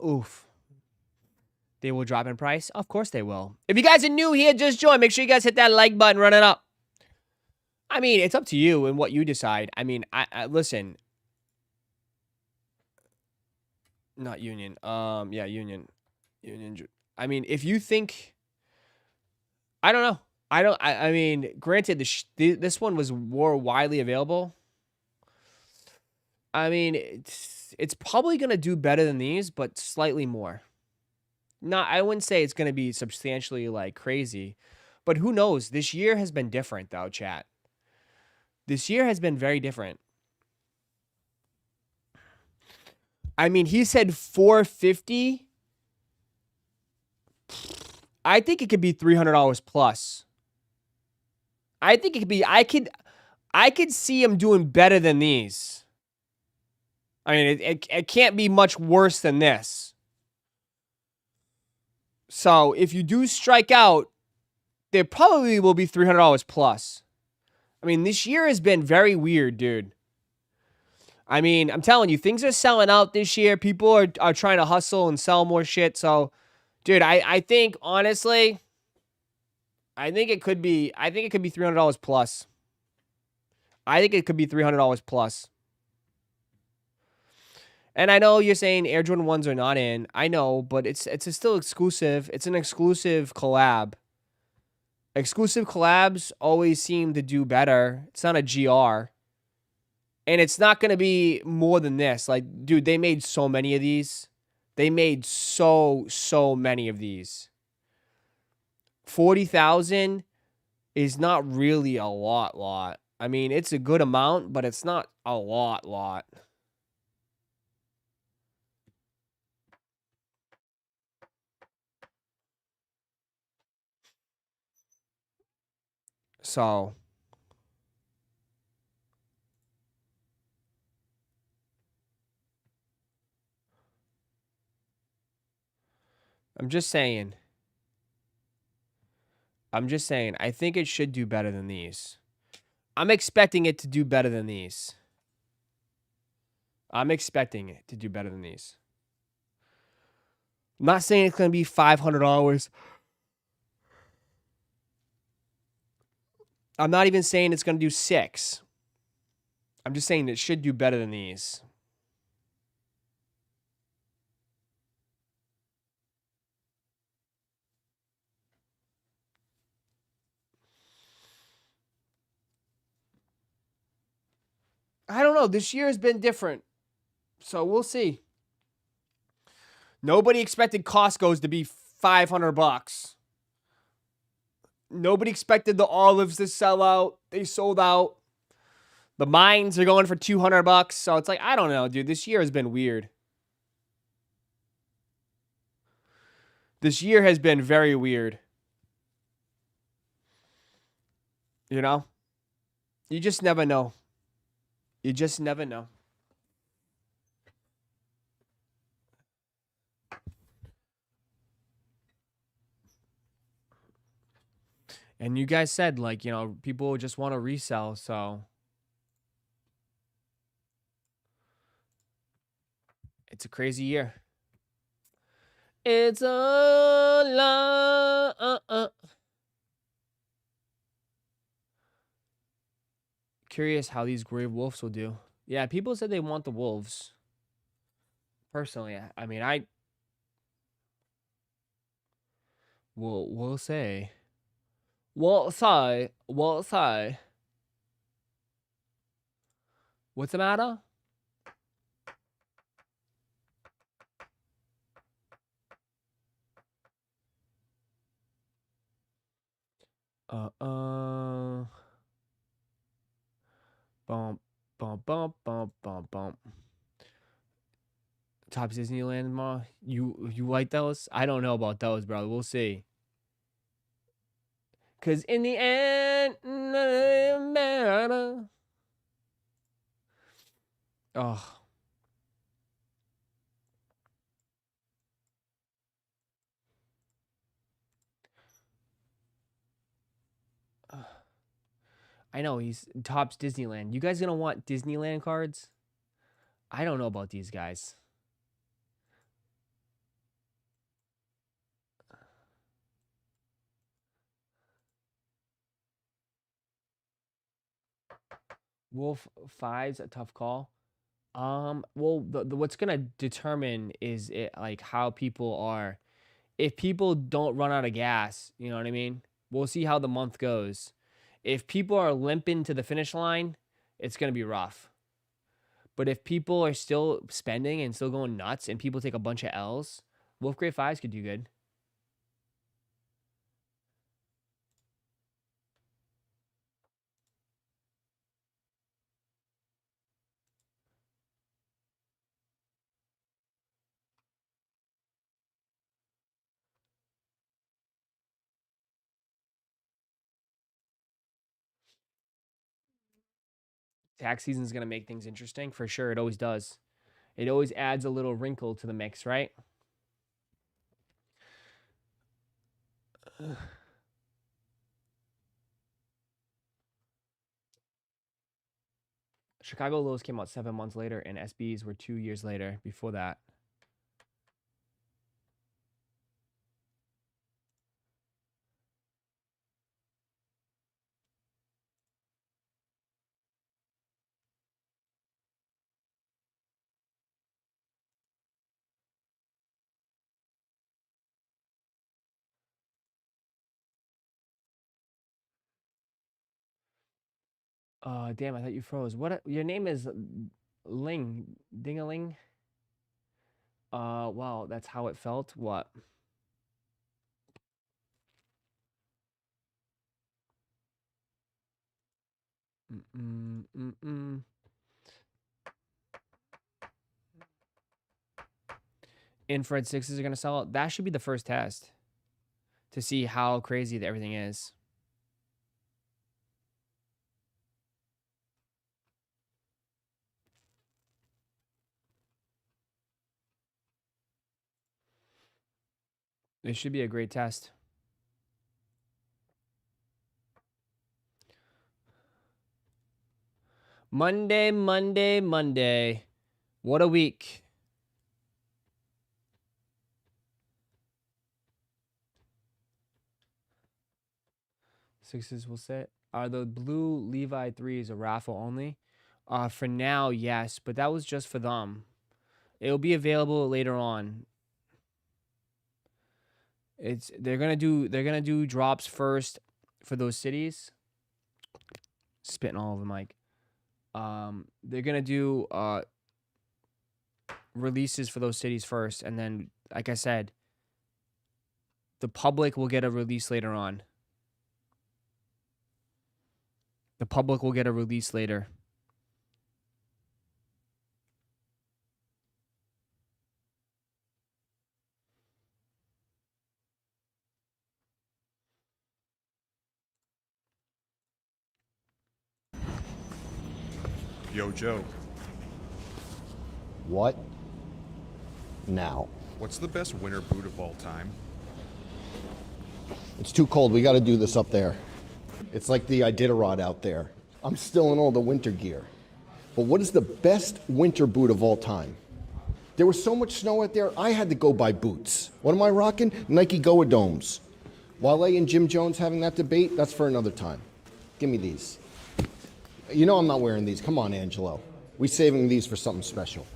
Oof. They will drop in price? Of course they will. If you guys are new here, just join. Make sure you guys hit that like button, run it up. I mean, it's up to you and what you decide. I mean, I listen. Not Union. Yeah, Union. I mean, if you think, I don't know. I mean, granted, this one was more widely available. I mean, it's probably gonna do better than these, but slightly more. I wouldn't say it's gonna be substantially like crazy, but who knows? This year has been different, though, chat. This year has been very different. I mean, he said $450. I think it could be $300 plus. I think it could be. I could see him doing better than these. I mean, it can't be much worse than this. So if you do strike out, there probably will be $300 plus. I mean, this year has been very weird, dude. I mean, I'm telling you, things are selling out this year. People are trying to hustle and sell more shit. So, dude, I think, honestly, I think it could be $300 plus. I think it could be $300 plus. And I know you're saying Air Jordan 1s are not in. I know, but it's still exclusive. It's an exclusive collab. Exclusive collabs always seem to do better. It's not a GR. And it's not going to be more than this. Like, dude, they made so many of these. They made so many of these. 40,000 is not really a lot. I mean, it's a good amount, but it's not a lot. So, I'm just saying, I think it should do better than these. I'm expecting it to do better than these. I'm not saying it's going to be $500. I'm not even saying it's going to do $600. I'm just saying it should do better than these. I don't know. This year has been different. So we'll see. Nobody expected Costco's to be $500. Nobody expected the olives to sell out. They sold out. The mines are going for $200. So it's like, I don't know, dude. This year has been weird. This year has been very weird. You know? You just never know. And you guys said, like, you know, people just want to resell, so it's a crazy year. It's a lot. Curious how these gray wolves will do. Yeah, people said they want the wolves. Personally, I mean, we'll say. We'll say. What's the matter? Bump, bump, bump, bump, bump, bump. Top Disneyland Mall. You like those? I don't know about those, bro. We'll see. Cause in the end, nothing matter. Oh. I know he's Topps Disneyland. You guys gonna want Disneyland cards? I don't know about these guys. Wolf 5's a tough call. Well, the what's gonna determine is it like how people are. If people don't run out of gas, you know what I mean? We'll see how the month goes. If people are limping to the finish line, it's gonna be rough. But if people are still spending and still going nuts and people take a bunch of L's, Wolf Grade 5s could do good. Tax season is going to make things interesting for sure. It always does. It always adds a little wrinkle to the mix, right? Chicago Lows came out 7 months later, and SBs were 2 years later before that. Damn, I thought you froze. What? Your name is Ling. Ding-a-ling? Wow, that's how it felt? What? Infrared 6s are going to sell out. That should be the first test to see how crazy everything is. It should be a great test. Monday, Monday, Monday. What a week. Sixes will set. Are the blue Levi 3s a raffle only? For now, yes, but that was just for them. It'll be available later on. They're gonna do drops first for those cities. Spitting all over the mic. They're gonna do releases for those cities first, and then, like I said, the public will get a release later on. The public will get a release later. Yo, Joe. What? Now. What's the best winter boot of all time? It's too cold. We got to do this up there. It's like the Iditarod out there. I'm still in all the winter gear. But what is the best winter boot of all time? There was so much snow out there, I had to go buy boots. What am I rocking? Nike Go-A-Domes. Wale and Jim Jones having that debate, that's for another time. Give me these. You know I'm not wearing these. Come on, Angelo. We're saving these for something special.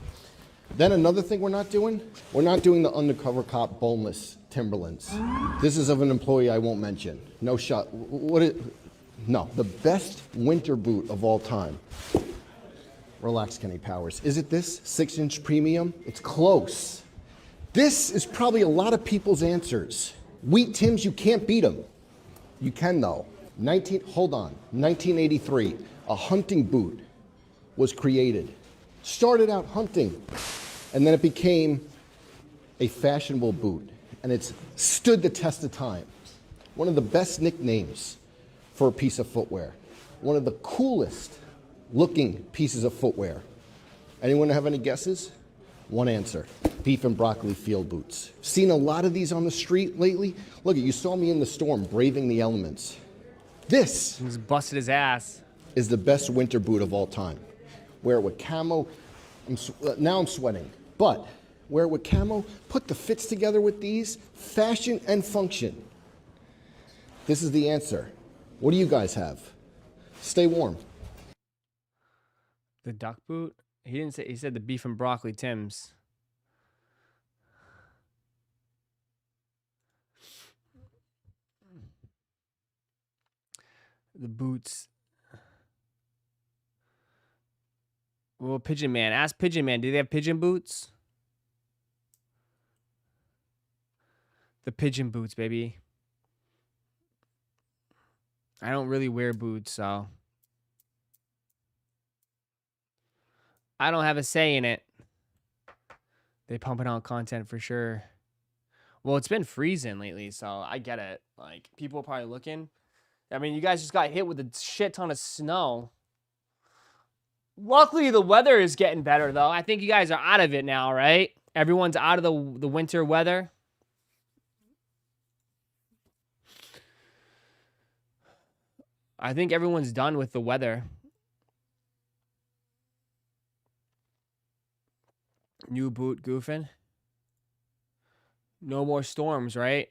Then another thing we're not doing the undercover cop boneless Timberlands. This is of an employee I won't mention. No shot. No, the best winter boot of all time. Relax, Kenny Powers. Is it this 6-inch premium? It's close. This is probably a lot of people's answers. Wheat Tims, you can't beat them. You can though. 1983, a hunting boot was created. Started out hunting, and then it became a fashionable boot, and it's stood the test of time. One of the best nicknames for a piece of footwear. One of the coolest looking pieces of footwear. Anyone have any guesses? One answer. Beef and broccoli field boots. Seen a lot of these on the street lately. Look, you saw me in the storm braving the elements. This He's busted his ass. Is the best winter boot of all time. Wear it with camo. Now I'm sweating. But wear it with camo. Put the fits together with these. Fashion and function. This is the answer. What do you guys have? Stay warm. The duck boot? He didn't say. He said the beef and broccoli Tims. The boots. Well, Pigeon Man. Ask Pigeon Man. Do they have pigeon boots? The pigeon boots, baby. I don't really wear boots, so I don't have a say in it. They pumping out content for sure. Well, it's been freezing lately, so I get it. Like, people are probably looking. I mean, you guys just got hit with a shit ton of snow. Luckily, the weather is getting better, though. I think you guys are out of it now, right? Everyone's out of the winter weather. I think everyone's done with the weather. New boot goofing. No more storms, right?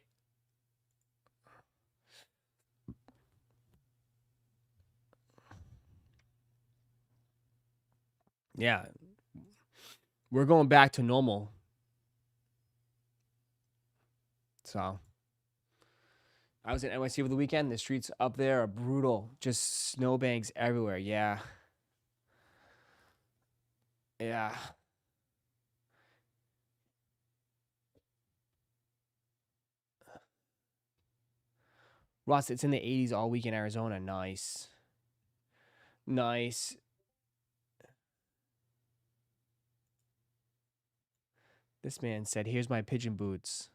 Yeah. We're going back to normal. So I was in NYC over the weekend. The streets up there are brutal. Just snowbanks everywhere. Yeah. Yeah. Ross, it's in the 80s all week in Arizona. Nice. Nice. This man said, here's my pigeon boots.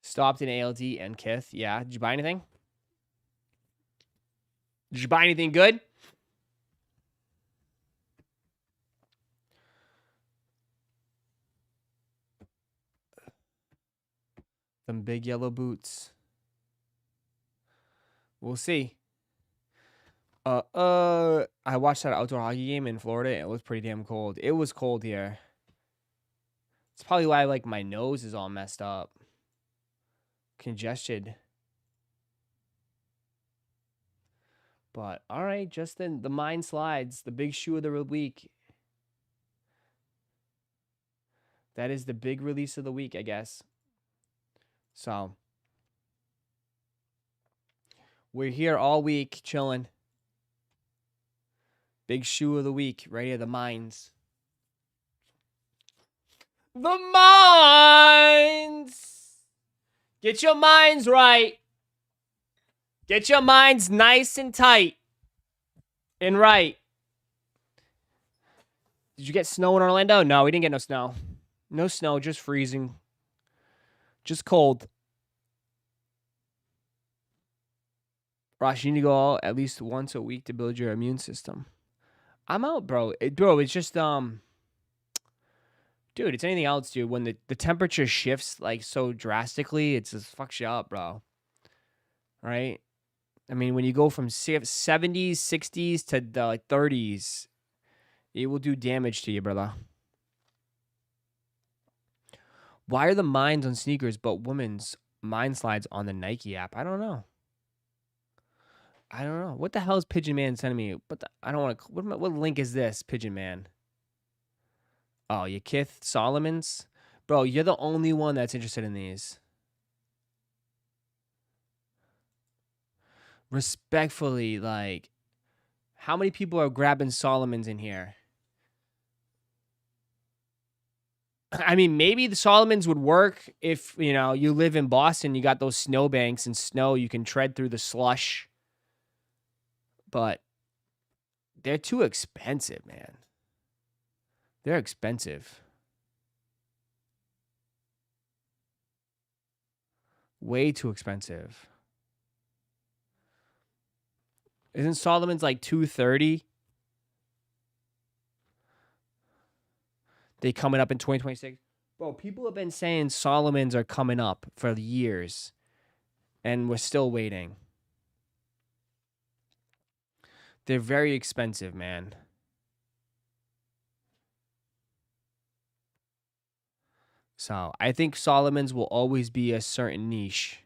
Stopped in ALD and Kith. Yeah. Did you buy anything? Did you buy anything good? Them big yellow boots. We'll see. I watched that outdoor hockey game in Florida. And it was pretty damn cold. It was cold here. It's probably why like my nose is all messed up. Congested. But all right, Justin, the mind slides. The big shoe of the week. That is the big release of the week, I guess. So we're here all week chilling. Big shoe of the week, right here, the minds. The minds! Get your minds right. Get your minds nice and tight and right. Did you get snow in Orlando? No, we didn't get no snow. No snow, just freezing. Just cold. Rosh, you need to go out at least once a week to build your immune system. I'm out, bro. It's just Dude, it's anything else, dude. When the temperature shifts like so drastically, it just fucks you up, bro. Right? I mean, when you go from 70s, 60s to the like 30s, it will do damage to you, brother. Why are the mines on sneakers but women's mine slides on the Nike app? I don't know. What the hell is Pigeon Man sending me? I don't want to. What link is this, Pigeon Man? Oh, you Kith Solomons? Bro, you're the only one that's interested in these. Respectfully, like, how many people are grabbing Solomons in here? I mean, maybe the Solomons would work if, you know, you live in Boston, you got those snowbanks and snow, you can tread through the slush. But they're too expensive, man. They're expensive. Way too expensive. Isn't Solomon's like $230? They coming up in 2026? Bro, people have been saying Solomon's are coming up for years. And we're still waiting. They're very expensive, man. So, I think Solomon's will always be a certain niche.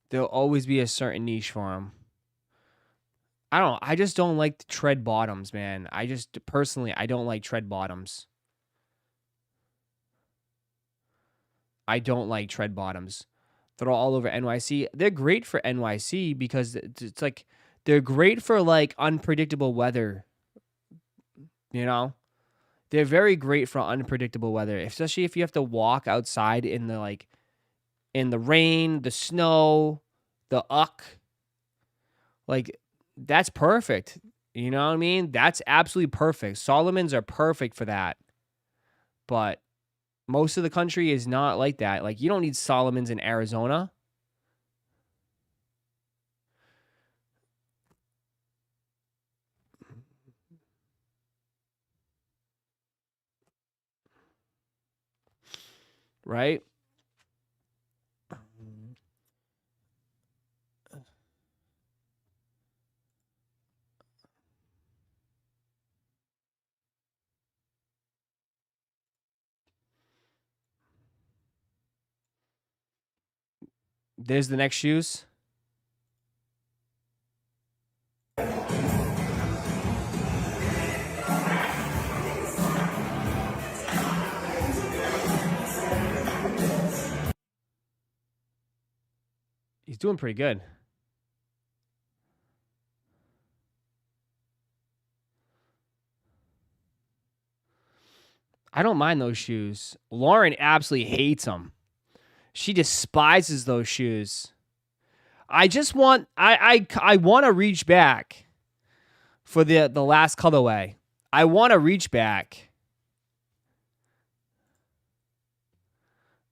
There'll always be a certain niche for them. I just don't like the tread bottoms, man. Personally, I don't like tread bottoms. I don't like tread bottoms. They're all over NYC. They're great for NYC because it's like, they're great for like unpredictable weather. You know? They're very great for unpredictable weather, especially if you have to walk outside in the rain, the snow, the uck. Like, that's perfect. You know what I mean? That's absolutely perfect. Solomons are perfect for that. But most of the country is not like that. Like, you don't need Solomons in Arizona. Right? There's the next shoes. He's doing pretty good. I don't mind those shoes. Lauren absolutely hates them. She despises those shoes. I just want I want to reach back for the last colorway. I want to reach back.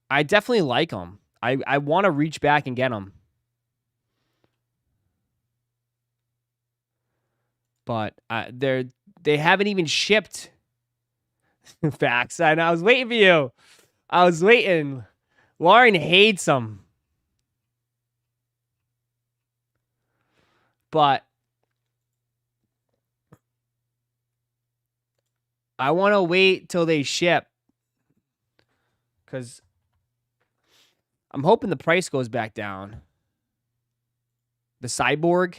I definitely like them. I want to reach back and get them. But they haven't even shipped. Facts. I know. I was waiting for you. I was waiting. Lauren hates them. But I want to wait till they ship. Because I'm hoping the price goes back down. The Cyborg.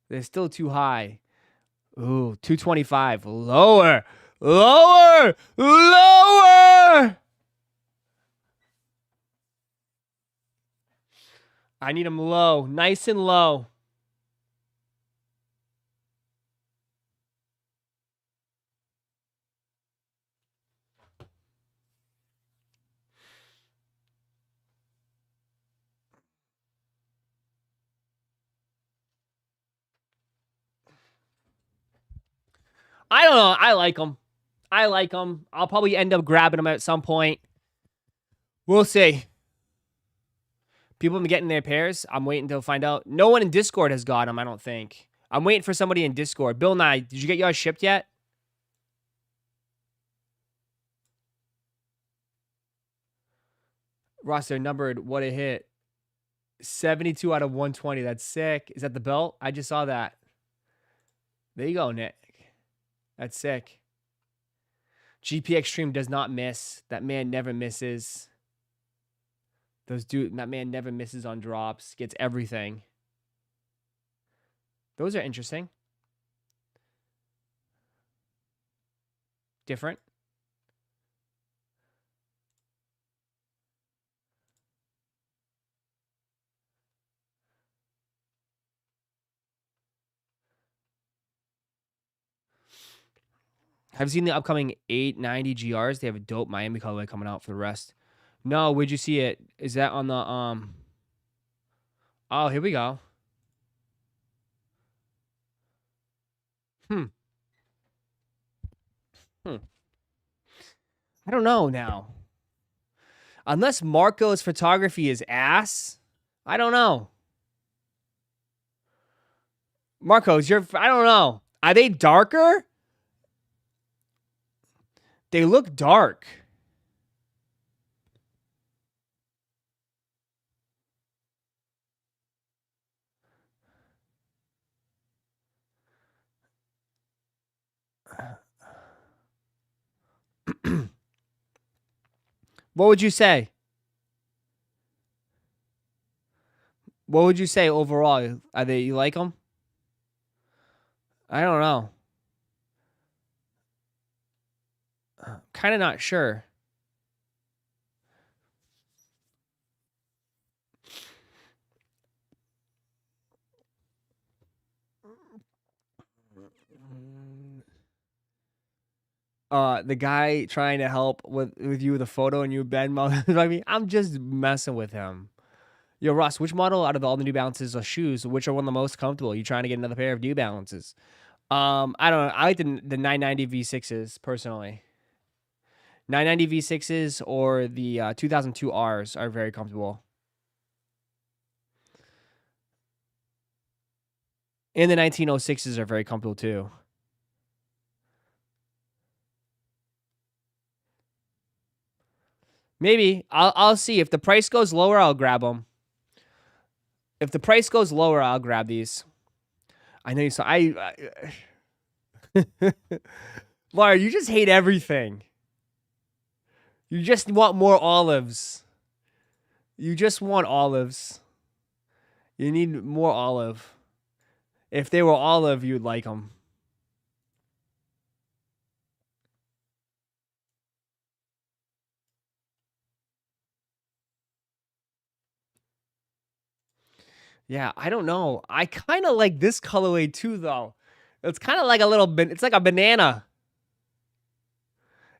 They're still too high. Ooh, 225. Lower. Lower. Lower. I need them low. Nice and low. I don't know. I like them. I like them. I'll probably end up grabbing them at some point. We'll see. People have been getting their pairs. I'm waiting to find out. No one in Discord has got them, I don't think. I'm waiting for somebody in Discord. Bill Nye, did you get yours shipped yet? Ross, they're numbered. What a hit. 72 out of 120. That's sick. Is that the belt? I just saw that. There you go, Nick. That's sick. GP Extreme does not miss. That man never misses. That man never misses on drops. Gets everything. Those are interesting. Different. Have you seen the upcoming 890 GRs? They have a dope Miami colorway coming out for the rest. No, where'd you see it? Is that on the Oh, here we go. I don't know now. Unless Marco's photography is ass, I don't know. Marco's, I don't know. Are they darker? They look dark. What would you say? What would you say overall? You like them? I don't know. Kind of not sure. The guy trying to help with you with a photo and you Ben I mean, I'm just messing with him. Yo, Ross, which model out of all the New Balances or shoes, which are one of the most comfortable? You trying to get another pair of New Balances? I don't know. I like the 990 V6s personally. 990 V6s or the 2002 Rs are very comfortable. And the 1906s are very comfortable too. Maybe. I'll see. If the price goes lower, I'll grab them. If the price goes lower, I'll grab these. I know you saw. Laura, you just hate everything. You just want more olives. You just want olives. You need more olive. If they were olive, you'd like them. Yeah, I don't know. I kind of like this colorway too, though. It's kind of like a little bit. It's like a banana.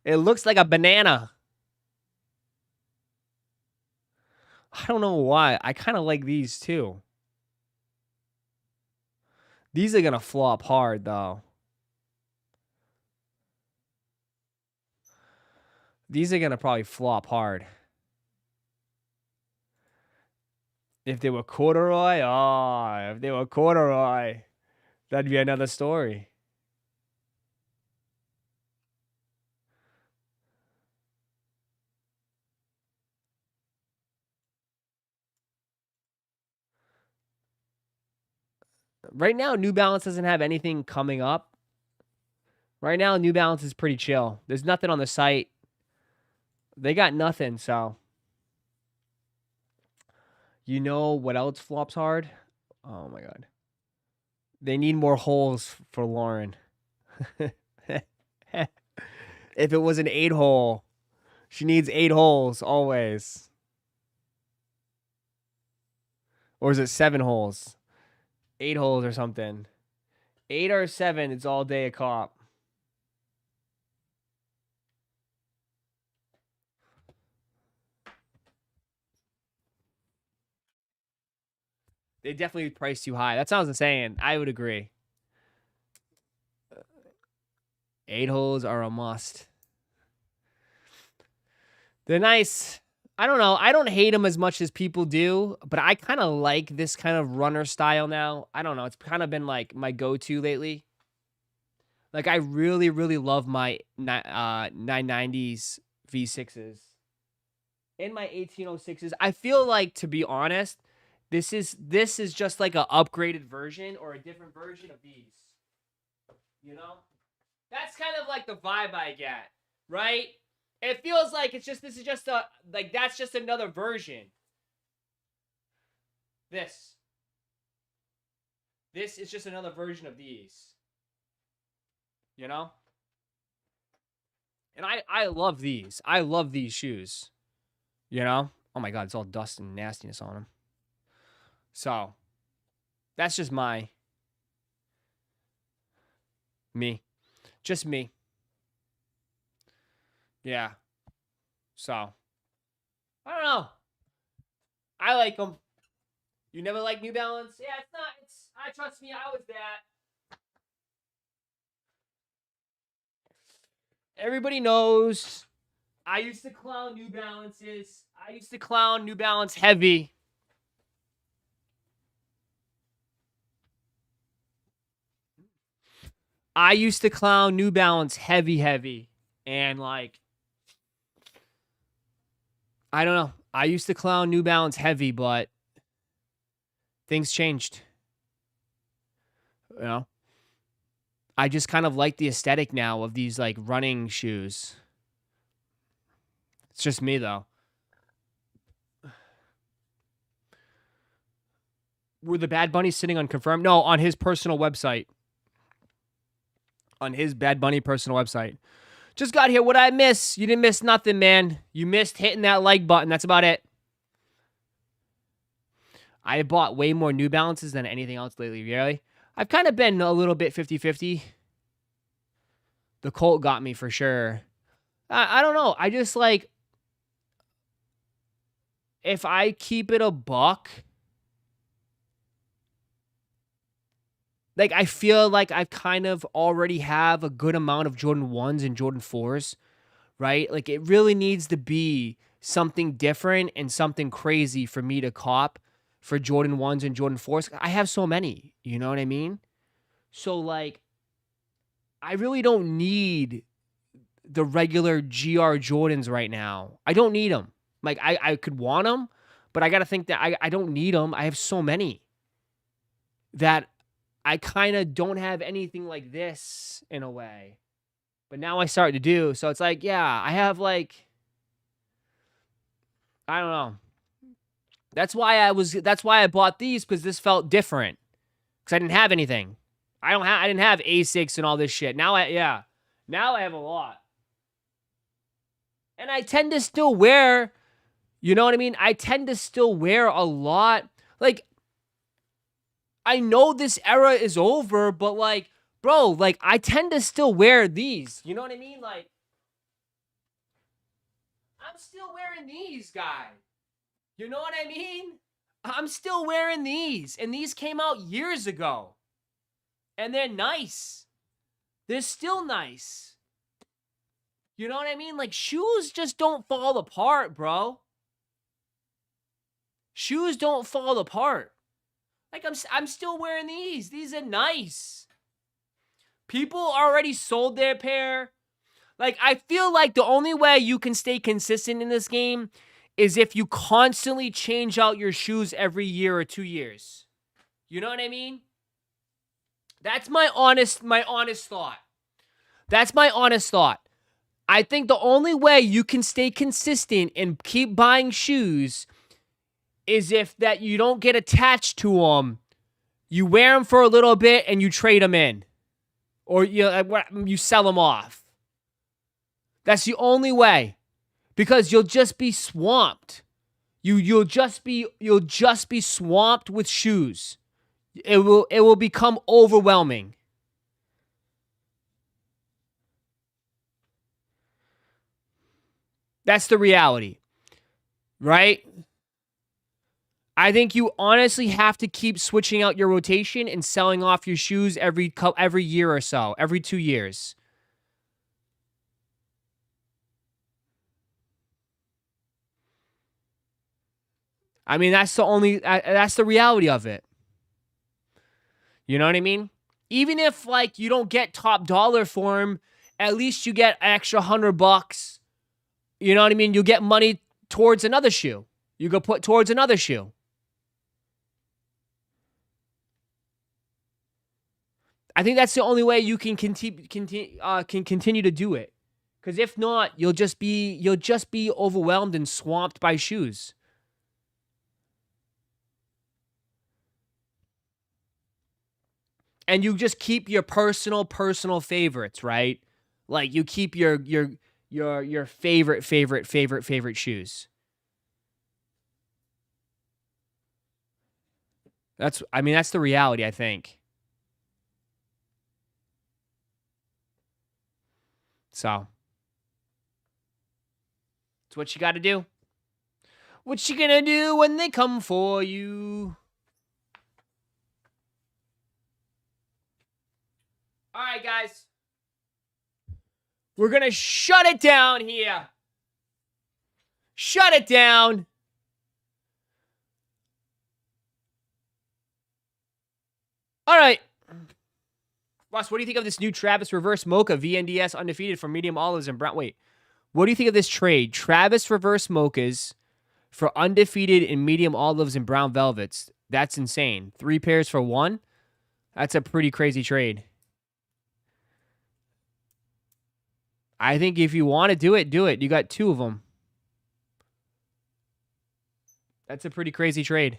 It looks like a banana. I don't know why. I kind of like these too. These are going to flop hard, though. These are going to probably flop hard. If they were corduroy, if they were corduroy, that'd be another story. Right now, New Balance doesn't have anything coming up. Right now, New Balance is pretty chill. There's nothing on the site. They got nothing, so. You know what else flops hard? Oh, my God. They need more holes for Lauren. If it was an 8-hole, she needs 8 holes always. Or is it 7 holes? 8 holes or something. 8 or 7, it's all day a cop. They definitely priced too high. That sounds insane. I would agree. 8 holes are a must. They're nice. I don't know. I don't hate them as much as people do, but I kind of like this kind of runner style now. I don't know. It's kind of been like my go-to lately. Like I really, really love my 990s V6s and my 1806s. I feel like, to be honest, this is just like a upgraded version or a different version of these. You know? That's kind of like the vibe I get, right? It feels like this is just that's just another version. This is just another version of these. You know? And I love these. I love these shoes. You know? Oh my God, it's all dust and nastiness on them. So, that's just me. Just me. Yeah. So, I don't know. I like them. You never like New Balance? Yeah, trust me, I was that. Everybody knows I used to clown New Balances. I used to clown New Balance heavy. I used to clown New Balance heavy. And like, I don't know. I used to clown New Balance heavy, but things changed. You know? I just kind of like the aesthetic now of these like running shoes. It's just me though. Were the Bad Bunny sitting on confirmed? No, on his personal website. On his Bad Bunny personal website. Just got here. What'd I miss? You didn't miss nothing, man. You missed hitting that like button. That's about it. I bought way more New Balances than anything else lately, really. I've kind of been a little bit 50-50. The Colt got me for sure. I don't know. I just like, if I keep it a buck, like I feel like I kind of already have a good amount of Jordan 1s and Jordan 4s, right? Like it really needs to be something different and something crazy for me to cop for Jordan 1s and Jordan 4s. I have so many, you know what I mean? So like, I really don't need the regular GR Jordans right now. I don't need them. Like I could want them, but I got to think that I don't need them. I have so many that I kind of don't have anything like this in a way. But now I start to do. So it's like, yeah, I have like, I don't know. That's why I bought these, because this felt different. Because I didn't have anything. I didn't have Asics and all this shit. Now I have a lot. And I tend to still wear, you know what I mean? I tend to still wear a lot. Like, I know this era is over, but like, bro, like I tend to still wear these. You know what I mean? Like, I'm still wearing these, guy. You know what I mean? I'm still wearing these. And these came out years ago. And they're nice. They're still nice. You know what I mean? Like, shoes just don't fall apart, bro. Shoes don't fall apart. Like, I'm still wearing these. These are nice. People already sold their pair. Like, I feel like the only way you can stay consistent in this game is if you constantly change out your shoes every year or 2 years. You know what I mean? That's my honest thought. That's my honest thought. I think the only way you can stay consistent and keep buying shoes is if that you don't get attached to them. You wear them for a little bit and you trade them in. Or you sell them off. That's the only way. Because you'll just be swamped. You'll just be swamped with shoes. It will become overwhelming. That's the reality. Right? I think you honestly have to keep switching out your rotation and selling off your shoes every year or so, every 2 years. I mean, that's the reality of it. You know what I mean? Even if, like, you don't get top dollar for them, at least you get an extra $100. You know what I mean? You'll get money towards another shoe. You go put towards another shoe. I think that's the only way you can continue to do it. Because if not, you'll just be overwhelmed and swamped by shoes. And you just keep your personal favorites, right? Like you keep your favorite shoes. That's the reality, I think. So, it's what you got to do. What you gonna do when they come for you? All right, guys. We're gonna shut it down here. Shut it down. All right. Ross, what do you think of this new Travis Reverse Mocha VNDS undefeated for medium olives and brown? Wait, what do you think of this trade? Travis Reverse Mochas for undefeated in medium olives and brown velvets. That's insane. 3 pairs for 1? That's a pretty crazy trade. I think if you want to do it, do it. You got 2 of them. That's a pretty crazy trade.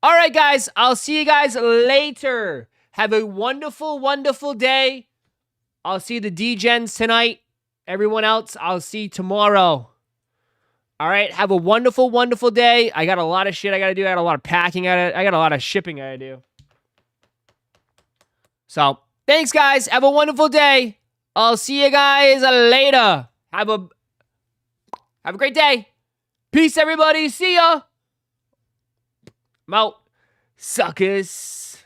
All right, guys. I'll see you guys later. Have a wonderful, wonderful day. I'll see the D-Gens tonight. Everyone else, I'll see tomorrow. All right, have a wonderful, wonderful day. I got a lot of shit I got to do. I got a lot of packing. I got a lot of shipping I got to do. So, thanks, guys. Have a wonderful day. I'll see you guys later. Have a great day. Peace, everybody. See ya. I'm out. Suckers.